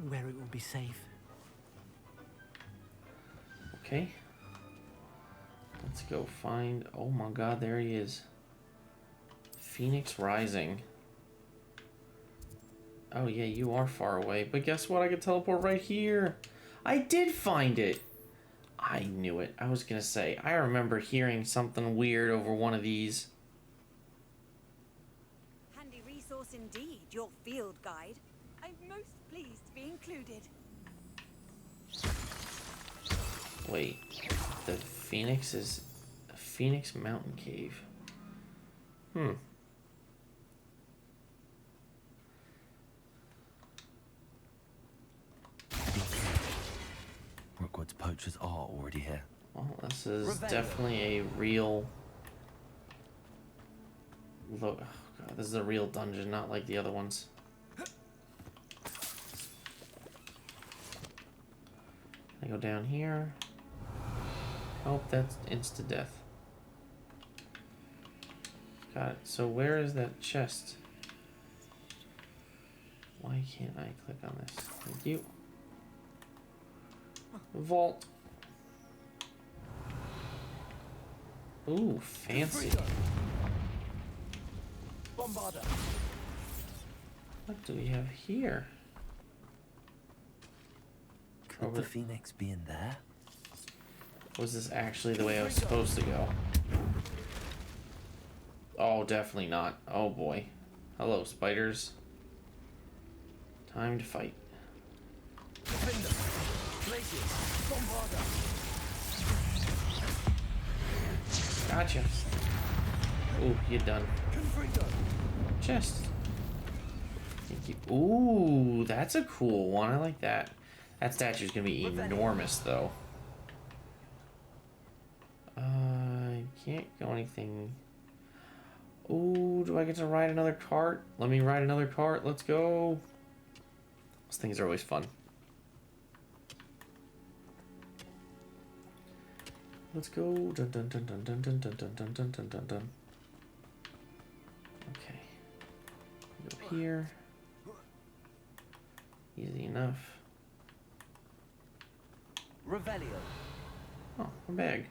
where it will be safe. Okay. Let's go find... Oh my god, there he is. Phoenix Rising. Oh yeah, you are far away. But guess what? I can teleport right here. I did find it. I knew it. I was gonna say, I remember hearing something weird over one of these. Handy resource indeed, your field guide. I'm most pleased to be included. Wait, the Phoenix is a Phoenix Mountain Cave. Hmm. odds poachers are already here. Well, this is definitely a real... Look, oh God, this is a real dungeon, not like the other ones. I go down here. Oh, that's insta-death. Got it. So where is that chest? Why can't I click on this? Thank you. Vault. Ooh, fancy. Bombarder. What do we have here? Could the Phoenix be in there? Was this actually the way I was supposed to go? Oh, definitely not. Oh boy. Hello, spiders. Time to fight. Gotcha. Ooh, you're done. Chest. Thank you. Ooh, that's a cool one. I like that. That statue's gonna be enormous, though. I can't go anything. Ooh, do I get to ride another cart? Let me ride another cart. Let's go. Those things are always fun. Let's go. Dun dun dun dun dun dun dun dun dun dun dun dun. Okay. Go here. Easy enough. Revelio. Oh, a bag.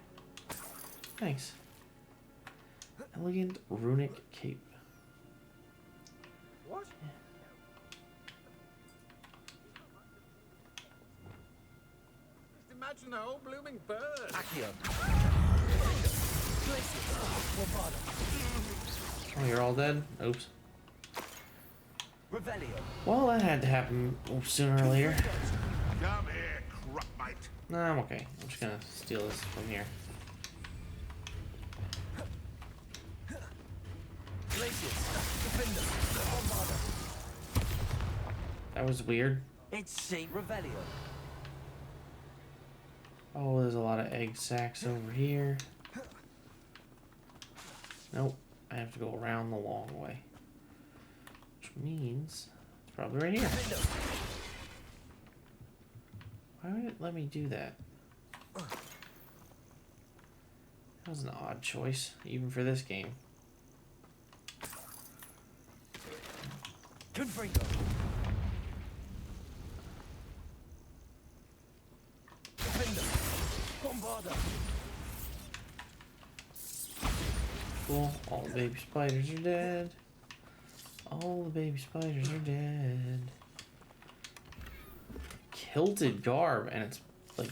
Thanks. Elegant runic cape. What? Yeah. Just imagine a whole blooming bird. Accio. Oh, you're all dead? Oops. Revelio. Well, that had to happen sooner or later. Come here, crapmate. Nah, I'm okay. I'm just gonna steal this from here. That was weird. It's Saint Revelio. Oh, there's a lot of egg sacs over here. Nope. I have to go around the long way. Which means it's probably right here. Why would it let me do that? That was an odd choice, even for this game. Confringo. Bombarder. Cool. All the baby spiders are dead. All the baby spiders are dead. Kilted garb, and it's like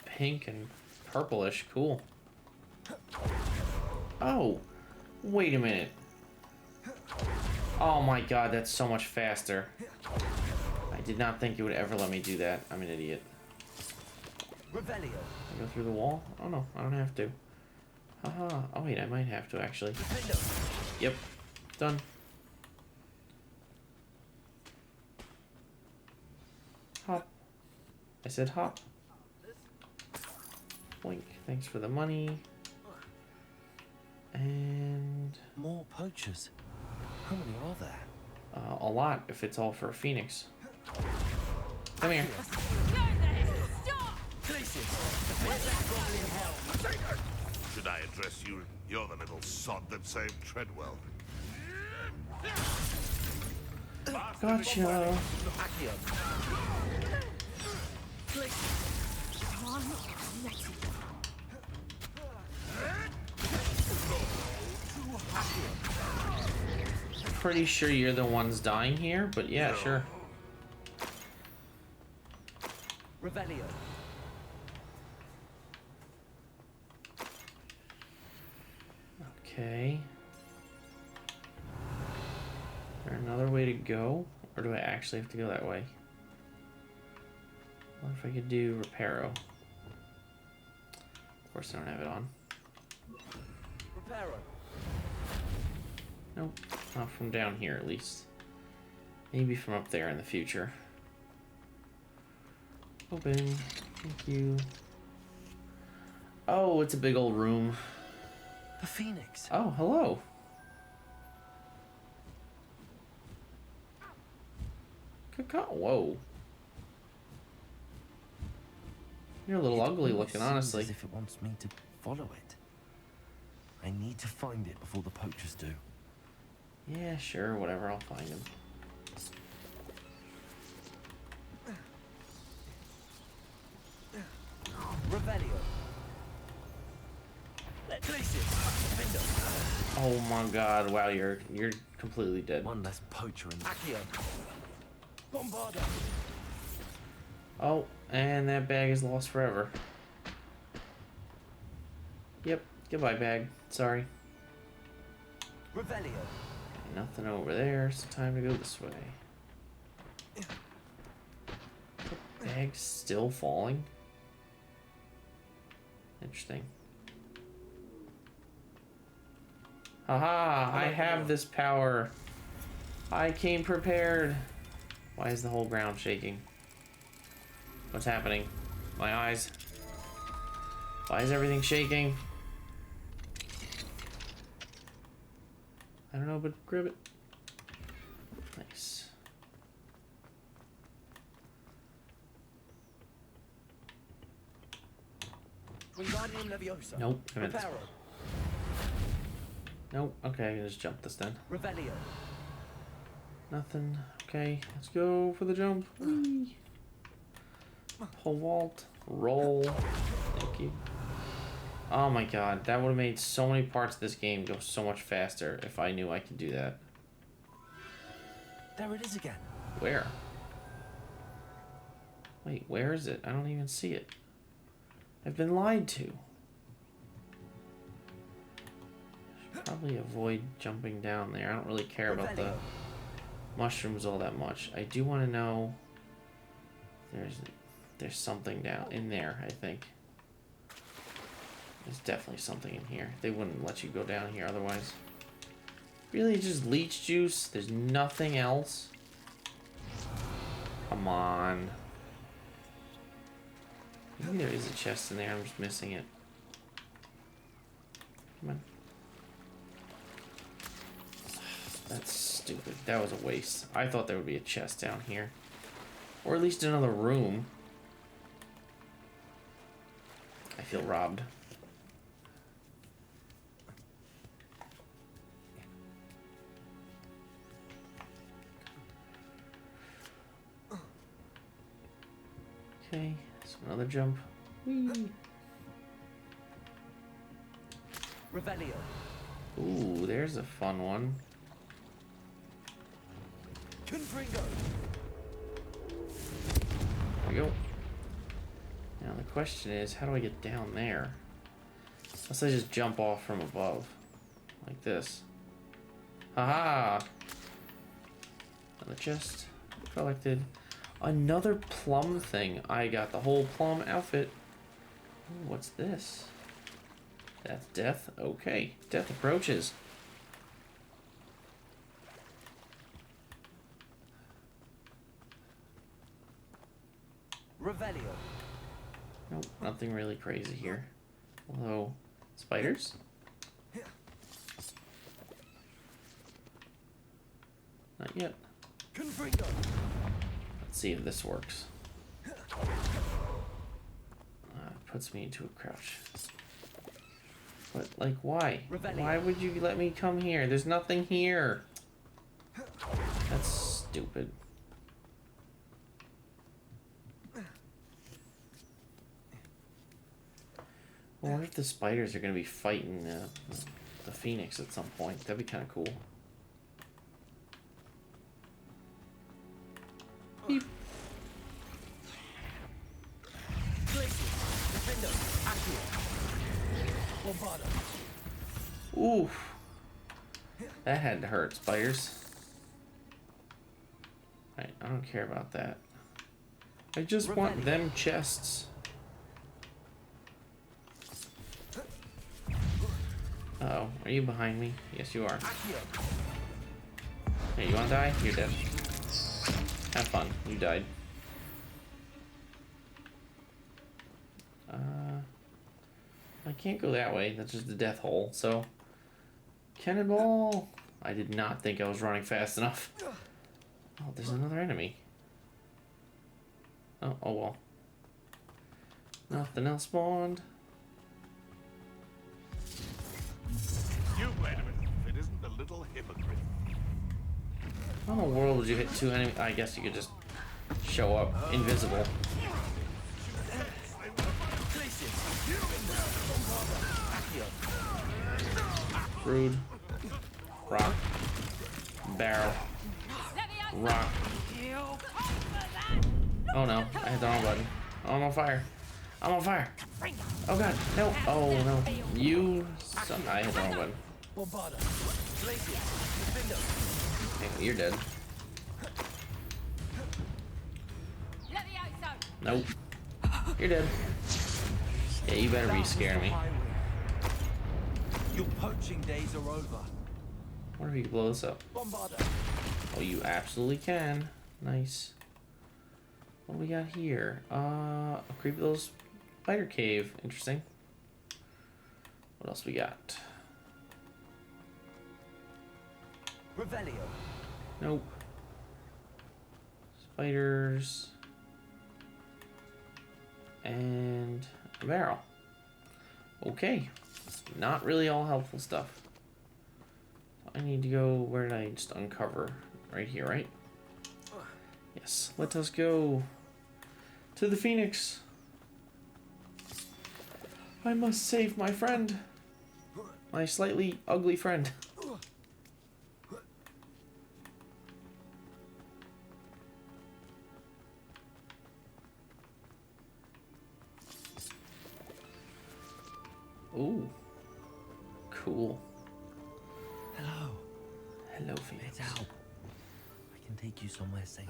pink and purplish. Cool. Oh, wait a minute. Oh my god, that's so much faster. I did not think it would ever let me do that. I'm an idiot. Revelio. I go through the wall? Oh no, I don't have to. Haha. Oh wait, I might have to actually. Yep. Done. Hop. I said hop. Boink. Thanks for the money. And... more poachers. How many are there? A lot, if it's all for a phoenix. Come here. Should I address you? You're the little sod that saved Treadwell. Gotcha. Pretty sure you're the ones dying here, but yeah, sure. Revelio. Okay. Is there another way to go? Or do I actually have to go that way? What if I could do Reparo? Of course I don't have it on. Reparo. Nope, not from down here at least. Maybe from up there in the future. Open. Thank you. Oh, it's a big old room. A phoenix. Oh, hello. Whoa. You're a little ugly looking, honestly. As if it wants me to follow it. I need to find it before the poachers do. Yeah, sure, whatever, I'll find him. Revelio. Oh my god, wow, you're completely dead. One less poacher in Accio. Bombarda. Oh, and that bag is lost forever. Yep, goodbye bag. Sorry. Revelio. Nothing over there, so time to go this way. The bag's still falling? Interesting. Haha, I have this power. I came prepared. Why is the whole ground shaking? What's happening? My eyes. Why is everything shaking? I don't know, but grab it. Nice. Nope. I meant this one. Nope. Okay, I can just jump this then. Revelio. Nothing. Okay, let's go for the jump. Whee. Pole vault. Roll. Thank you. Oh my god, that would have made so many parts of this game go so much faster if I knew I could do that. There it is again. Where? Wait, where is it? I don't even see it. I've been lied to. Should probably avoid jumping down there. I don't really care about the mushrooms all that much. I do want to know there's something down in there, I think. There's definitely something in here. They wouldn't let you go down here otherwise. Really, just leech juice? There's nothing else? Come on. Maybe there is a chest in there, I'm just missing it. Come on. That's stupid. That was a waste. I thought there would be a chest down here. Or at least another room. I feel robbed. Okay, so another jump. Whee. Revelio. Ooh, there's a fun one. Confringo. There we go. Now the question is, how do I get down there? Unless I just jump off from above. Like this. Haha! Another chest. Collected. Another plum thing. I got the whole plum outfit. Ooh, what's this? That's death? Okay. Death approaches. Revelio. Nope, nothing really crazy here. Although, spiders? Not yet. Confringo. Let's see if this works. Puts me into a crouch. But, like, why? Why would you let me come here? There's nothing here. That's stupid. I wonder if the spiders are going to be fighting the phoenix at some point. That'd be kind of cool. Beep. Oof. That had to hurt, spiders. Right, I don't care about that. I just want them chests. Uh-oh, are you behind me? Yes, you are. Hey, you wanna die? You're dead. Have fun. You died. can't go that way. That's just the death hole. So, cannonball. I did not think I was running fast enough. Oh, there's another enemy. Oh well. Nothing else spawned. You wait a minute. If it isn't the little hypocrite. How in the world would you hit two enemies? I guess you could just show up invisible. Rude. Rock. Barrel. Rock. Oh no, I hit the wrong button. Oh, I'm on fire. I'm on fire. Oh god, no. Oh no. You. I hit the wrong button. Okay, you're dead. Nope. You're dead. Yeah, you better be scaring me. Your poaching days are over. What if you blow this up? Oh, you absolutely can. Nice. What do we got here? A creepy little spider cave. Interesting. What else we got? Revelio. Nope. Spiders. And a barrel. Okay. Not really all helpful stuff. I need to go, where did I just uncover? Right here, right? Yes, let us go to the Phoenix. I must save my friend. My slightly ugly friend. Ooh. Cool. Hello. Hello, Phoenix. It's Al. I can take you somewhere safe.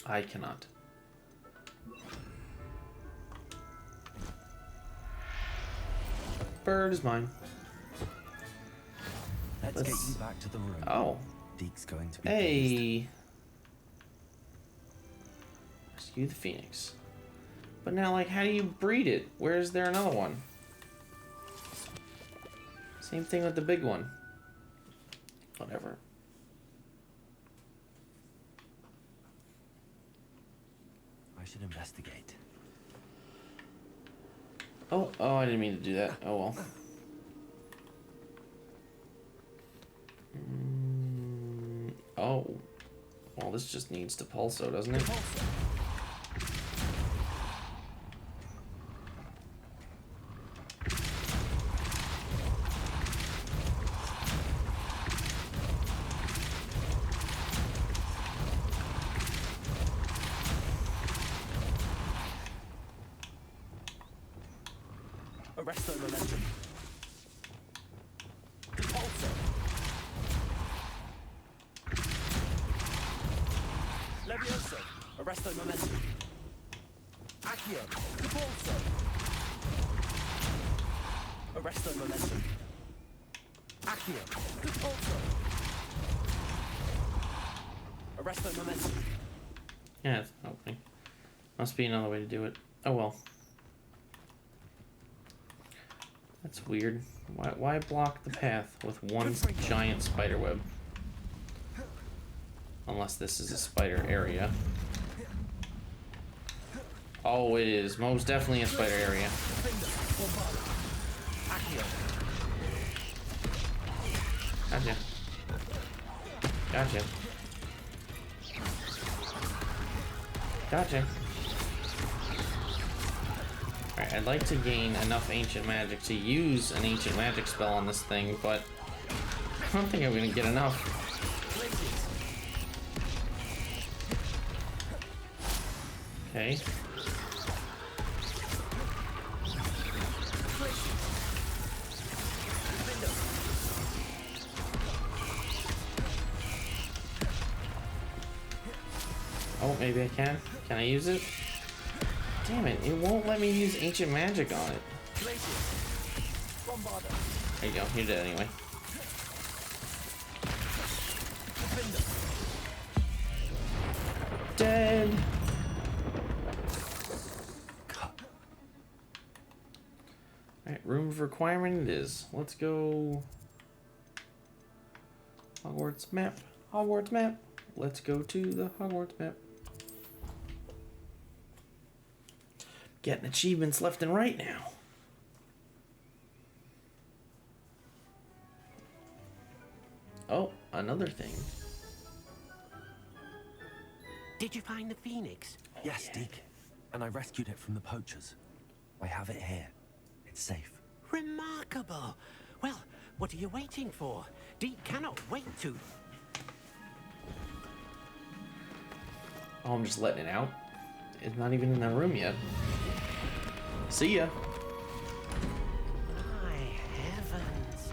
I cannot. Bird is mine. Let's get you back to the room. Oh. Deke's going to be Hey. Rescue the Phoenix. But now, like, how do you breed it? Where is there another one? Same thing with the big one. Whatever. I should investigate. Oh, I didn't mean to do that. Oh well. Oh. Well, this just needs to pulso, doesn't it? Arresto momentum. Repulsor. Levioso. Arresto momentum. Accio. Repulsor. Arresto momentum. Accio. Repulsor. Arresto momentum. Yeah, it's not opening. Must be another way to do it. Oh well. That's weird. Why block the path with one giant spider web? Unless this is a spider area. Oh, it is. Most definitely a spider area. Gotcha. Gotcha. Gotcha. Alright, I'd like to gain enough ancient magic to use an ancient magic spell on this thing, but I don't think I'm gonna get enough. Okay. Oh, maybe I can. Can I use it? Damn it, it won't let me use ancient magic on it. There you go, you did it anyway. Dead! Alright, room of requirement it is. Let's go. Hogwarts map. Hogwarts map. Let's go to the Hogwarts map. Getting achievements left and right now. Oh, another thing. Did you find the phoenix? Yes, Deke. And I rescued it from the poachers. I have it here. It's safe. Remarkable. Well, what are you waiting for? Deke cannot wait to... Oh, I'm just letting it out. It's not even in that room yet. See ya. My heavens.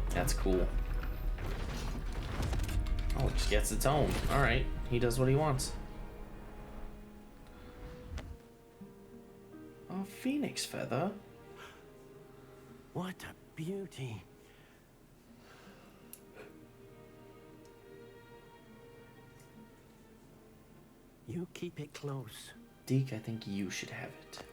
That's cool. Oh, it just gets its own. Alright, he does what he wants. Oh, phoenix feather. What a beauty. You keep it close. Deke, I think you should have it.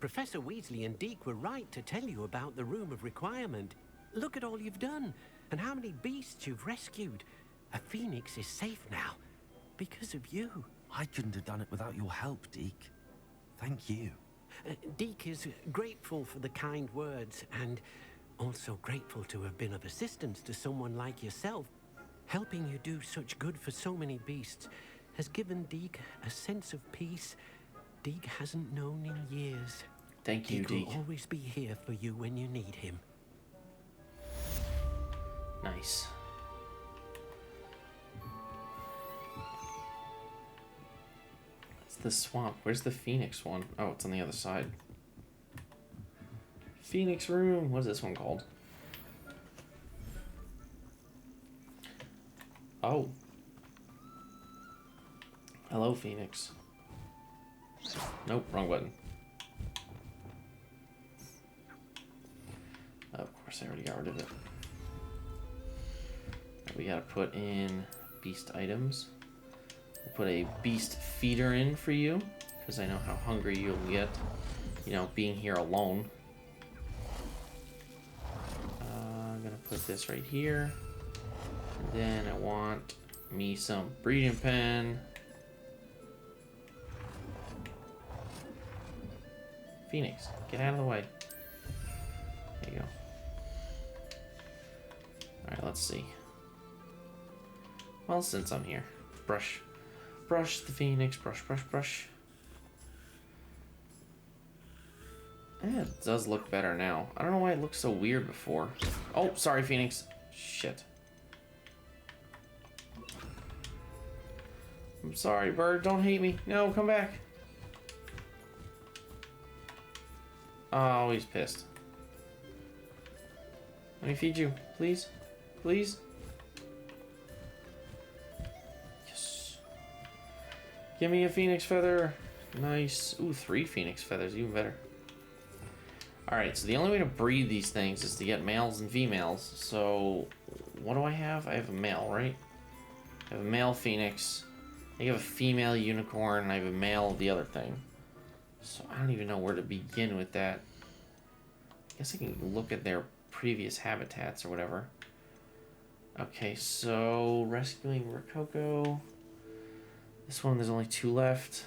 Professor Weasley and Deke were right to tell you about the Room of Requirement. Look at all you've done, and how many beasts you've rescued. A phoenix is safe now, because of you. I couldn't have done it without your help, Deke. Thank you. Deke is grateful for the kind words, and also grateful to have been of assistance to someone like yourself. Helping you do such good for so many beasts has given Deke a sense of peace Deke hasn't known in years. Thank you, Deke Deke. will always be here for you when you need him. Nice. It's the swamp. Where's the phoenix one? Oh, it's on the other side. Phoenix room. What is this one called? Oh. Hello, Phoenix. Nope, wrong button. Of course, I already got rid of it. We gotta put in beast items. We'll put a beast feeder in for you, because I know how hungry you'll get, you know, being here alone. I'm gonna put this right here. And then I want me some breeding pen. Phoenix, get out of the way. There you go. Alright, let's see. Well, since I'm here, brush the phoenix, brush. Yeah, it does look better now. I don't know why it looked so weird before. Oh, sorry, Phoenix. Shit. I'm sorry, bird. Don't hate me. No, come back. Oh, he's pissed. Let me feed you, please. Please. Yes. Give me a phoenix feather. Nice. Ooh, 3 phoenix feathers, even better. Alright, so the only way to breed these things is to get males and females. So, what do I have? I have a male, right? I have a male phoenix. I have a female unicorn, and I have a male of the other thing. So I don't even know where to begin with that. I guess I can look at their previous habitats or whatever. Okay, so rescuing Rococo. This one, there's only 2 left.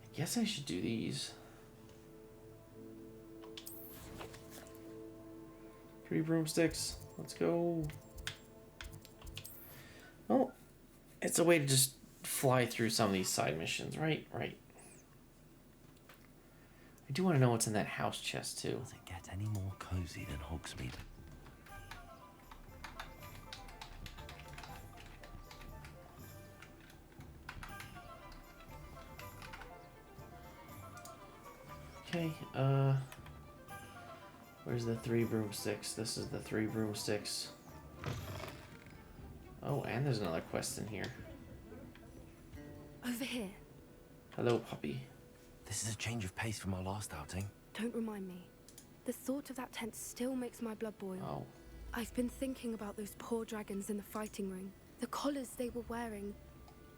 I guess I should do these. 3 broomsticks. Let's go. Oh, it's a way to just fly through some of these side missions, right? Right. I do want to know what's in that house chest, too. Does it get any more cozy than Hogsmeade? Okay, where's the 3 broomsticks? This is the 3 broomsticks. Oh, and there's another quest in here. Over here. Hello, puppy. This is a change of pace from our last outing. Don't remind me. The thought of that tent still makes my blood boil. Oh. I've been thinking about those poor dragons in the fighting ring. The collars they were wearing.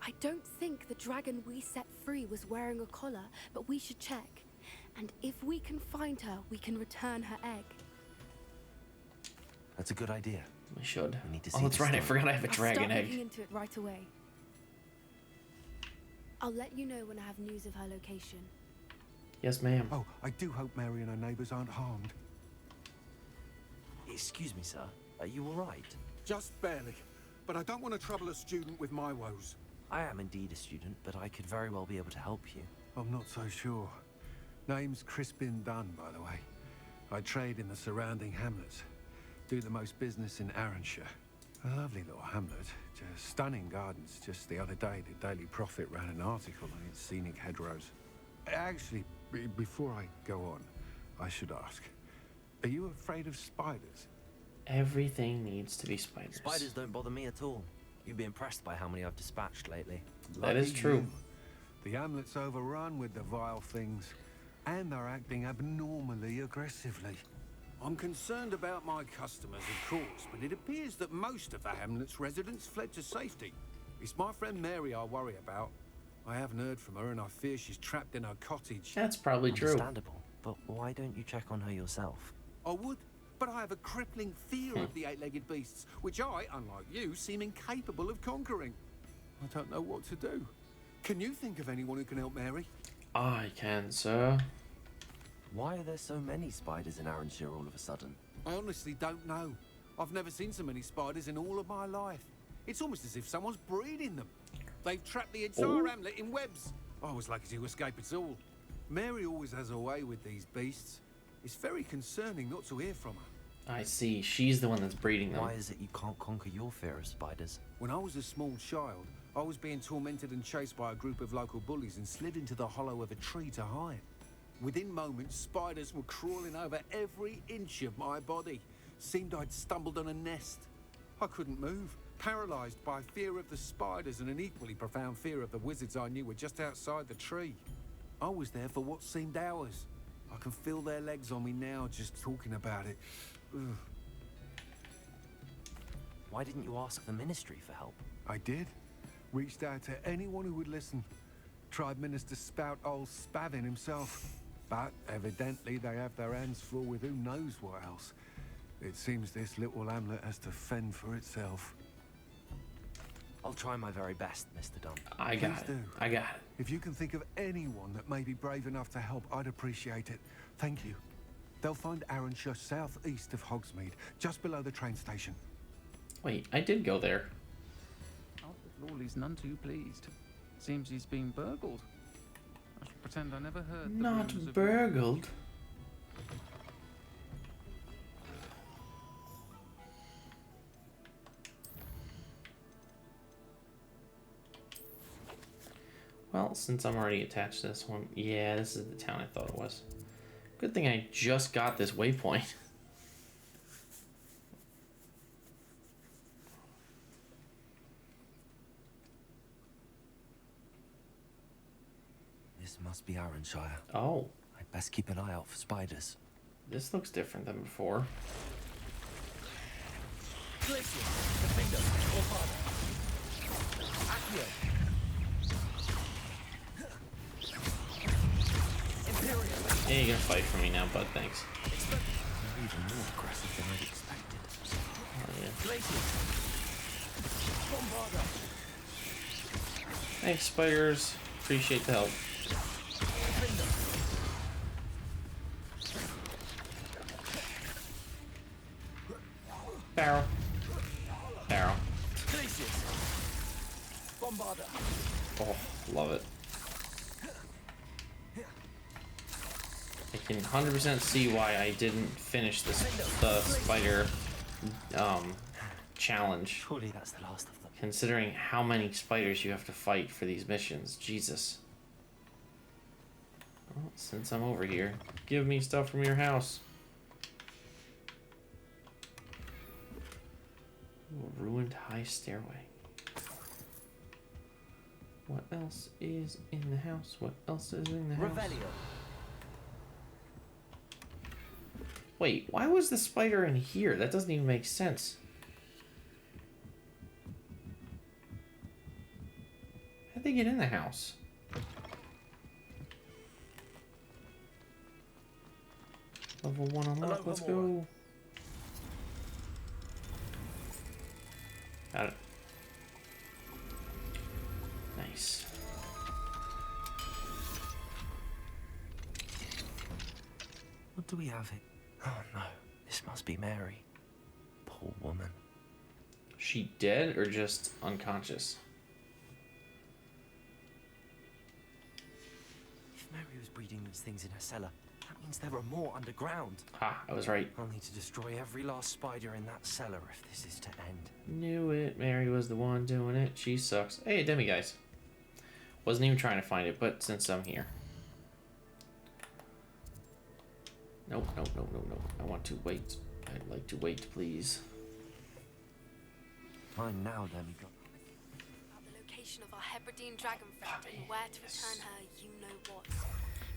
I don't think the dragon we set free was wearing a collar, but we should check. And if we can find her, we can return her egg. That's a good idea. We should. We need to Oh, see that's the right. I story. forgot I have a dragon I'll start egg. looking into it right away. I'll let you know when I have news of her location. Yes, ma'am. Oh, I do hope Mary and her neighbors aren't harmed. Excuse me, sir. Are you all right? Just barely. But I don't want to trouble a student with my woes. I am indeed a student, but I could very well be able to help you. I'm not so sure. Name's Crispin Dunn, by the way. I trade in the surrounding hamlets. Do the most business in Arranshire. A lovely little hamlet. Just stunning gardens. Just the other day, the Daily Prophet ran an article on its scenic hedgerows. Actually, before I go on, I should ask. Are you afraid of spiders? Everything needs to be spiders. Spiders don't bother me at all. You'd be impressed by how many I've dispatched lately. That is true. The hamlet's overrun with the vile things, and they're acting abnormally aggressively. I'm concerned about my customers, of course, but it appears that most of the hamlet's residents fled to safety. It's my friend Mary I worry about. I haven't heard from her, and I fear she's trapped in her cottage. That's probably true. Understandable, but why don't you check on her yourself? I would, but I have a crippling fear of the eight-legged beasts, which I, unlike you, seem incapable of conquering. I don't know what to do. Can you think of anyone who can help Mary? I can, sir. Why are there so many spiders in Arranshire all of a sudden? I honestly don't know. I've never seen so many spiders in all of my life. It's almost as if someone's breeding them. They've trapped the entire hamlet in webs. I was lucky to escape it all. Mary always has a way with these beasts. It's very concerning not to hear from her. I see. She's the one that's breeding them. Why is it you can't conquer your fear of spiders? When I was a small child, I was being tormented and chased by a group of local bullies and slid into the hollow of a tree to hide. Within moments, spiders were crawling over every inch of my body. Seemed I'd stumbled on a nest. I couldn't move, paralyzed by fear of the spiders and an equally profound fear of the wizards I knew were just outside the tree. I was there for what seemed hours. I can feel their legs on me now just talking about it. Ugh. Why didn't you ask the ministry for help? I did. Reached out to anyone who would listen. Tried Minister Spout old Spavin himself. But evidently they have their hands full with who knows what else. It seems this little hamlet has to fend for itself. I'll try my very best, Mr. Dunn. I got it. I got it. If you can think of anyone that may be brave enough to help, I'd appreciate it. Thank you. They'll find Arranshire southeast of Hogsmeade, just below the train station. Wait, I did go there. Arthur Lawley's none too pleased. Seems he's been burgled. I shall pretend I never heard the Not rumours of burgled. Well, since I'm already attached to this one, yeah, this is the town I thought it was. Good thing I just got this waypoint. This must be Arranshire. Oh. I'd best keep an eye out for spiders. This looks different than before. Yeah, you're gonna fight for me now, bud. Thanks. They're even more aggressive than I'd expected. Oh, yeah. Thanks, spiders. Appreciate the help. Barrel. Barrel. Oh, love it. I can 100% see why I didn't finish the spider challenge. Surely that's the last of them. Considering how many spiders you have to fight for these missions. Jesus. Well, since I'm over here, give me stuff from your house. Ooh, a ruined high stairway. What else is in the house? What else is in the house? Revelio. Wait, why was the spider in here? That doesn't even make sense. How'd they get in the house? Level 1 unlocked, let's go. Got it. Nice. What do we have it? Oh no, this must be Mary. Poor woman. She dead or just unconscious? If Mary was breeding these things in her cellar, that means there are more underground. Ha, I was right. I'll need to destroy every last spider in that cellar if this is to end. Knew it. Mary was the one doing it. She sucks. Hey, Demi guys. Wasn't even trying to find it, but since I'm here. Nope, nope, nope, nope, nope. I want to wait. I'd like to wait, please. Fine now, Demi. About the location of our Hebridean dragon friend and where to return her, you know what.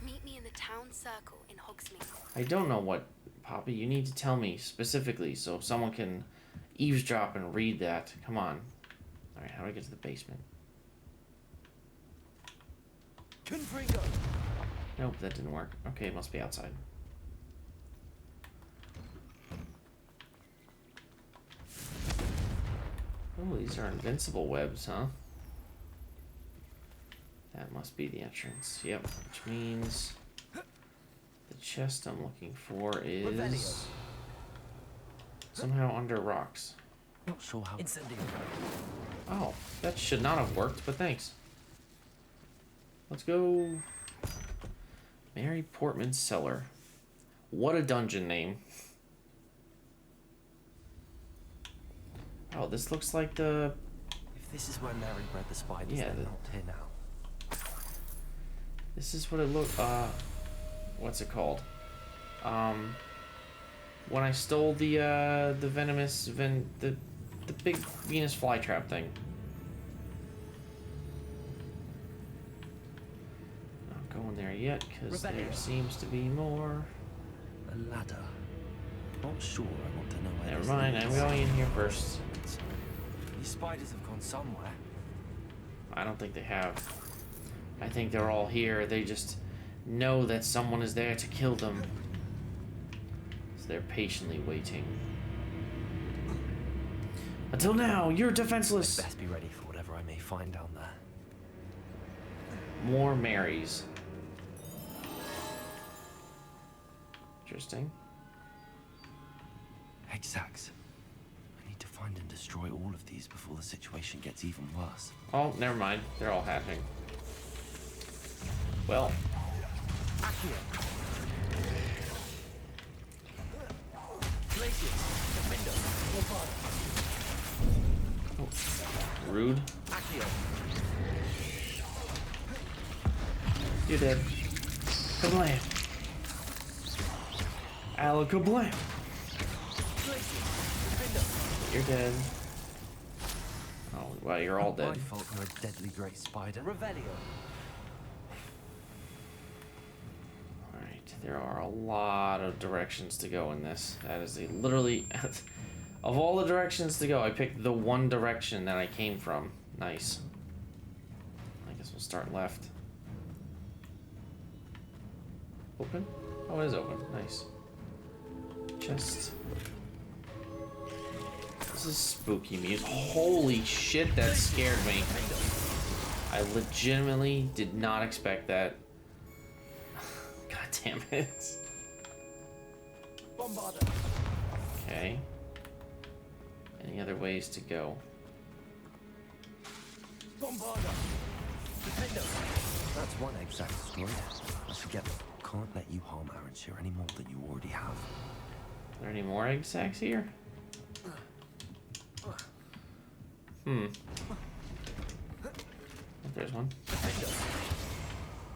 Meet me in the town circle in Hogsmeade. I don't know what, Poppy. You need to tell me specifically so someone can eavesdrop and read that. Come on. Alright, how do I get to the basement? Confringo. Nope, that didn't work. Okay, it must be outside. Oh, these are invincible webs, huh? That must be the entrance. Yep, which means the chest I'm looking for is somehow under rocks. Not sure how. Oh, that should not have worked, but thanks. Let's go. Mary Portman's Cellar. What a dungeon name. Oh, this looks like the... If this is where Mary bred the spiders, yeah, they're not here now. This is what it looked... what's it called? When I stole the venomous... the big Venus flytrap thing. Not going there yet, because there seems to be more. A ladder. Not sure I want to know where. Never mind, I'm going in here first. These spiders have gone somewhere. I don't think they have. I think they're all here. They just know that someone is there to kill them. So they're patiently waiting. Until now, you're defenseless. Best be ready for whatever I may find down there. More Marys. Interesting. Exact. I need to find and destroy all of these before the situation gets even worse. Oh, never mind. They're all hatching. Well. Oh, rude. You're dead. Kablam. Alakablam. You're dead. Oh, well, you're all dead. My fault you're a deadly great spider. Revelio. Alright, there are a lot of directions to go in this. That is a literally... of all the directions to go, I picked the one direction that I came from. Nice. I guess we'll start left. Open? Oh, it is open. Nice. Chest. This is spooky music. Holy shit, that scared me. I legitimately did not expect that. God damn it. Okay. Any other ways to go? That's one exact destroyed. I forget. Can't let you harm Aranshire any more than you already have. Are there any more egg sacs here? Hmm. Oh, there's one.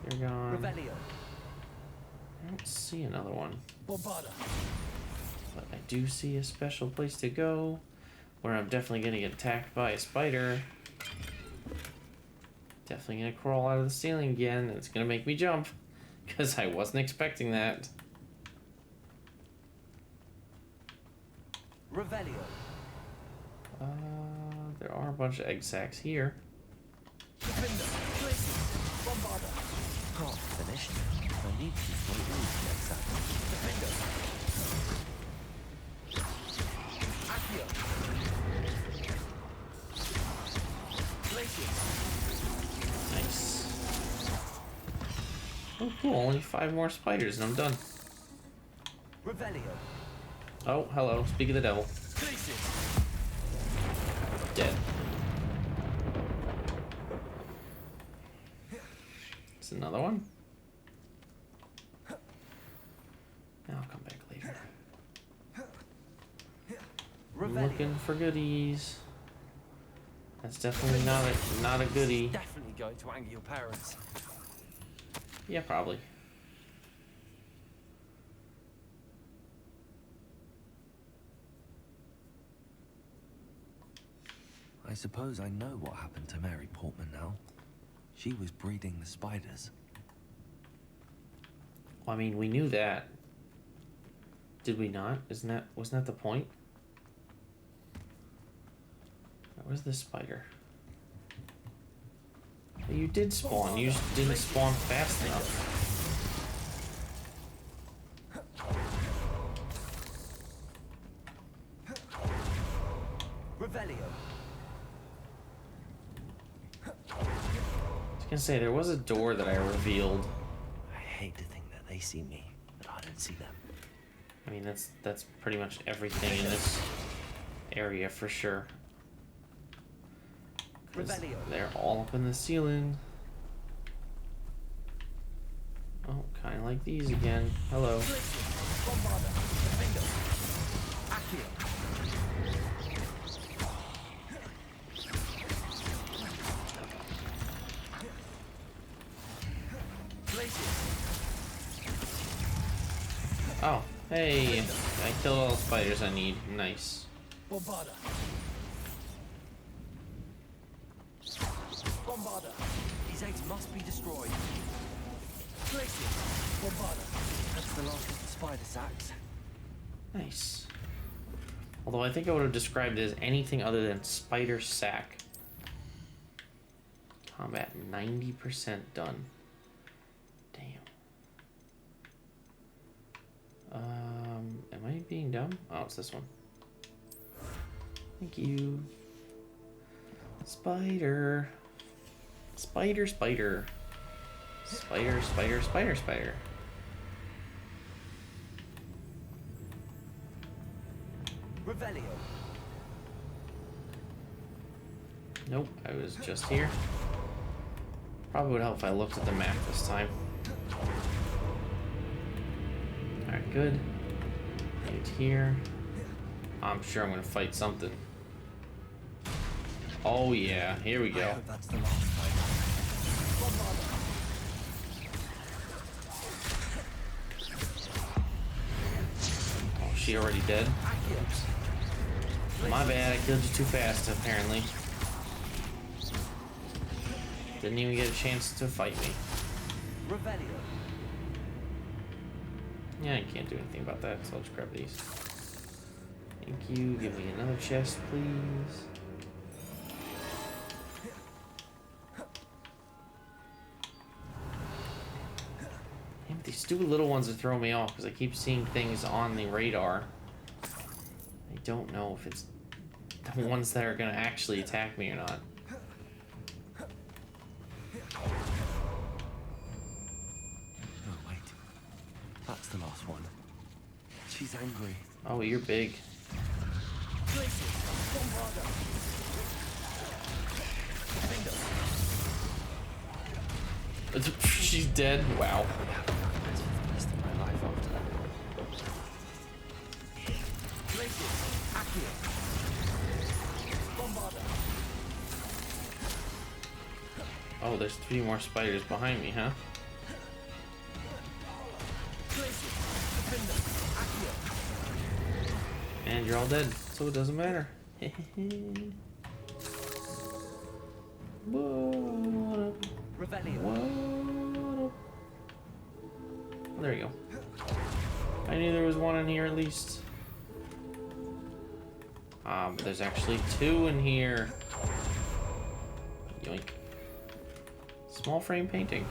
You're gone. I don't see another one. But I do see a special place to go where I'm definitely gonna get attacked by a spider. Definitely gonna crawl out of the ceiling again, and it's gonna make me jump because I wasn't expecting that. Revelio. There are a bunch of egg sacs here. Defender. Bombarder. Prop finished. I need to destroy all the egg sacs. Defender. Accio. Glacius. Nice. Oh, cool. Only 5 more spiders and I'm done. Revelio. Oh, hello. Speak of the devil. Glacius. Dead. It's another one. I'll come back later. I'm looking for goodies. That's definitely not a goodie. Definitely going to anger your parents. Yeah, probably. I suppose I know what happened to Mary Portman now. She was breeding the spiders. Well, I mean, we knew that. Did we not? Wasn't that the point? Where's the spider? Well, you did spawn. You just didn't spawn fast enough. Revelio. I was gonna say, there was a door that I revealed. I hate to think that they see me, but I don't see them. I mean, that's pretty much everything in this area for sure. 'Cause they're all up in the ceiling. Oh, kind of like these again. Hello. Oh, hey, I killed all the spiders I need. Nice. Bombarder. Bombarder. These eggs must be destroyed. Glacius. Bombarder. That's the last of the spider sacs. Nice. Although I think I would have described it as anything other than spider sack. Combat 90% done. Damn. Am I being dumb? Oh, it's this one. Thank you. Spider. Spider, spider. Spider, spider, spider, spider. Revelio. Nope, I was just here. Probably would help if I looked at the map this time. Alright, good. Right here. I'm sure I'm gonna fight something. Oh yeah, here we go. That's the last fight. Oh, she already dead? Oops. My bad, I killed you too fast, apparently. Didn't even get a chance to fight me. Revelio. Yeah, I can't do anything about that, so I'll just grab these. Thank you. Give me another chest, please. Damn, these stupid little ones are throwing me off because I keep seeing things on the radar. I don't know if it's the ones that are going to actually attack me or not. Oh, wait. That's the last one. She's angry. Oh, you're big. She's dead. Wow. Oh, there's 3 more spiders behind me, huh? And you're all dead, so it doesn't matter. What up? What up? Oh, there you go. I knew there was one in here at least. But there's actually 2 in here. Yoink. Small frame painting.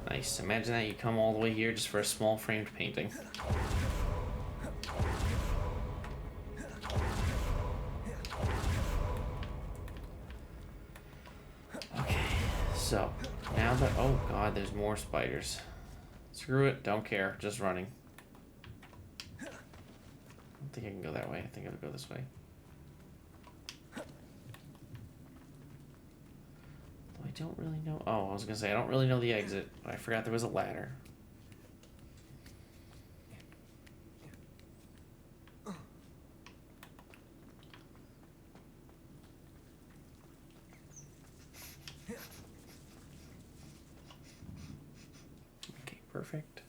Nice. Imagine that you come all the way here just for a small framed painting. Okay, so now that, oh god, there's more spiders. Screw it, don't care, just running. I don't think I can go that way. I think I'll go this way. I don't really know. Oh, I was gonna say I don't really know the exit, but I forgot there was a ladder. Okay, perfect.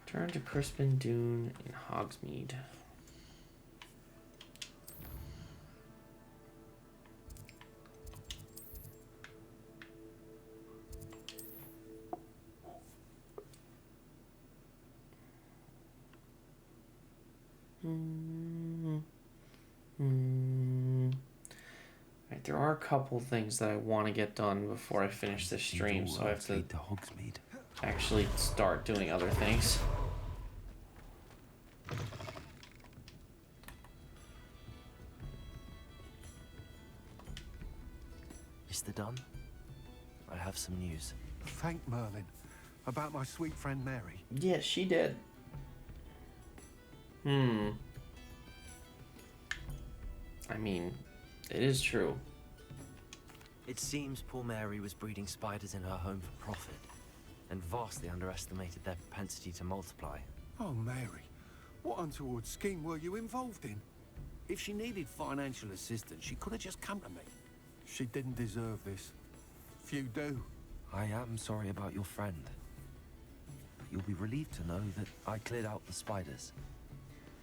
Turn to Crispin Dune in Hogsmeade. Right, there are a couple things that I want to get done before I finish this stream, so I have to actually start doing other things. Mr. Dunn, I have some news. Thank Merlin. About my sweet friend Mary. Yes, she did. I mean, it is true. It seems poor Mary was breeding spiders in her home for profit, and vastly underestimated their propensity to multiply. Oh, Mary, what untoward scheme were you involved in? If she needed financial assistance, she could have just come to me. She didn't deserve this. Few do. I am sorry about your friend. But you'll be relieved to know that I cleared out the spiders.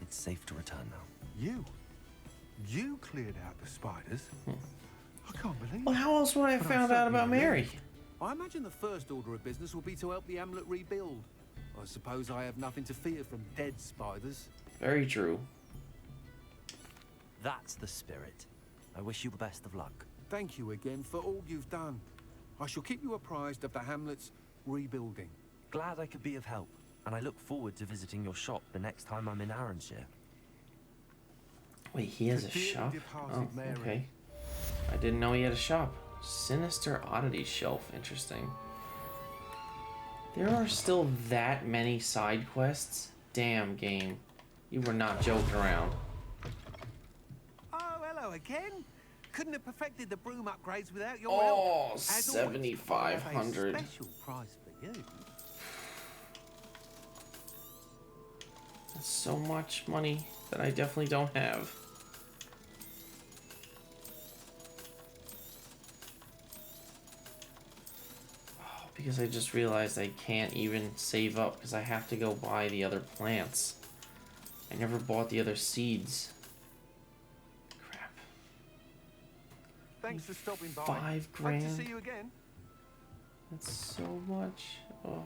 It's safe to return now. You? You cleared out the spiders? I can't believe it. Well, how else would I have found out about Mary? I imagine the first order of business will be to help the amulet rebuild. I suppose I have nothing to fear from dead spiders. Very true. That's the spirit. I wish you the best of luck. Thank you again for all you've done. I shall keep you apprised of the hamlet's rebuilding. Glad I could be of help, and I look forward to visiting your shop the next time I'm in Arranshire. Wait, he has a shop? Oh, okay. I didn't know he had a shop. Sinister Oddity Shelf. Interesting. There are still that many side quests? Damn, game. You were not joking around. Oh, hello again. Couldn't have perfected the broom upgrades without your help. help. 7,500. Special price for you. That's so much money that I definitely don't have. Oh, because I just realized I can't even save up because I have to go buy the other plants. I never bought the other seeds. Crap. Thanks for stopping by. 5 grand. Hope to see you again. That's so much. Oh.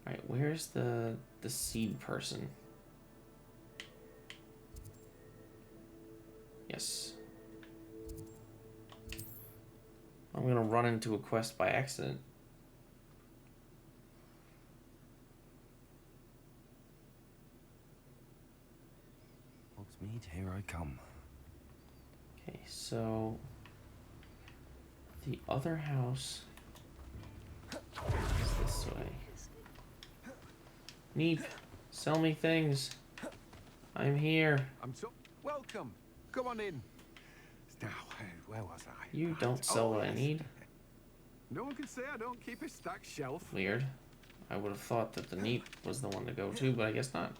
Alright, where's the seed person? Yes. I'm gonna run into a quest by accident. Hogsmeade, here I come. Okay, so the other house is this way. Neep, sell me things. I'm here. I'm so welcome. Come on in. Now, where was I? You don't sell what I need. No one can say I don't keep a stacked shelf. Weird. I would have thought that the Neep was the one to go to, but I guess not.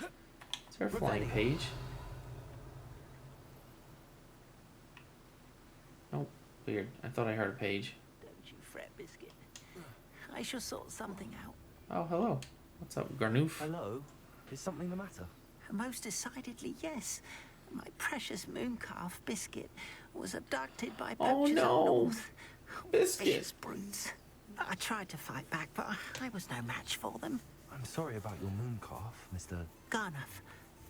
Is there a flying page? Oh, weird. I thought I heard a page. Don't you fret, Biscuit. I shall sort something out. Oh, hello. What's up, Garnoof? Hello? Is something the matter? Most decidedly, yes. My precious moon calf, Biscuit, was abducted by poachers up north. Biscuit. Vicious brutes. I tried to fight back, but I was no match for them. I'm sorry about your moon calf, Mr. Garnuff.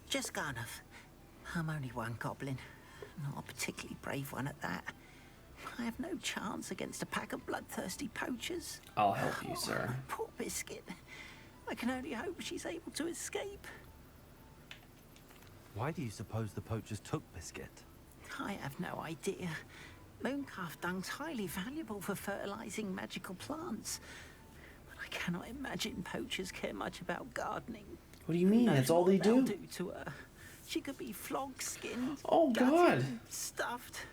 Just Garnuff. I'm only one goblin. Not a particularly brave one at that. I have no chance against a pack of bloodthirsty poachers. I'll help you, sir. Poor Biscuit. I can only hope she's able to escape. Why do you suppose the poachers took Biscuit? I have no idea. Mooncalf dung's highly valuable for fertilizing magical plants. But I cannot imagine poachers care much about gardening. What do you mean? That's all they do? Do to her. She could be flogged-skinned. Oh, God. Stuffed.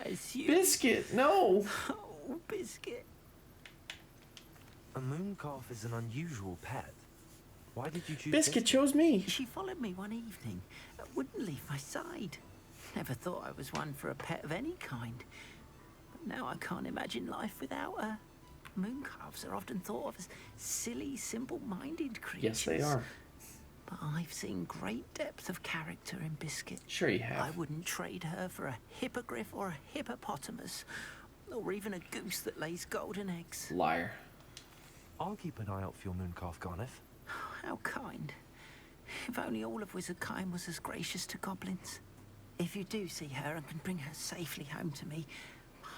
As you... Biscuit, no. Oh, Biscuit. A moon calf is an unusual pet. Why did you choose Biscuit chose me. She followed me one evening. Wouldn't leave my side. Never thought I was one for a pet of any kind. But now I can't imagine life without her. Mooncalves are often thought of as silly, simple-minded creatures. Yes, they are. But I've seen great depth of character in Biscuit. Sure you have. I wouldn't trade her for a hippogriff or a hippopotamus, or even a goose that lays golden eggs. Liar. I'll keep an eye out for your moon calf, Garnuff. How kind. If only all of Wizardkind was as gracious to goblins. If you do see her and can bring her safely home to me,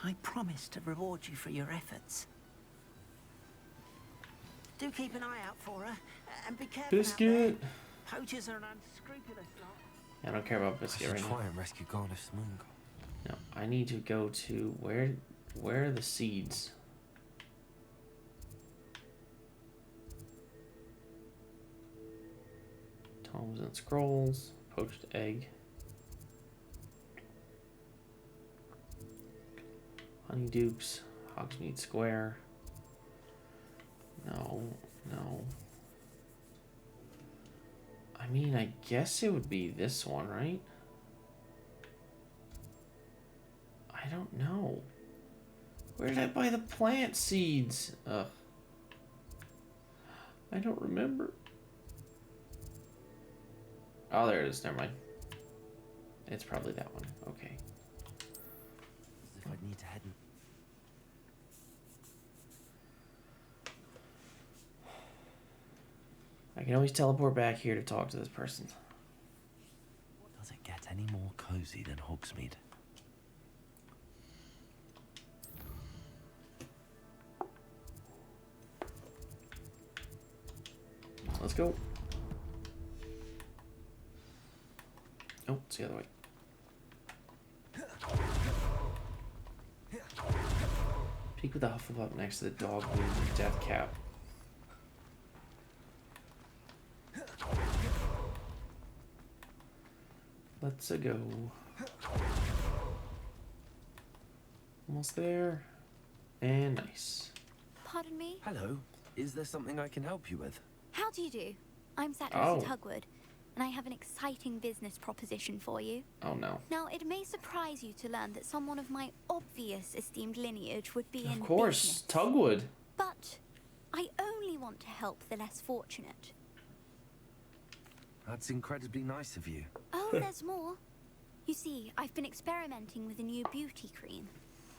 I promise to reward you for your efforts. Do keep an eye out for her, and be careful. Biscuit. Poachers are an unscrupulous lot. I don't care about Biscuit right now. Try and rescue Garnuff's moon calf. No, I need to go to where are the seeds? Tomes and scrolls, poached egg. Honeydukes, Hogsmeade Square. No. I mean, I guess it would be this one, right? I don't know. Where did I buy the plant seeds? Ugh. I don't remember. Oh, there it is. Never mind. It's probably that one. Okay. As if I'd need to head in. I can always teleport back here to talk to this person. Does it get any more cozy than Hogsmeade? Let's go. Oh, it's the other way. Peek with the Hufflepuff next to the dog with the death cap. Let's go. Almost there. And nice. Pardon me? Hello. Is there something I can help you with? How do you do? I'm Satress Oh. Tugwood, and I have an exciting business proposition for you. Oh no. Now, it may surprise you to learn that someone of my obvious esteemed lineage would be in Of course, business. Tugwood. But I only want to help the less fortunate. That's incredibly nice of you. Oh, there's more. You see, I've been experimenting with a new beauty cream.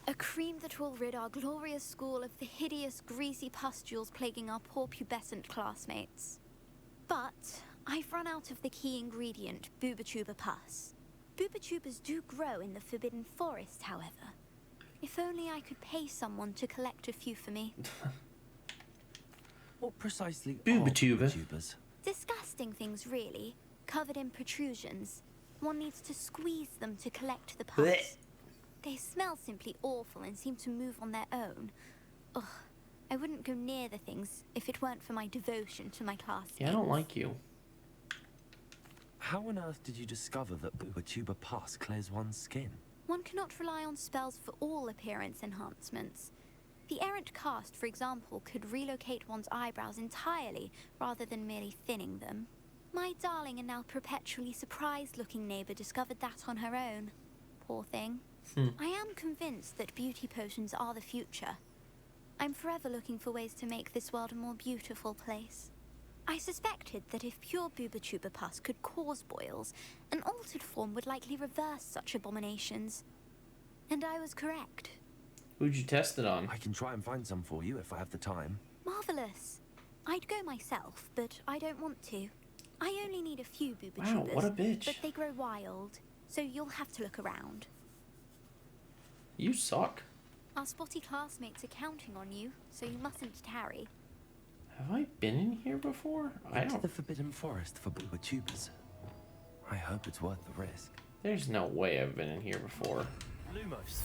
A cream that will rid our glorious school of the hideous, greasy pustules plaguing our poor pubescent classmates. But I've run out of the key ingredient, Boobertuber pus. Boobertubers do grow in the Forbidden Forest, however. If only I could pay someone to collect a few for me. What precisely Boobertuber? are Boobers? Disgusting things, really. Covered in protrusions. One needs to squeeze them to collect the pus. Blech. They smell simply awful and seem to move on their own. Ugh, I wouldn't go near the things if it weren't for my devotion to my classmates. Yeah, I don't like you. How on earth did you discover that Boobertuber pus clears one's skin? One cannot rely on spells for all appearance enhancements. The errant cast, for example, could relocate one's eyebrows entirely rather than merely thinning them. My darling and now perpetually surprised-looking neighbor discovered that on her own. Poor thing. I am convinced that beauty potions are the future. I'm forever looking for ways to make this world a more beautiful place. I suspected that if pure Boobertuber pus could cause boils, an altered form would likely reverse such abominations. And I was correct. Who'd you test it on? I can try and find some for you if I have the time. Marvelous. I'd go myself, but I don't want to. I only need a few booba Wow, tubers, what a bitch. but they grow wild, so you'll have to look around. You suck. Our spotty classmates are counting on you, so you mustn't tarry. Have I been in here before? I Into don't. the Forbidden Forest for booba tubers. I hope it's worth the risk. There's no way I've been in here before. Lumos.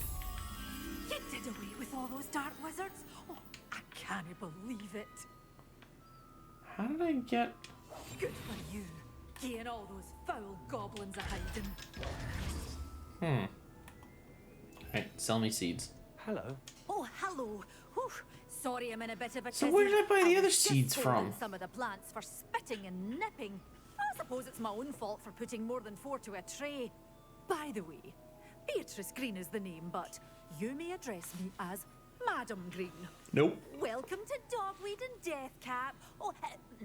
You did away with all those dark wizards? Oh, I can't believe it. How did I get... Good for you. Getting all those foul goblins a hiding. Alright, sell me seeds. Hello. Oh, hello. Whew. Sorry I'm in a bit of a So tizzy. where did I buy the was other just seeds holding from? Some of the plants for spitting and nipping. I suppose it's my own fault for putting more than 4 to a tray. By the way, Beatrice Green is the name, but you may address me as Madam Green. Nope. Welcome to Dogweed and Deathcap. Oh,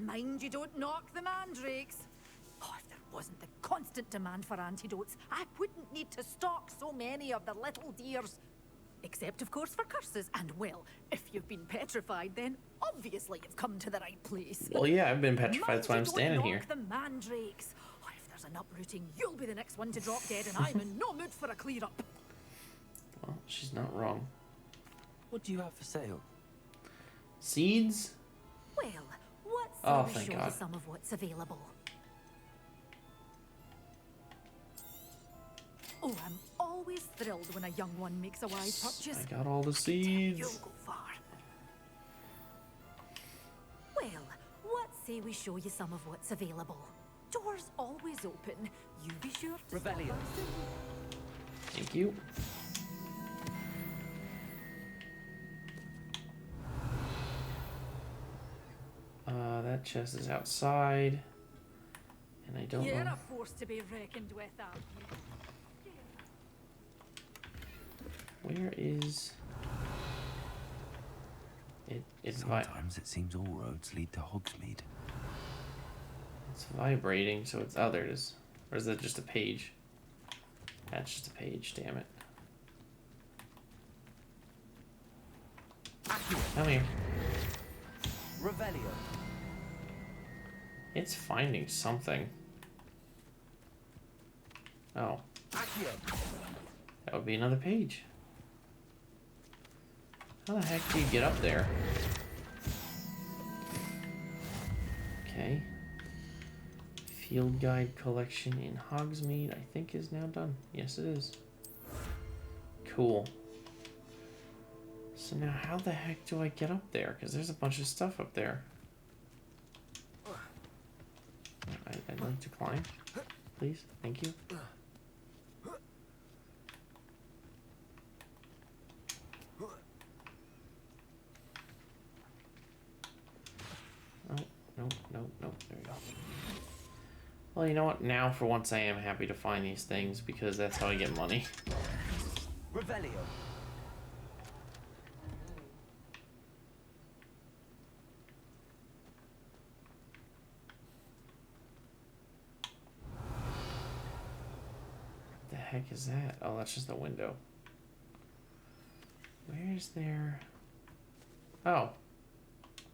mind you don't knock the mandrakes. Oh, if there wasn't the constant demand for antidotes, I wouldn't need to stock so many of the little dears. Except, of course, for curses. And, well, if you've been petrified, then obviously you've come to the right place. Well, yeah, I've been petrified, Mind that's why you I'm don't standing knock here. the mandrakes. Oh, if there's an uprooting, you'll be the next one to drop dead, and I'm in no mood for a clear-up. Well, she's not wrong. What do you have for sale? Seeds? Well, what's Oh, we thank show God. you some of what's available? Oh, I'm always thrilled when a young one makes a wise purchase. I got all the You'll seeds. go far. Well, what say we show you some of what's available? Doors always open. You be sure to stop Revelio. us. Thank you. That chest is outside. And I don't You're know. a force to be reckoned with, aren't you? Where is... It's Sometimes it seems all roads lead to Hogsmeade. It's vibrating, so it's... Oh, there it is. Or is that just a page? That's just a page, damn it. Come here. Revelio. It's finding something. Oh. That would be another page. How the heck do you get up there? Okay. Field guide collection in Hogsmeade, I think, is now done. Yes, it is. Cool. So now how the heck do I get up there? Because there's a bunch of stuff up there. I'd like to climb. Please. Thank you. Nope. There we go. Well, you know what? Now, for once, I am happy to find these things because that's how I get money. Revelio. What the heck is that? Oh, that's just a window. Where's there... Oh.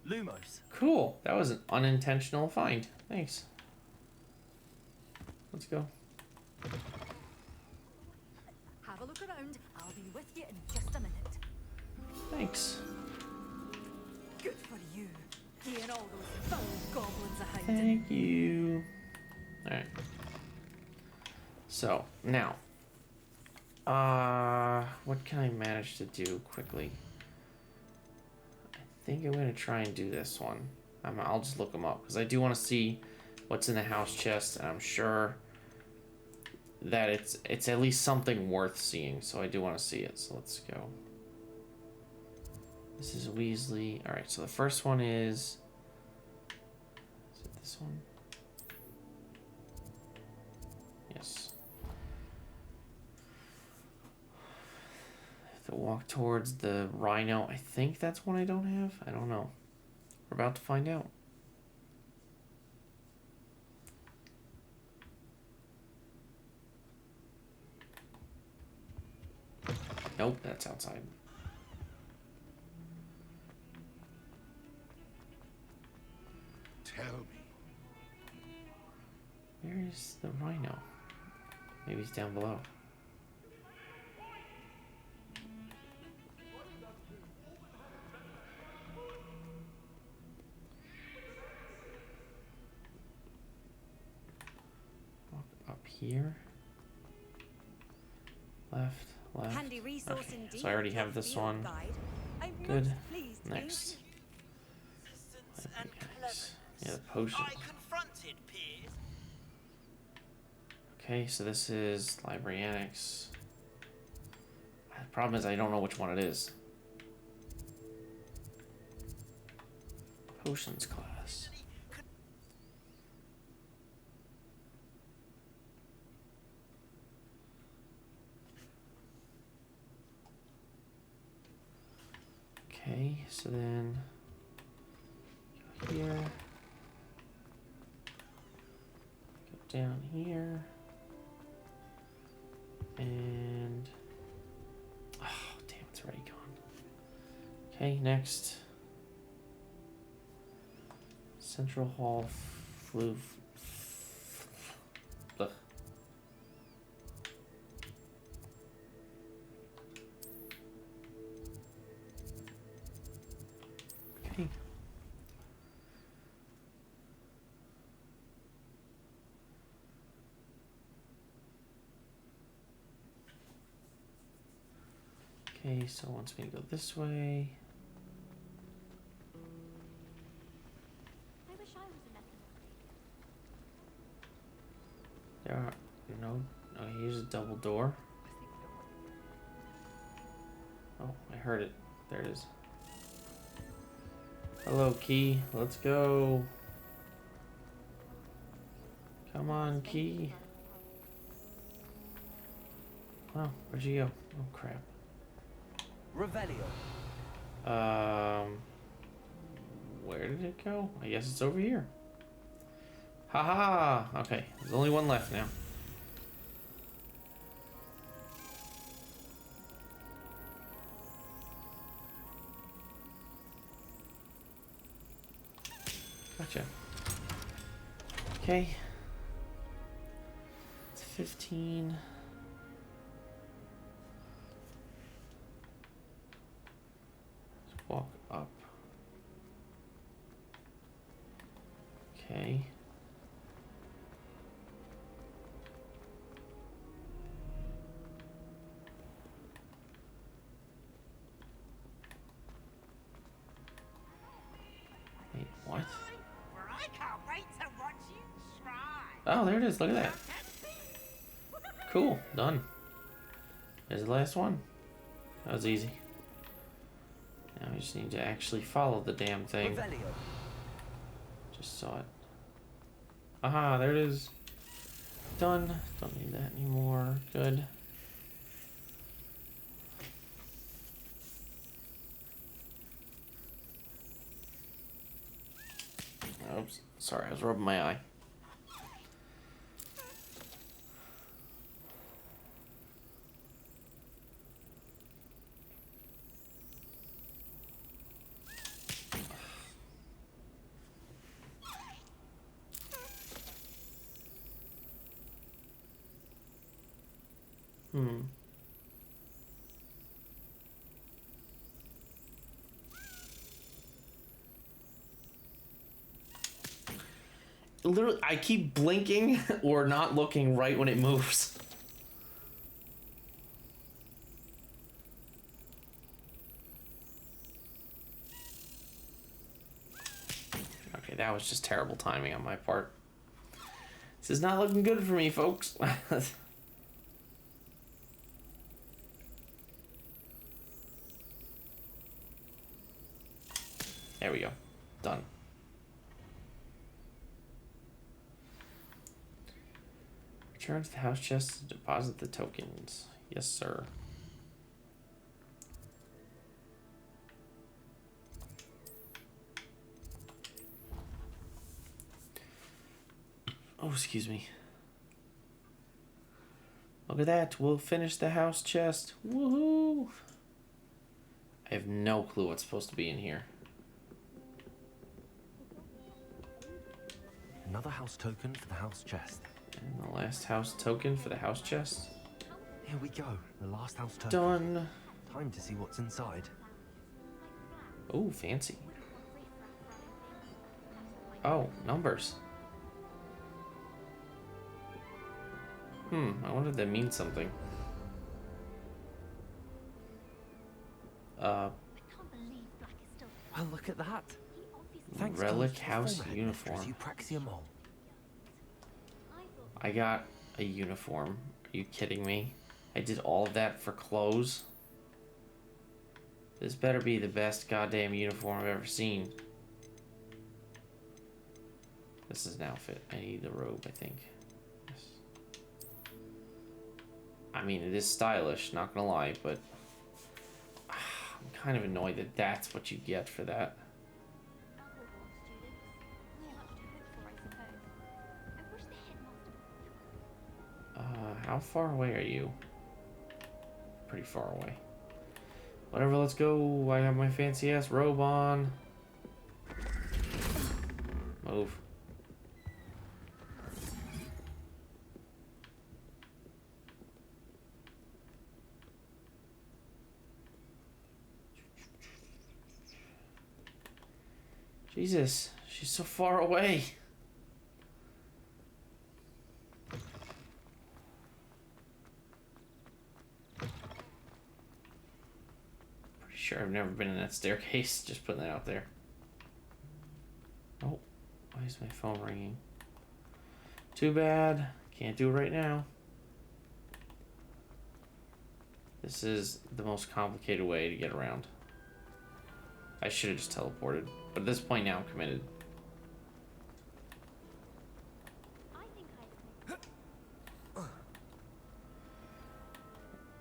Lumos. Cool. That was an unintentional find. Thanks. Let's go. Have a look around. I'll be with you in just a minute. Thanks. Good for you. Getting all those foul goblins a hiding. Thank you. Alright. So, now. What can I manage to do quickly? I think I'm going to try and do this one. I'll just look them up, because I do want to see what's in the house chest, and I'm sure that it's at least something worth seeing, so I do want to see it. So let's go. This is Weasley. Alright, so the first one is it this one? Yes. I have to walk towards the rhino. I think that's one I don't have. I don't know. We're about to find out. Nope, that's outside. tell me. Where is the rhino? Maybe he's down below. Walk up here. Left, left. Handy resource Okay, indeed, so I already have your this field one. guide. I'm Good. most pleased to be Next. Yeah, the potion. Okay, so this is library annex. The problem is I don't know which one it is. Potions class. Okay, so then go here. Go down here. And oh damn, it's already gone. Okay, next. Central Hall flu. Ugh. Okay. Okay, so it wants me to go this way. I wish I was a mechanism. There are, oh, here's a double door. Oh, I heard it. There it is. Hello, Key. Let's go. Come on, Key. Oh, where'd you go? Oh, crap. Revelio. Where did it go? I guess it's over here. Haha! Okay, there's only one left now. Gotcha. Okay. It's 15. Let's walk up. Okay. Wait, what? I can't wait to watch you try. Oh, there it is. Look at that. Cool. Done. There's the last one. That was easy. Now we just need to actually follow the damn thing. Revelio. Just saw it. Aha, there it is. Done. Don't need that anymore. Good. Oops. Sorry, I was rubbing my eye. Hmm. Literally, I keep blinking or not looking right when it moves. Okay, that was just terrible timing on my part. This is not looking good for me, folks. There we go. Done. Return to the house chest to deposit the tokens. Yes, sir. Oh, excuse me. Look at that. We'll finish the house chest. Woohoo! I have no clue what's supposed to be in here. Another house token for the house chest. And the last house token for the house chest. Here we go. The last house token. Done. Time to see what's inside. Oh, fancy. Oh, numbers. I wonder if that means something. Oh, look at that. Thanks Relic to House former uniform. headmistress Eupraxia. I got a uniform. Are you kidding me? I did all of that for clothes? This better be the best goddamn uniform I've ever seen. This is an outfit. I need the robe, I think. Yes. I mean, it is stylish, not gonna lie, but I'm kind of annoyed that that's what you get for that. How far away are you? Pretty far away. Whatever, let's go. I have my fancy ass robe on. Move. Jesus, she's so far away. Sure, I've never been in that staircase. Just putting that out there. Oh, why is my phone ringing? Too bad. Can't do it right now. This is the most complicated way to get around. I should have just teleported. But at this point now, I'm committed.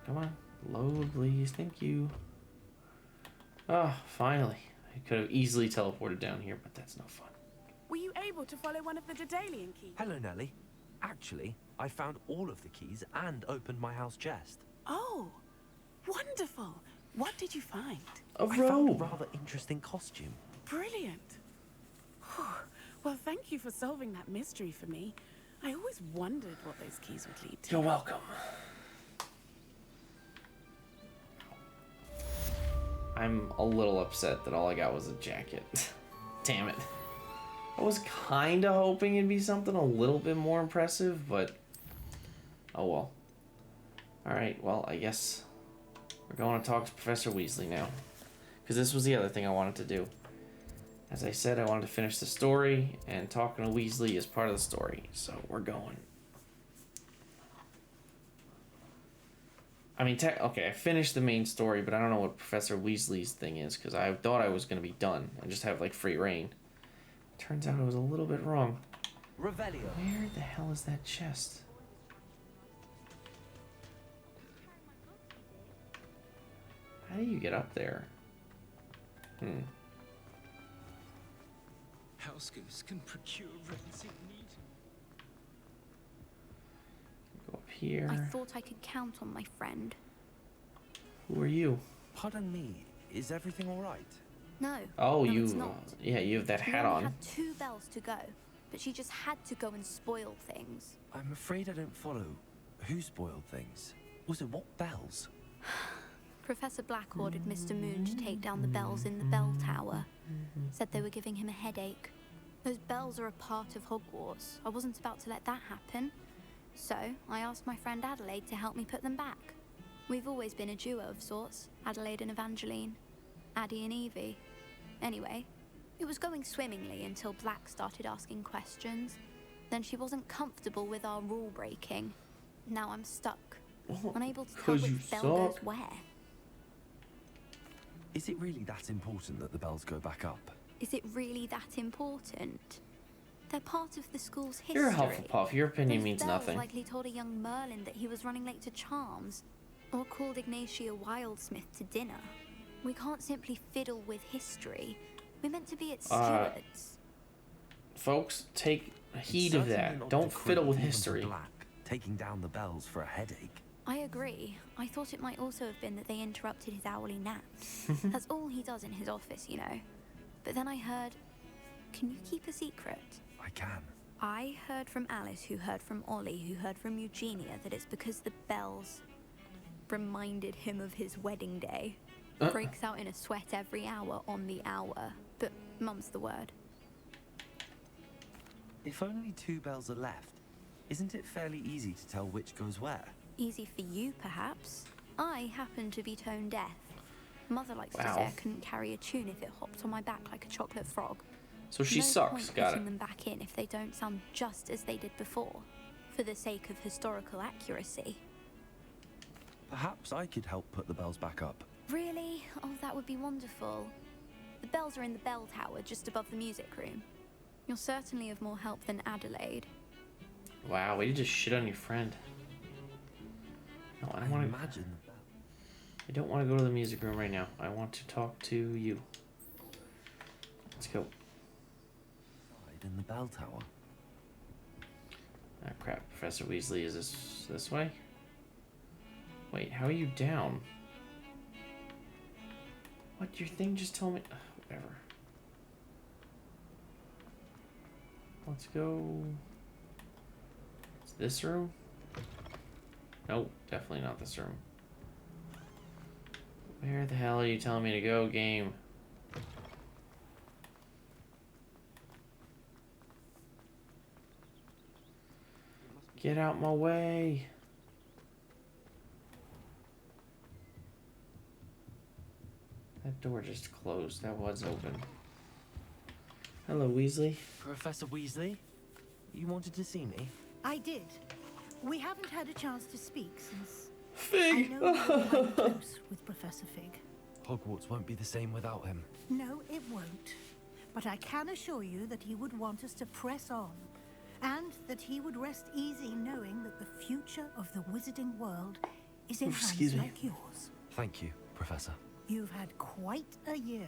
Come on. Load, please. Thank you. Oh, finally. I could have easily teleported down here, but that's no fun. Were you able to follow one of the Daedalian keys? Hello, Nellie. Actually, I found all of the keys and opened my house chest. Oh, wonderful. What did you find? I found a rather interesting costume. Brilliant. Well, thank you for solving that mystery for me. I always wondered what those keys would lead to. You're welcome. I'm a little upset that all I got was a jacket. Damn it. I was kind of hoping it'd be something a little bit more impressive, but oh well. Alright, well, I guess we're going to talk to Professor Weasley now. Because this was the other thing I wanted to do. As I said, I wanted to finish the story, and talking to Weasley is part of the story, so we're going. I mean, okay, I finished the main story, but I don't know what Professor Weasley's thing is, because I thought I was going to be done and just have, like, free reign. Turns out I was a little bit wrong. Revelio. Where the hell is that chest? How do you get up there? Housegoose can procure rents in need. Go up here. I thought I could count on my friend. Who are you? Pardon me, is everything all right? No. Oh, no, you. it's not. Yeah, you have that We hat only on. had 2 bells to go, but she just had to go and spoil things. I'm afraid I don't follow. Who spoiled things? Also, what bells? Professor Black ordered Mr. Moon to take down the bells in the bell tower. Said they were giving him a headache. Those bells are a part of Hogwarts. I wasn't about to let that happen. So, I asked my friend Adelaide to help me put them back. We've always been a duo of sorts, Adelaide and Evangeline. Addie and Evie. Anyway, it was going swimmingly until Black started asking questions. Then she wasn't comfortable with our rule breaking. Now I'm stuck, unable to tell which bell goes where. Is it really that important that the bells go back up? Is it really that important? They're part of the school's history. You're a Hufflepuff. Your opinion Those means bells nothing. likely told a young Merlin that he was running late to Charms, or called Ignatia Wildsmith to dinner. We can't simply fiddle with history. We're meant to be its stewards. Folks, take heed of that. Don't fiddle with history. Black, taking down the bells for a headache. I agree. I thought it might also have been that they interrupted his hourly naps. That's all he does in his office, you know. But then I heard, can you keep a secret? I can. I heard from Alice, who heard from Ollie, who heard from Eugenia, that it's because the bells reminded him of his wedding day. Breaks out in a sweat every hour on the hour, but mum's the word. If only 2 bells are left, isn't it fairly easy to tell which goes where? Easy for you, perhaps. I happen to be tone deaf. Mother likes to Wow. say I couldn't carry a tune if it hopped on my back like a chocolate frog. So she No sucks. point Got putting it. them back in if they don't sound just as they did before, for the sake of historical accuracy. Perhaps I could help put the bells back up. Really? Oh, that would be wonderful. The bells are in the bell tower just above the music room. You're certainly of more help than Adelaide. Wow, way to just shit on your friend. No, I don't want to. Imagine. I don't want to go to the music room right now. I want to talk to you. Let's go. In the bell tower. Ah, crap. Professor Weasley, is this way? Wait, how are you down? What, your thing just told me? Ugh, whatever. Let's go. Is this room? Nope, definitely not this room. Where the hell are you telling me to go, game? Get out my way. That door just closed. That was open. Hello, Weasley. Professor Weasley? You wanted to see me? I did. We haven't had a chance to speak since... Fig! I know you're quite close with Professor Fig. Hogwarts won't be the same without him. No, it won't. But I can assure you that he would want us to press on. And that he would rest easy knowing that the future of the wizarding world is in hands like yours. Thank you, Professor. You've had quite a year,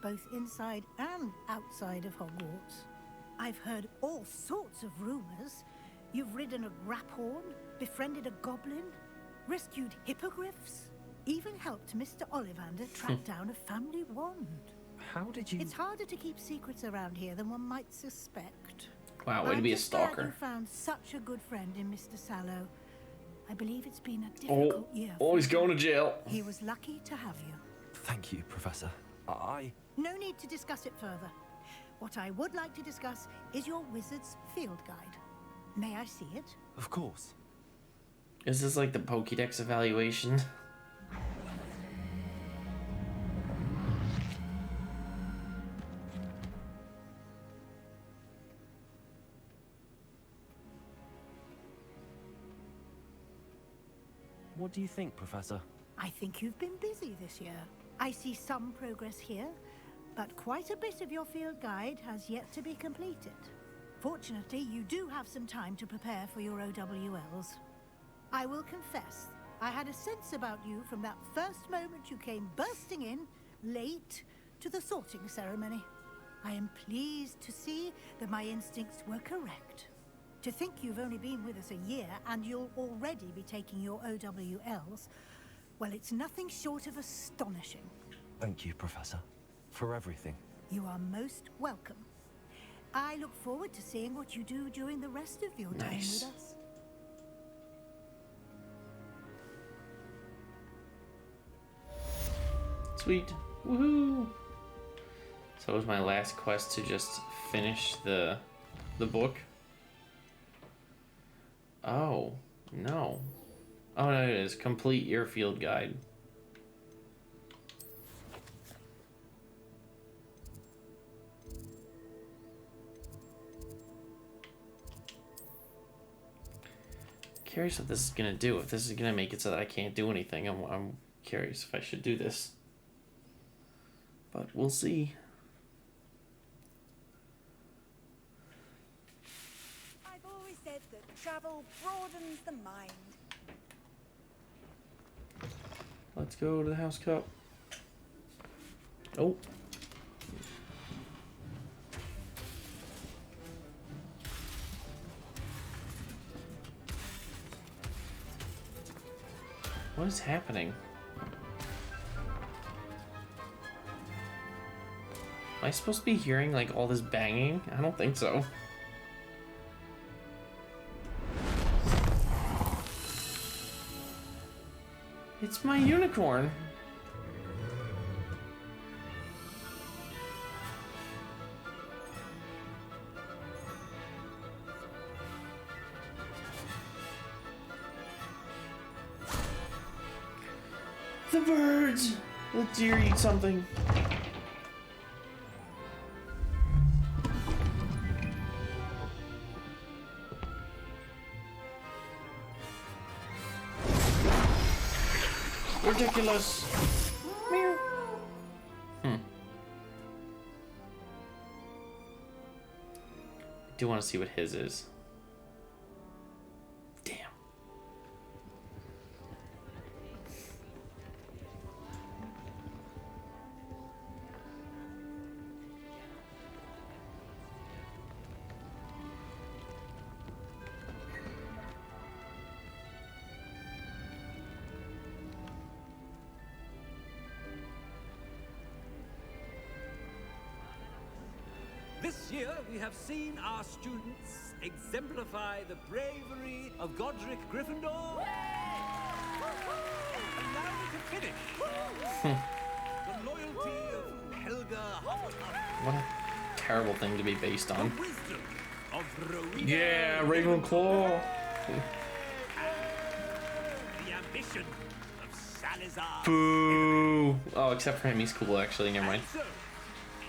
both inside and outside of Hogwarts. I've heard all sorts of rumors. You've ridden a graphorn, befriended a goblin, rescued hippogriffs, even helped Mr. Ollivander track down a family wand. How did you... It's harder to keep secrets around here than one might suspect. Wow, way to be a I'm just glad stalker. you found such a good friend in Mr. Sallow. I believe it's been a difficult year. Oh, he's going to jail. He was lucky to have you. Thank you, Professor. No need to discuss it further. What I would like to discuss is your wizard's field guide. May I see it? Of course. Is this like the Pokédex evaluation? What do you think, Professor? I think you've been busy this year. I see some progress here, but quite a bit of your field guide has yet to be completed. Fortunately, you do have some time to prepare for your OWLs. I will confess, I had a sense about you from that first moment you came bursting in, late, to the sorting ceremony. I am pleased to see that my instincts were correct. To think you've only been with us a year and you'll already be taking your OWLs, well, it's nothing short of astonishing. Thank you, Professor, for everything. You are most welcome. I look forward to seeing what you do during the rest of your time with us. Sweet. Woohoo! So it was my last quest to just finish the book. Oh, no. Oh, no, it is. Complete your field guide. Curious what this is gonna do. If this is gonna make it so that I can't do anything, I'm curious if I should do this. But we'll see. I've always said that travel broadens the mind. Let's go to the house cup. Oh. What is happening? Am I supposed to be hearing like all this banging? I don't think so. It's my unicorn. The birds! The deer eat something. Ridiculous. Meow. I do want to see what his is. Damn. This year, we have seen our students exemplify the bravery of Godric Gryffindor. And now we can finish. The loyalty of Helga Hufflepuff. What a terrible thing to be based on. The wisdom of Rowena. Yeah, Ravenclaw. The ambition of Salazar. Boo. Oh, except for him, he's cool actually. Never mind. So,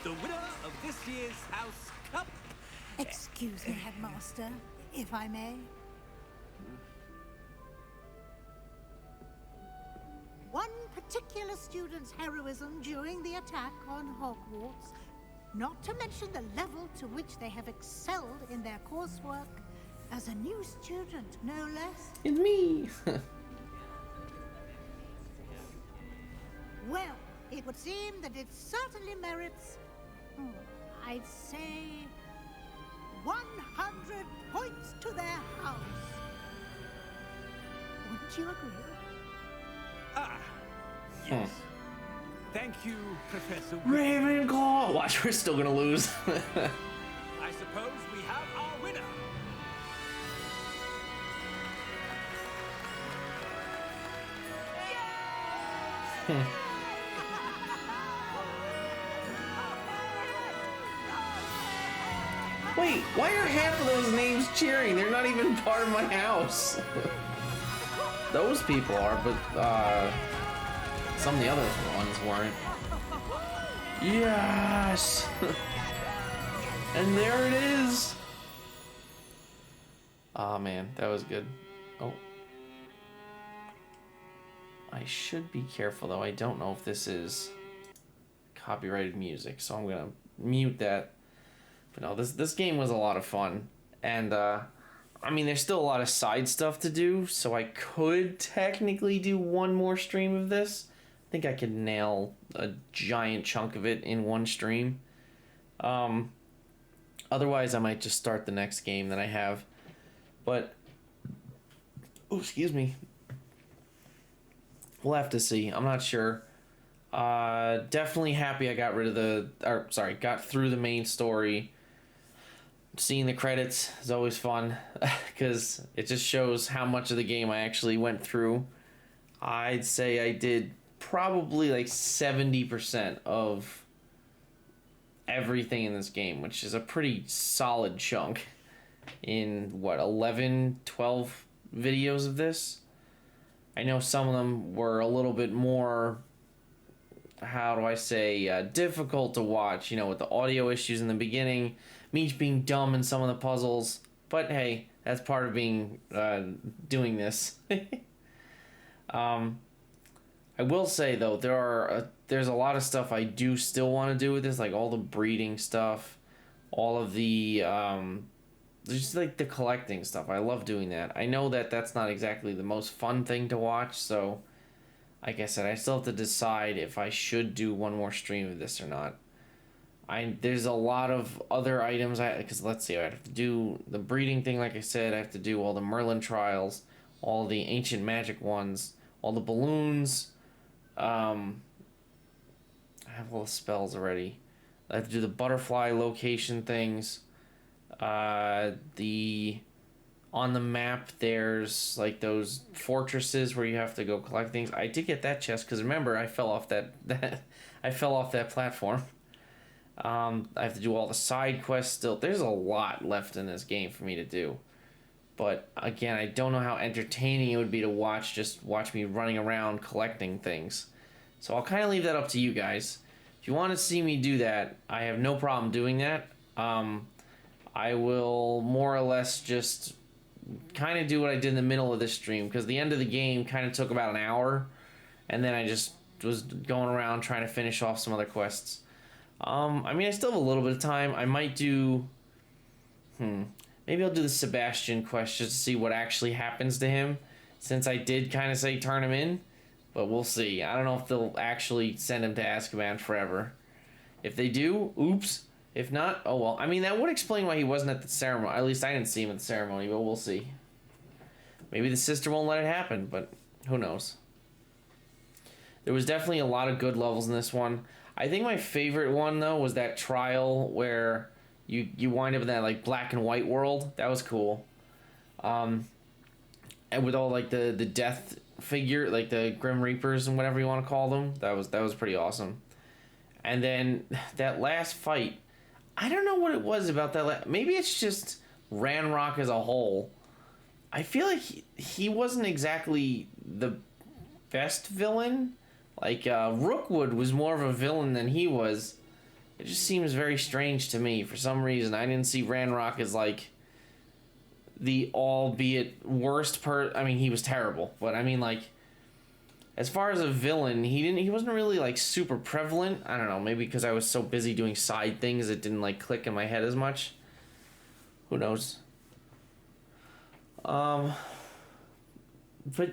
the winner of this year's House Cup. Excuse me, Headmaster, if I may. One particular student's heroism during the attack on Hogwarts, not to mention the level to which they have excelled in their coursework, as a new student, no less. It's me. Well, it would seem that it certainly merits, I'd say, 100 points to their house. Wouldn't you agree? Ah, yes. Thank you, Professor Ravenclaw. Watch, we're still gonna lose. I suppose we have our winner. Wait, why are half of those names cheering? They're not even part of my house. Those people are, but some of the other ones weren't. Yes! And there it is! Aw, man, that was good. Oh. I should be careful, though. I don't know if this is copyrighted music, so I'm gonna mute that. But no, this game was a lot of fun. And, I mean, there's still a lot of side stuff to do, so I could technically do one more stream of this. I think I could nail a giant chunk of it in one stream. Otherwise, I might just start the next game that I have. But, oh, excuse me. We'll have to see. I'm not sure. Definitely happy I got rid of got through the main story. Seeing the credits is always fun because it just shows how much of the game I actually went through. I'd say I did probably like 70% of everything in this game, which is a pretty solid chunk in what, 11, 12 videos of this. I know some of them were a little bit more, how do I say, difficult to watch, you know, with the audio issues in the beginning, me being dumb in some of the puzzles, but hey, that's part of being, doing this. I will say though, there's a lot of stuff I do still want to do with this, like all the breeding stuff, all of the, just like the collecting stuff. I love doing that. I know that that's not exactly the most fun thing to watch, so like I said, I still have to decide if I should do one more stream of this or not. There's a lot of other items, because let's see, I have to do the breeding thing, like I said, I have to do all the Merlin trials, all the ancient magic ones, all the balloons, I have all the spells already. I have to do the butterfly location things, the on the map there's like those fortresses where you have to go collect things. I did get that chest because remember I fell off that I fell off that platform. I have to do all the side quests still. There's a lot left in this game for me to do. But again, I don't know how entertaining it would be to watch me running around collecting things. So I'll kind of leave that up to you guys. If you want to see me do that, I have no problem doing that. I will more or less just kind of do what I did in the middle of this stream, because the end of the game kind of took about an hour, and then I just was going around trying to finish off some other quests. I mean, I still have a little bit of time. I might do... Maybe I'll do the Sebastian quest just to see what actually happens to him, since I did kind of say turn him in. But we'll see. I don't know if they'll actually send him to Azkaban forever. If they do, oops. If not, oh well. I mean, that would explain why he wasn't at the ceremony. At least I didn't see him at the ceremony, but we'll see. Maybe the sister won't let it happen, but who knows. There was definitely a lot of good levels in this one. I think my favorite one, though, was that trial where you wind up in that, like, black and white world. That was cool. And with all, like, the death figure, like the Grim Reapers and whatever you want to call them. That was pretty awesome. And then that last fight, I don't know what it was about that. Maybe it's just Ranrock as a whole. I feel like he wasn't exactly the best villain. Like, Rookwood was more of a villain than he was. It just seems very strange to me. For some reason, I didn't see Ranrock as, like, the albeit worst I mean, he was terrible. But, I mean, like, as far as a villain, he wasn't really, like, super prevalent. I don't know, maybe because I was so busy doing side things it didn't, like, click in my head as much. Who knows? But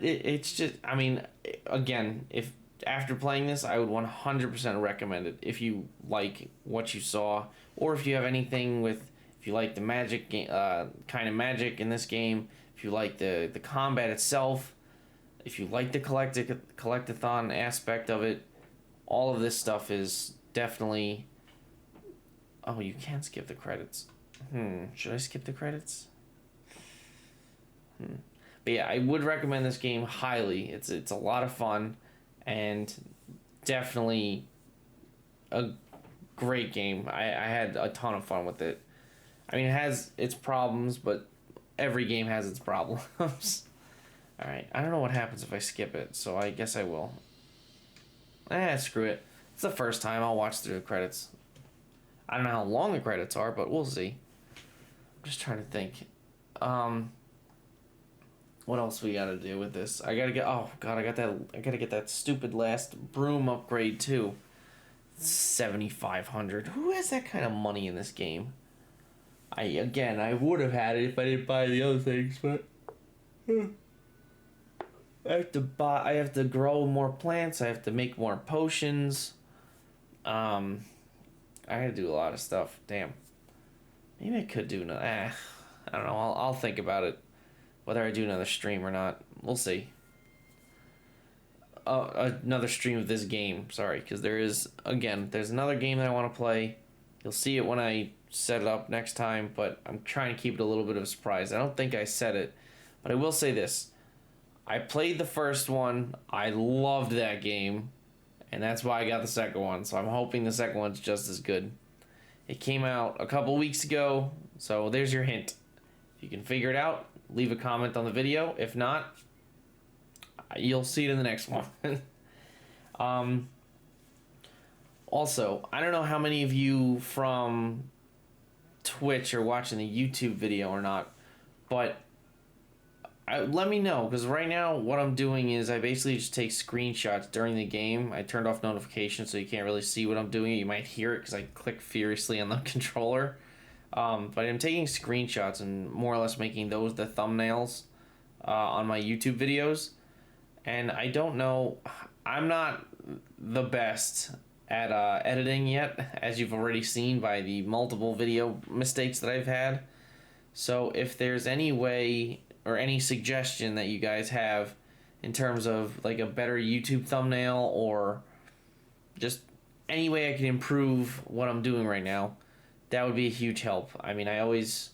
it's just, I mean, again, if after playing this, I would 100% recommend it if you like what you saw, or if you have anything with, if you like the magic kind of magic in this game, if you like the combat itself, if you like the collectathon aspect of it, all of this stuff is definitely... Oh, you can skip the credits. Should I skip the credits? But yeah, I would recommend this game highly. It's a lot of fun, and definitely a great game. I had a ton of fun with it. I mean, it has its problems, but every game has its problems. Alright, I don't know what happens if I skip it, so I guess I will. Screw it. It's the first time I'll watch through the credits. I don't know how long the credits are, but we'll see. I'm just trying to think. What else we gotta do with this? I gotta get... Oh, God, I gotta get that stupid last broom upgrade, too. 7,500. Who has that kind of money in this game? I would have had it if I didn't buy the other things, but... I have to grow more plants. I have to make more potions. I gotta do a lot of stuff. Damn. Maybe I could do another... I don't know. I'll think about it. Whether I do another stream or not. We'll see. Another stream of this game. Sorry. Because there's another game that I want to play. You'll see it when I set it up next time. But I'm trying to keep it a little bit of a surprise. I don't think I said it. But I will say this. I played the first one. I loved that game. And that's why I got the second one. So I'm hoping the second one's just as good. It came out a couple weeks ago. So there's your hint. If you can figure it out, leave a comment on the video. If not, you'll see it in the next one. Also, I don't know how many of you from Twitch are watching the YouTube video or not, but let me know, because right now what I'm doing is I basically just take screenshots during the game. I turned off notifications so you can't really see what I'm doing. You might hear it because I click furiously on the controller. But I'm taking screenshots and more or less making those the thumbnails on my YouTube videos. And I don't know, I'm not the best at editing yet, as you've already seen by the multiple video mistakes that I've had. So if there's any way or any suggestion that you guys have in terms of like a better YouTube thumbnail, or just any way I can improve what I'm doing right now, that would be a huge help. I mean, I always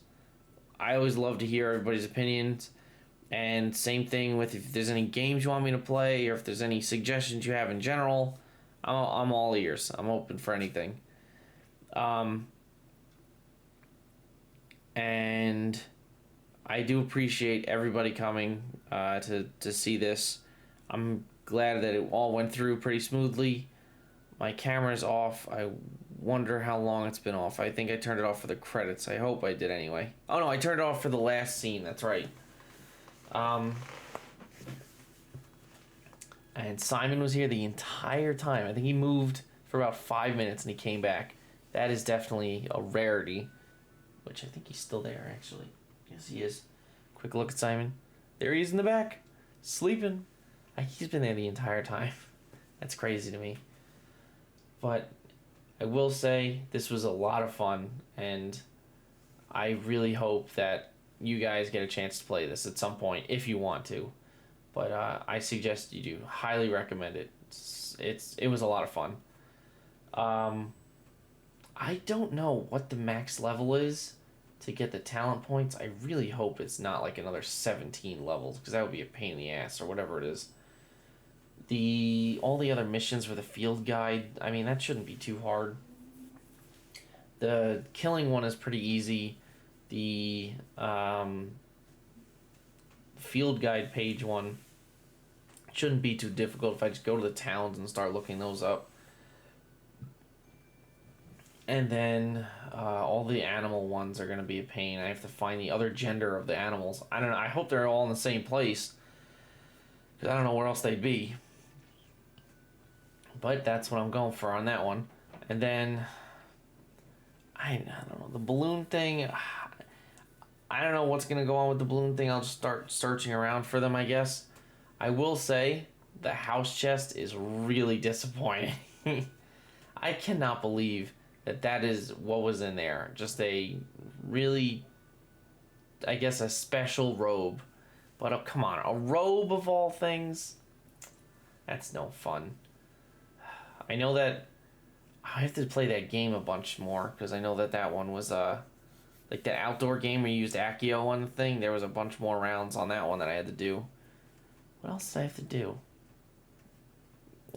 I always love to hear everybody's opinions. And same thing with if there's any games you want me to play or if there's any suggestions you have in general, I'm all ears. I'm open for anything. And I do appreciate everybody coming to see this. I'm glad that it all went through pretty smoothly. My camera's off. I wonder how long it's been off. I think I turned it off for the credits. I hope I did anyway. Oh no, I turned it off for the last scene. That's right. And Simon was here the entire time. I think he moved for about 5 minutes and he came back. That is definitely a rarity. Which I think he's still there, actually. Yes, he is. Quick look at Simon. There he is in the back. Sleeping. He's been there the entire time. That's crazy to me. But I will say this was a lot of fun. And I really hope that you guys get a chance to play this at some point if you want to. But I suggest you do. Highly recommend it. It was a lot of fun. I don't know what the max level is to get the talent points. I really hope it's not like another 17 levels, because that would be a pain in the ass, or whatever it is. All the other missions for the field guide, I mean, that shouldn't be too hard. The killing one is pretty easy. The field guide page one shouldn't be too difficult if I just go to the towns and start looking those up. And then all the animal ones are going to be a pain. I have to find the other gender of the animals. I don't know. I hope they're all in the same place, because I don't know where else they'd be. But that's what I'm going for on that one. And then, I don't know, the balloon thing. I don't know what's going to go on with the balloon thing. I'll just start searching around for them, I guess. I will say the house chest is really disappointing. I cannot believe that is what was in there. Just a really, I guess, a special robe. But come on, a robe of all things? That's no fun. I know that I have to play that game a bunch more, because I know that one was like that outdoor game where you used Accio on the thing. There was a bunch more rounds on that one that I had to do. What else did I have to do?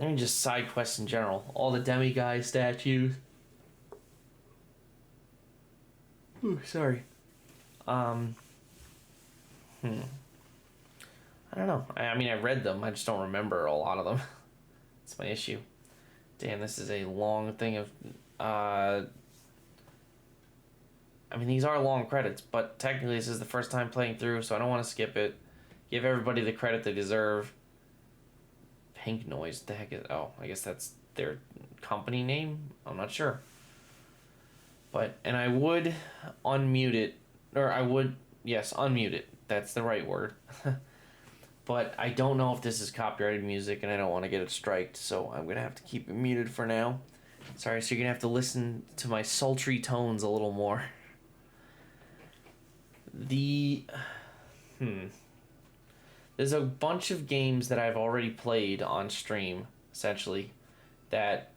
I mean, just side quests in general. All the demiguise statues. Ooh, sorry. I don't know. I mean, I read them. I just don't remember a lot of them. That's my issue. Damn, this is a long thing of... I mean, these are long credits, but technically this is the first time playing through, so I don't want to skip it. Give everybody the credit they deserve. Pink Noise, the heck is... Oh, I guess that's their company name? I'm not sure. And I would unmute it, or I would, yes, unmute it. That's the right word. But I don't know if this is copyrighted music, and I don't want to get it striked, so I'm going to have to keep it muted for now. Sorry, so you're going to have to listen to my sultry tones a little more. There's a bunch of games that I've already played on stream, essentially, that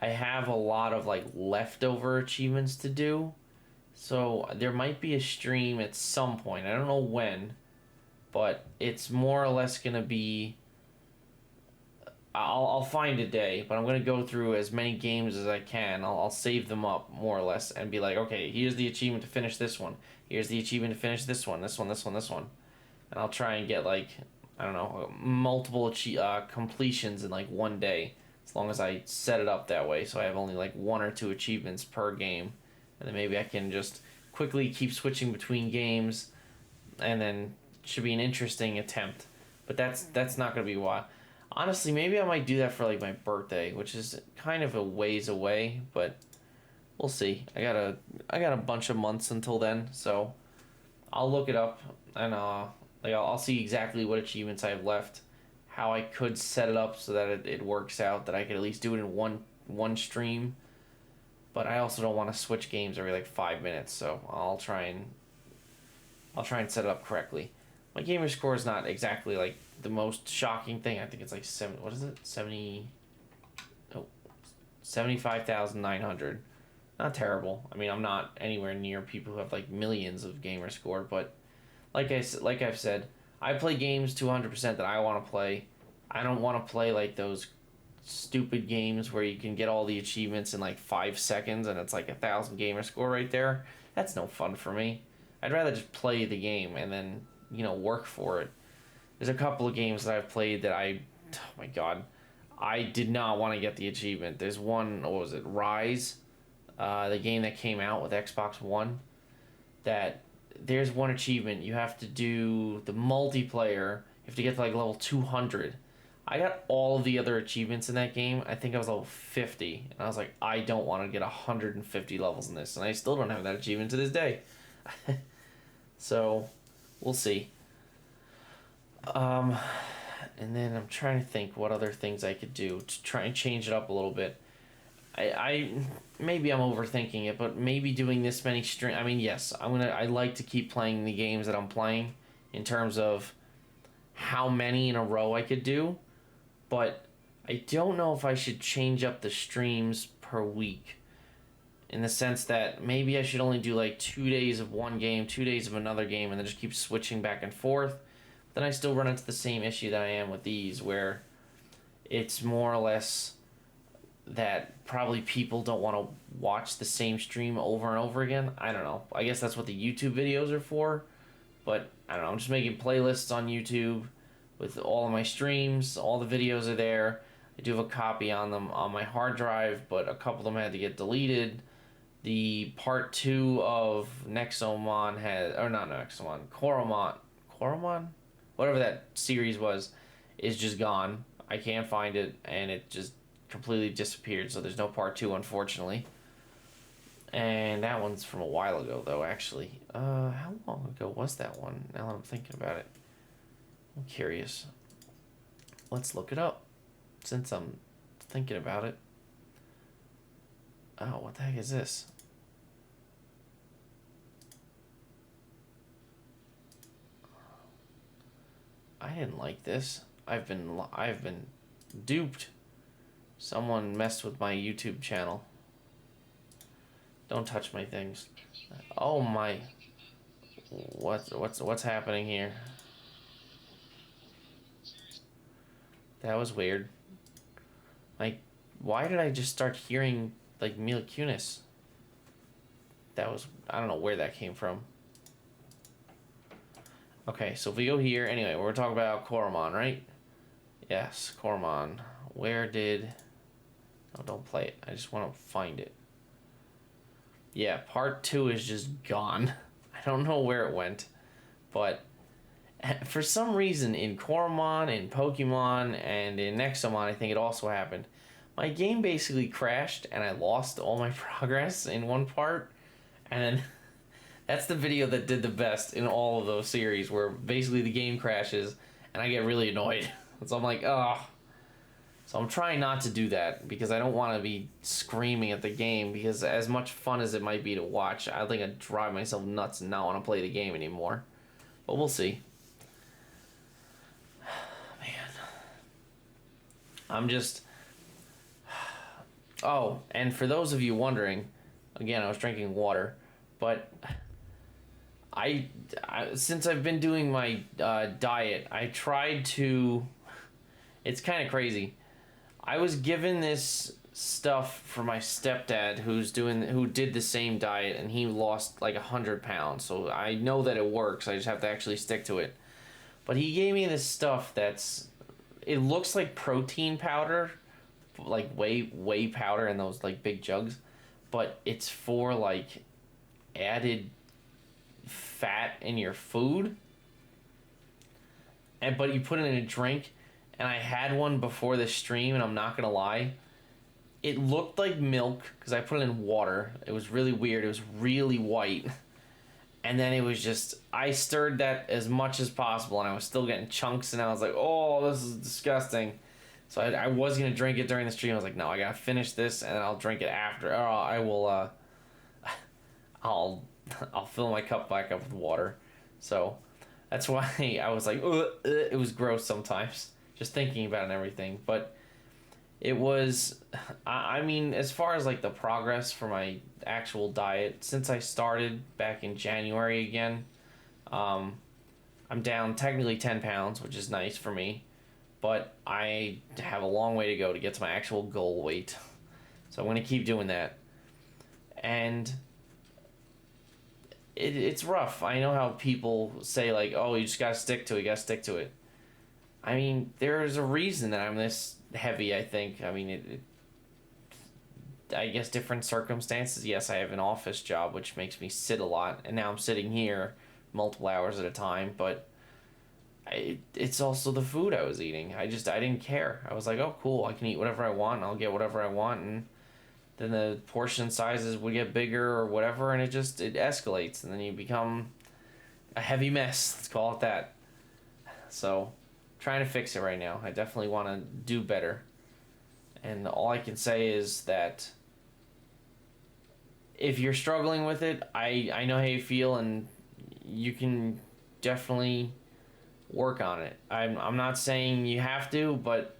I have a lot of like leftover achievements to do. So there might be a stream at some point. I don't know when, but it's more or less going to be... I'll find a day, but I'm going to go through as many games as I can. I'll save them up, more or less, and be like, okay, here's the achievement to finish this one. Here's the achievement to finish this one, this one, this one, this one. And I'll try and get, like, I don't know, multiple completions in, like, one day. As long as I set it up that way, so I have only, like, 1 or 2 achievements per game. And then maybe I can just quickly keep switching between games, and then it should be an interesting attempt. But that's not going to be why. Honestly, maybe I might do that for, like, my birthday, which is kind of a ways away, but we'll see. I got a bunch of months until then, so I'll look it up, and I'll see exactly what achievements I have left, how I could set it up so that it works out, that I could at least do it in one stream. But I also don't want to switch games every, like, 5 minutes, so I'll try and set it up correctly. My gamer score is not exactly, like, the most shocking thing. I think it's like 75,900. not terrible. I mean, I'm not anywhere near people who have like millions of gamer score, but like I've said, I play games to 100% that I want to play. I don't want to play like those stupid games where you can get all the achievements in like 5 seconds and it's like 1,000 gamer score right there. That's no fun for me. I'd rather just play the game and then, you know, work for it. There's a couple of games that I've played that oh my god, I did not want to get the achievement. There's one, what was it, Rise? The game that came out with Xbox One. That there's one achievement. You have to do the multiplayer. You have to get to like level 200. I got all of the other achievements in that game. I think I was level 50. And I was like, I don't want to get 150 levels in this. And I still don't have that achievement to this day. So, we'll see. And then I'm trying to think what other things I could do to try and change it up a little bit. I maybe I'm overthinking it, but maybe doing this many I mean, yes, I like to keep playing the games that I'm playing in terms of how many in a row I could do, but I don't know if I should change up the streams per week in the sense that maybe I should only do like 2 days of one game, 2 days of another game, and then just keep switching back and forth. Then I still run into the same issue that I am with these, where it's more or less that probably people don't want to watch the same stream over and over again. I don't know. I guess that's what the YouTube videos are for. But I don't know. I'm just making playlists on YouTube with all of my streams. All the videos are there. I do have a copy on them on my hard drive, but a couple of them had to get deleted. The part 2 of Nexomon has, or not Nexomon, Koromon? Whatever that series was, is just gone. I can't find it, and it just completely disappeared, so there's no part 2, unfortunately. And that one's from a while ago, though, actually. How long ago was that one, now that I'm thinking about it? I'm curious. Let's look it up, since I'm thinking about it. Oh, what the heck is this? I didn't like this. I've been duped. Someone messed with my YouTube channel. Don't touch my things. Oh my! What's happening here? That was weird. Like, why did I just start hearing like Mila Kunis? That was, I don't know where that came from. Okay, so if we go here, anyway, we're talking about Koromon, right? Yes, Koromon. Where did... Oh, don't play it. I just want to find it. Yeah, part 2 is just gone. I don't know where it went. But for some reason, in Koromon, in Pokemon, and in Nexomon, I think it also happened. My game basically crashed, and I lost all my progress in one part. And then... That's the video that did the best in all of those series, where basically the game crashes and I get really annoyed. So I'm like, oh. So I'm trying not to do that because I don't want to be screaming at the game, because as much fun as it might be to watch, I think I'd drive myself nuts and not want to play the game anymore. But we'll see. Man. I'm just... Oh, and for those of you wondering, again, I was drinking water, but... I since I've been doing my diet, I tried to... It's kind of crazy. I was given this stuff for my stepdad, who did the same diet, and he lost like 100 pounds. So I know that it works. I just have to actually stick to it. But he gave me this stuff it looks like protein powder, like whey powder in those like big jugs, but it's for like added fat in your food, but you put it in a drink. And I had one before the stream, and I'm not gonna lie, it looked like milk because I put it in water. It was really weird. It was really white, and then it was just, I stirred that as much as possible, and I was still getting chunks, and I was like, oh, this is disgusting. So I was gonna drink it during the stream. I was like, no, I gotta finish this, and then I'll drink it after. Or I will I'll fill my cup back up with water. So that's why I was like, it was gross sometimes, just thinking about it and everything. But it was, I mean, as far as like the progress for my actual diet, since I started back in January again, I'm down technically 10 pounds, which is nice for me, but I have a long way to go to get to my actual goal weight. So I'm going to keep doing that. And it's rough. I know how people say, like, oh, you just got to stick to it, you got to stick to it. I mean, there's a reason that I'm this heavy, I think. I mean, I guess different circumstances. Yes, I have an office job, which makes me sit a lot, and now I'm sitting here multiple hours at a time, but it's also the food I was eating. I didn't care. I was like, oh, cool, I can eat whatever I want, and I'll get whatever I want, and then the portion sizes would get bigger or whatever, and it escalates, and then you become a heavy mess. Let's call it that. So, trying to fix it right now. I definitely want to do better. And all I can say is that if you're struggling with it, I know how you feel, and you can definitely work on it. I'm not saying you have to, but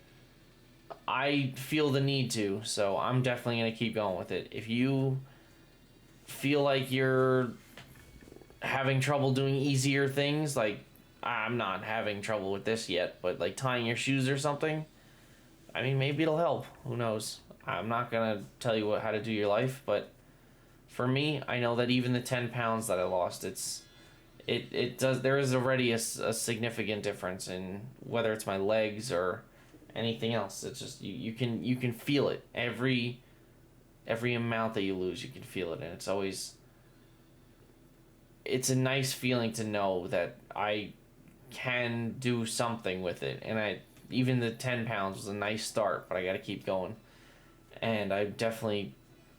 I feel the need to, so I'm definitely going to keep going with it. If you feel like you're having trouble doing easier things, like I'm not having trouble with this yet, but like tying your shoes or something, I mean, maybe it'll help. Who knows? I'm not going to tell you how to do your life, but for me, I know that even the 10 pounds that I lost, there is already a significant difference in whether it's my legs or anything else. It's just you can feel it. Every amount that you lose, you can feel it, and it's a nice feeling to know that I can do something with it. And even the 10 pounds was a nice start, but I got to keep going, and I'm definitely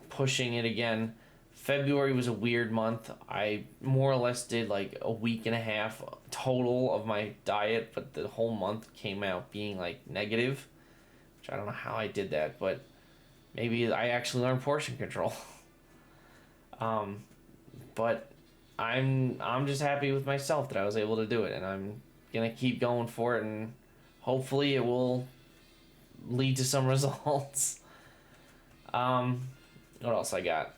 pushing it again. February was a weird month. I more or less did like a week and a half total of my diet, but the whole month came out being like negative, which I don't know how I did that, but maybe I actually learned portion control. But I'm just happy with myself that I was able to do it, and I'm gonna keep going for it, and hopefully it will lead to some results. What else I got?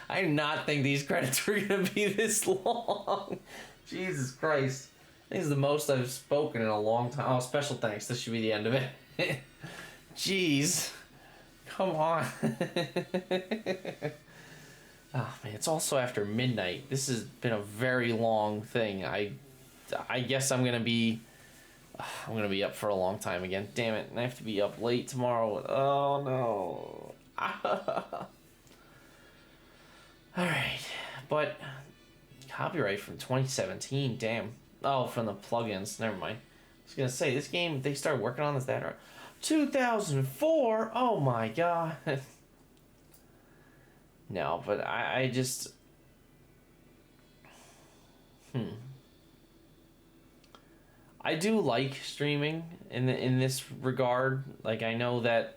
I did not think these credits were going to be this long. Jesus Christ. This is the most I've spoken in a long time. Oh, special thanks. This should be the end of it. Jeez. Come on. Oh, man. It's also after midnight. This has been a very long thing. I guess I'm going to be up for a long time again. Damn it. And I have to be up late tomorrow. Oh, no. Alright, but copyright from 2017, damn. Oh, from the plugins, never mind. I was gonna say, this game, they started working on this, that, or 2004? Oh my god. No, but I just... I do like streaming in this regard. Like, I know that...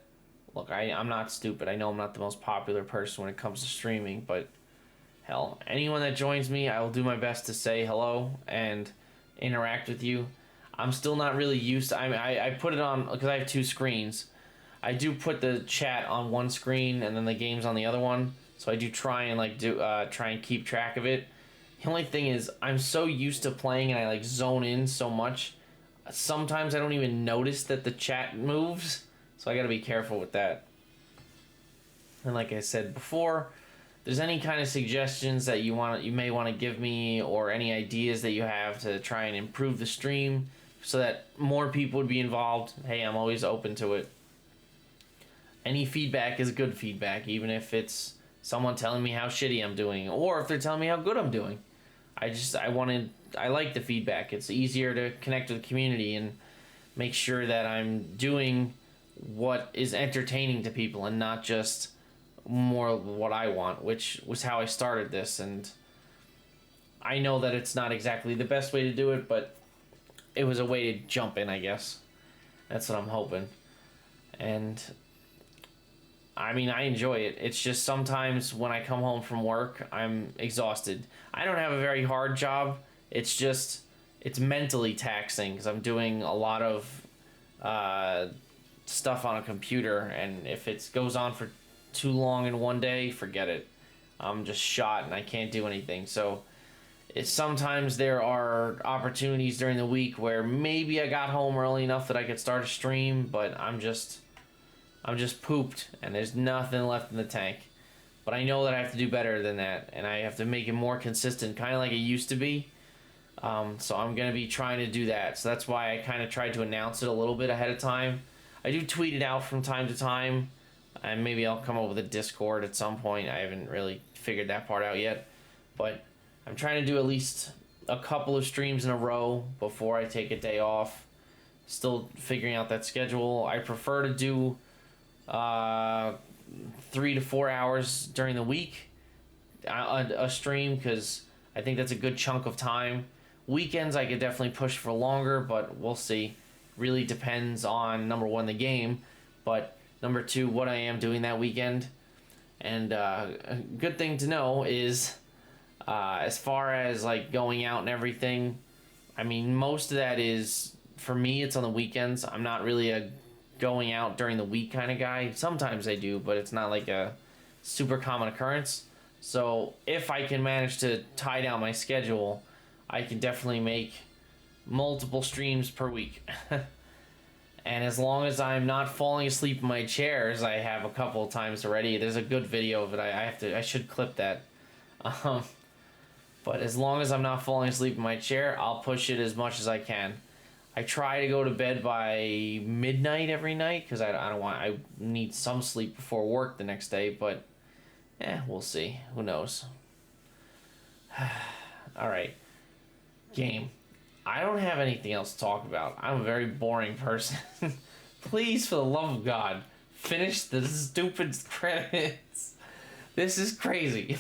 Look, I'm not stupid. I know I'm not the most popular person when it comes to streaming, but hell, anyone that joins me, I will do my best to say hello and interact with you. I'm still not really used to... I put it on... Because I have two screens. I do put the chat on one screen and then the game's on the other one. So I do try and try and keep track of it. The only thing is, I'm so used to playing and I like zone in so much. Sometimes I don't even notice that the chat moves. So I gotta be careful with that. And like I said before, if there's any kind of suggestions that you may want to give me, or any ideas that you have to try and improve the stream so that more people would be involved, hey, I'm always open to it. Any feedback is good feedback, even if it's someone telling me how shitty I'm doing, or if they're telling me how good I'm doing. I like the feedback. It's easier to connect with the community and make sure that I'm doing what is entertaining to people and not just more what I want, which was how I started this. And I know that it's not exactly the best way to do it, but it was a way to jump in, I guess. That's what I'm hoping. And I mean, I enjoy it. It's just sometimes when I come home from work, I'm exhausted. I don't have a very hard job. It's just, it's mentally taxing because I'm doing a lot of stuff on a computer, and if it goes on for too long in one day, forget it. I'm just shot and I can't do anything. So sometimes there are opportunities during the week where maybe I got home early enough that I could start a stream, but I'm just pooped and there's nothing left in the tank. But I know that I have to do better than that, and I have to make it more consistent, kind of like it used to be. So I'm going to be trying to do that. So that's why I kind of tried to announce it a little bit ahead of time. I do tweet it out from time to time, and maybe I'll come up with a Discord at some point. I haven't really figured that part out yet, but I'm trying to do at least a couple of streams in a row before I take a day off. Still figuring out that schedule. I prefer to do 3 to 4 hours during the week a stream, because I think that's a good chunk of time. Weekends I could definitely push for longer, but we'll see. Really depends on, number one, the game, but number two, what I am doing that weekend. And a good thing to know is as far as like going out and everything, I mean, most of that is, for me, it's on the weekends. I'm not really a going out during the week kind of guy. Sometimes I do, but it's not like a super common occurrence. So if I can manage to tie down my schedule, I can definitely make multiple streams per week. And as long as I'm not falling asleep in my chairs, I have a couple of times already. There's a good video of it. I should clip that. But as long as I'm not falling asleep in my chair, I'll push it as much as I can. I try to go to bed by midnight every night, because I need some sleep before work the next day, but we'll see. Who knows? Alright. Game. I don't have anything else to talk about. I'm a very boring person. Please, for the love of God, finish the stupid credits. This is crazy.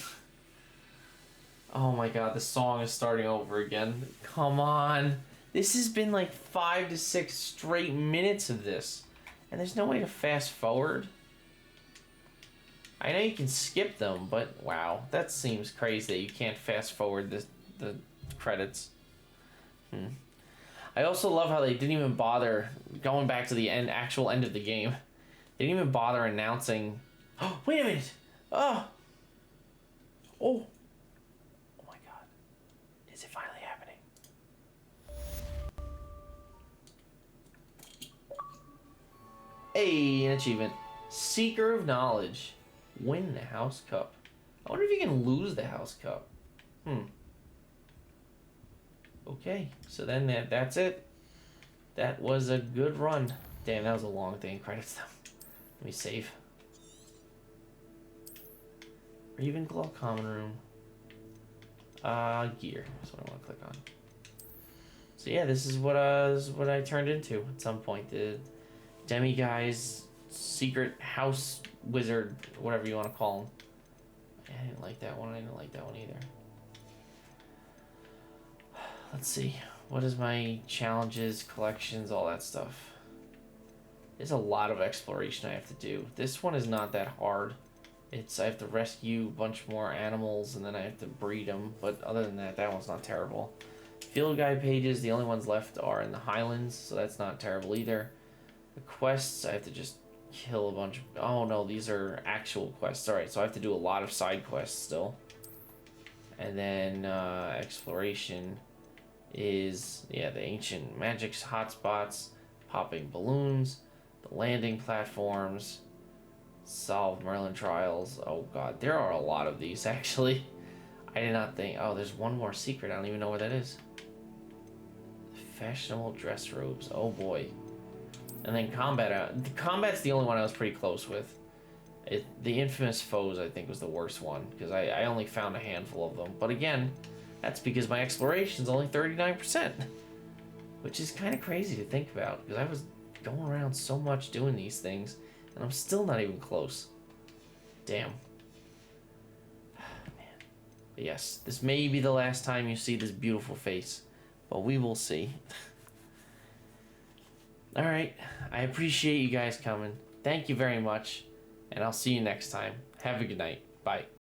Oh my God, the song is starting over again. Come on. This has been like 5 to 6 straight minutes of this, and there's no way to fast forward. I know you can skip them, but wow, that seems crazy that you can't fast forward the credits. I also love how they didn't even bother going back to the actual end of the game. They didn't even bother announcing. Oh, wait a minute! Oh! Oh my God. Is it finally happening? Hey, an achievement. Seeker of Knowledge. Win the House Cup. I wonder if you can lose the House Cup. Okay, so then that's it. That was a good run. Damn, that was a long thing. Credits though. Let me save. Ravenclaw Common Room. Gear. That's what I want to click on. So yeah, this is what I turned into at some point. The Demiguy's secret house wizard, whatever you want to call him. I didn't like that one. I didn't like that one either. Let's see. What is my challenges, collections, all that stuff? There's a lot of exploration I have to do. This one is not that hard. I have to rescue a bunch more animals and then I have to breed them. But other than that, that one's not terrible. Field guide pages, the only ones left are in the Highlands, so that's not terrible either. The quests, I have to just kill a bunch of... Oh no, these are actual quests. Alright, so I have to do a lot of side quests still. And then exploration is, yeah, the ancient magic hotspots, popping balloons, the landing platforms, solve Merlin trials. Oh God, there are a lot of these actually. I did not think... Oh, there's one more secret. I don't even know where that is. Fashionable dress robes. Oh boy. And then combat. The combat's the only one I was pretty close with. The infamous foes, I think, was the worst one, because I only found a handful of them. But again, that's because my exploration's only 39%, which is kind of crazy to think about, because I was going around so much doing these things, and I'm still not even close. Damn. Man. But yes, this may be the last time you see this beautiful face, but we will see. Alright, I appreciate you guys coming. Thank you very much, and I'll see you next time. Have a good night. Bye.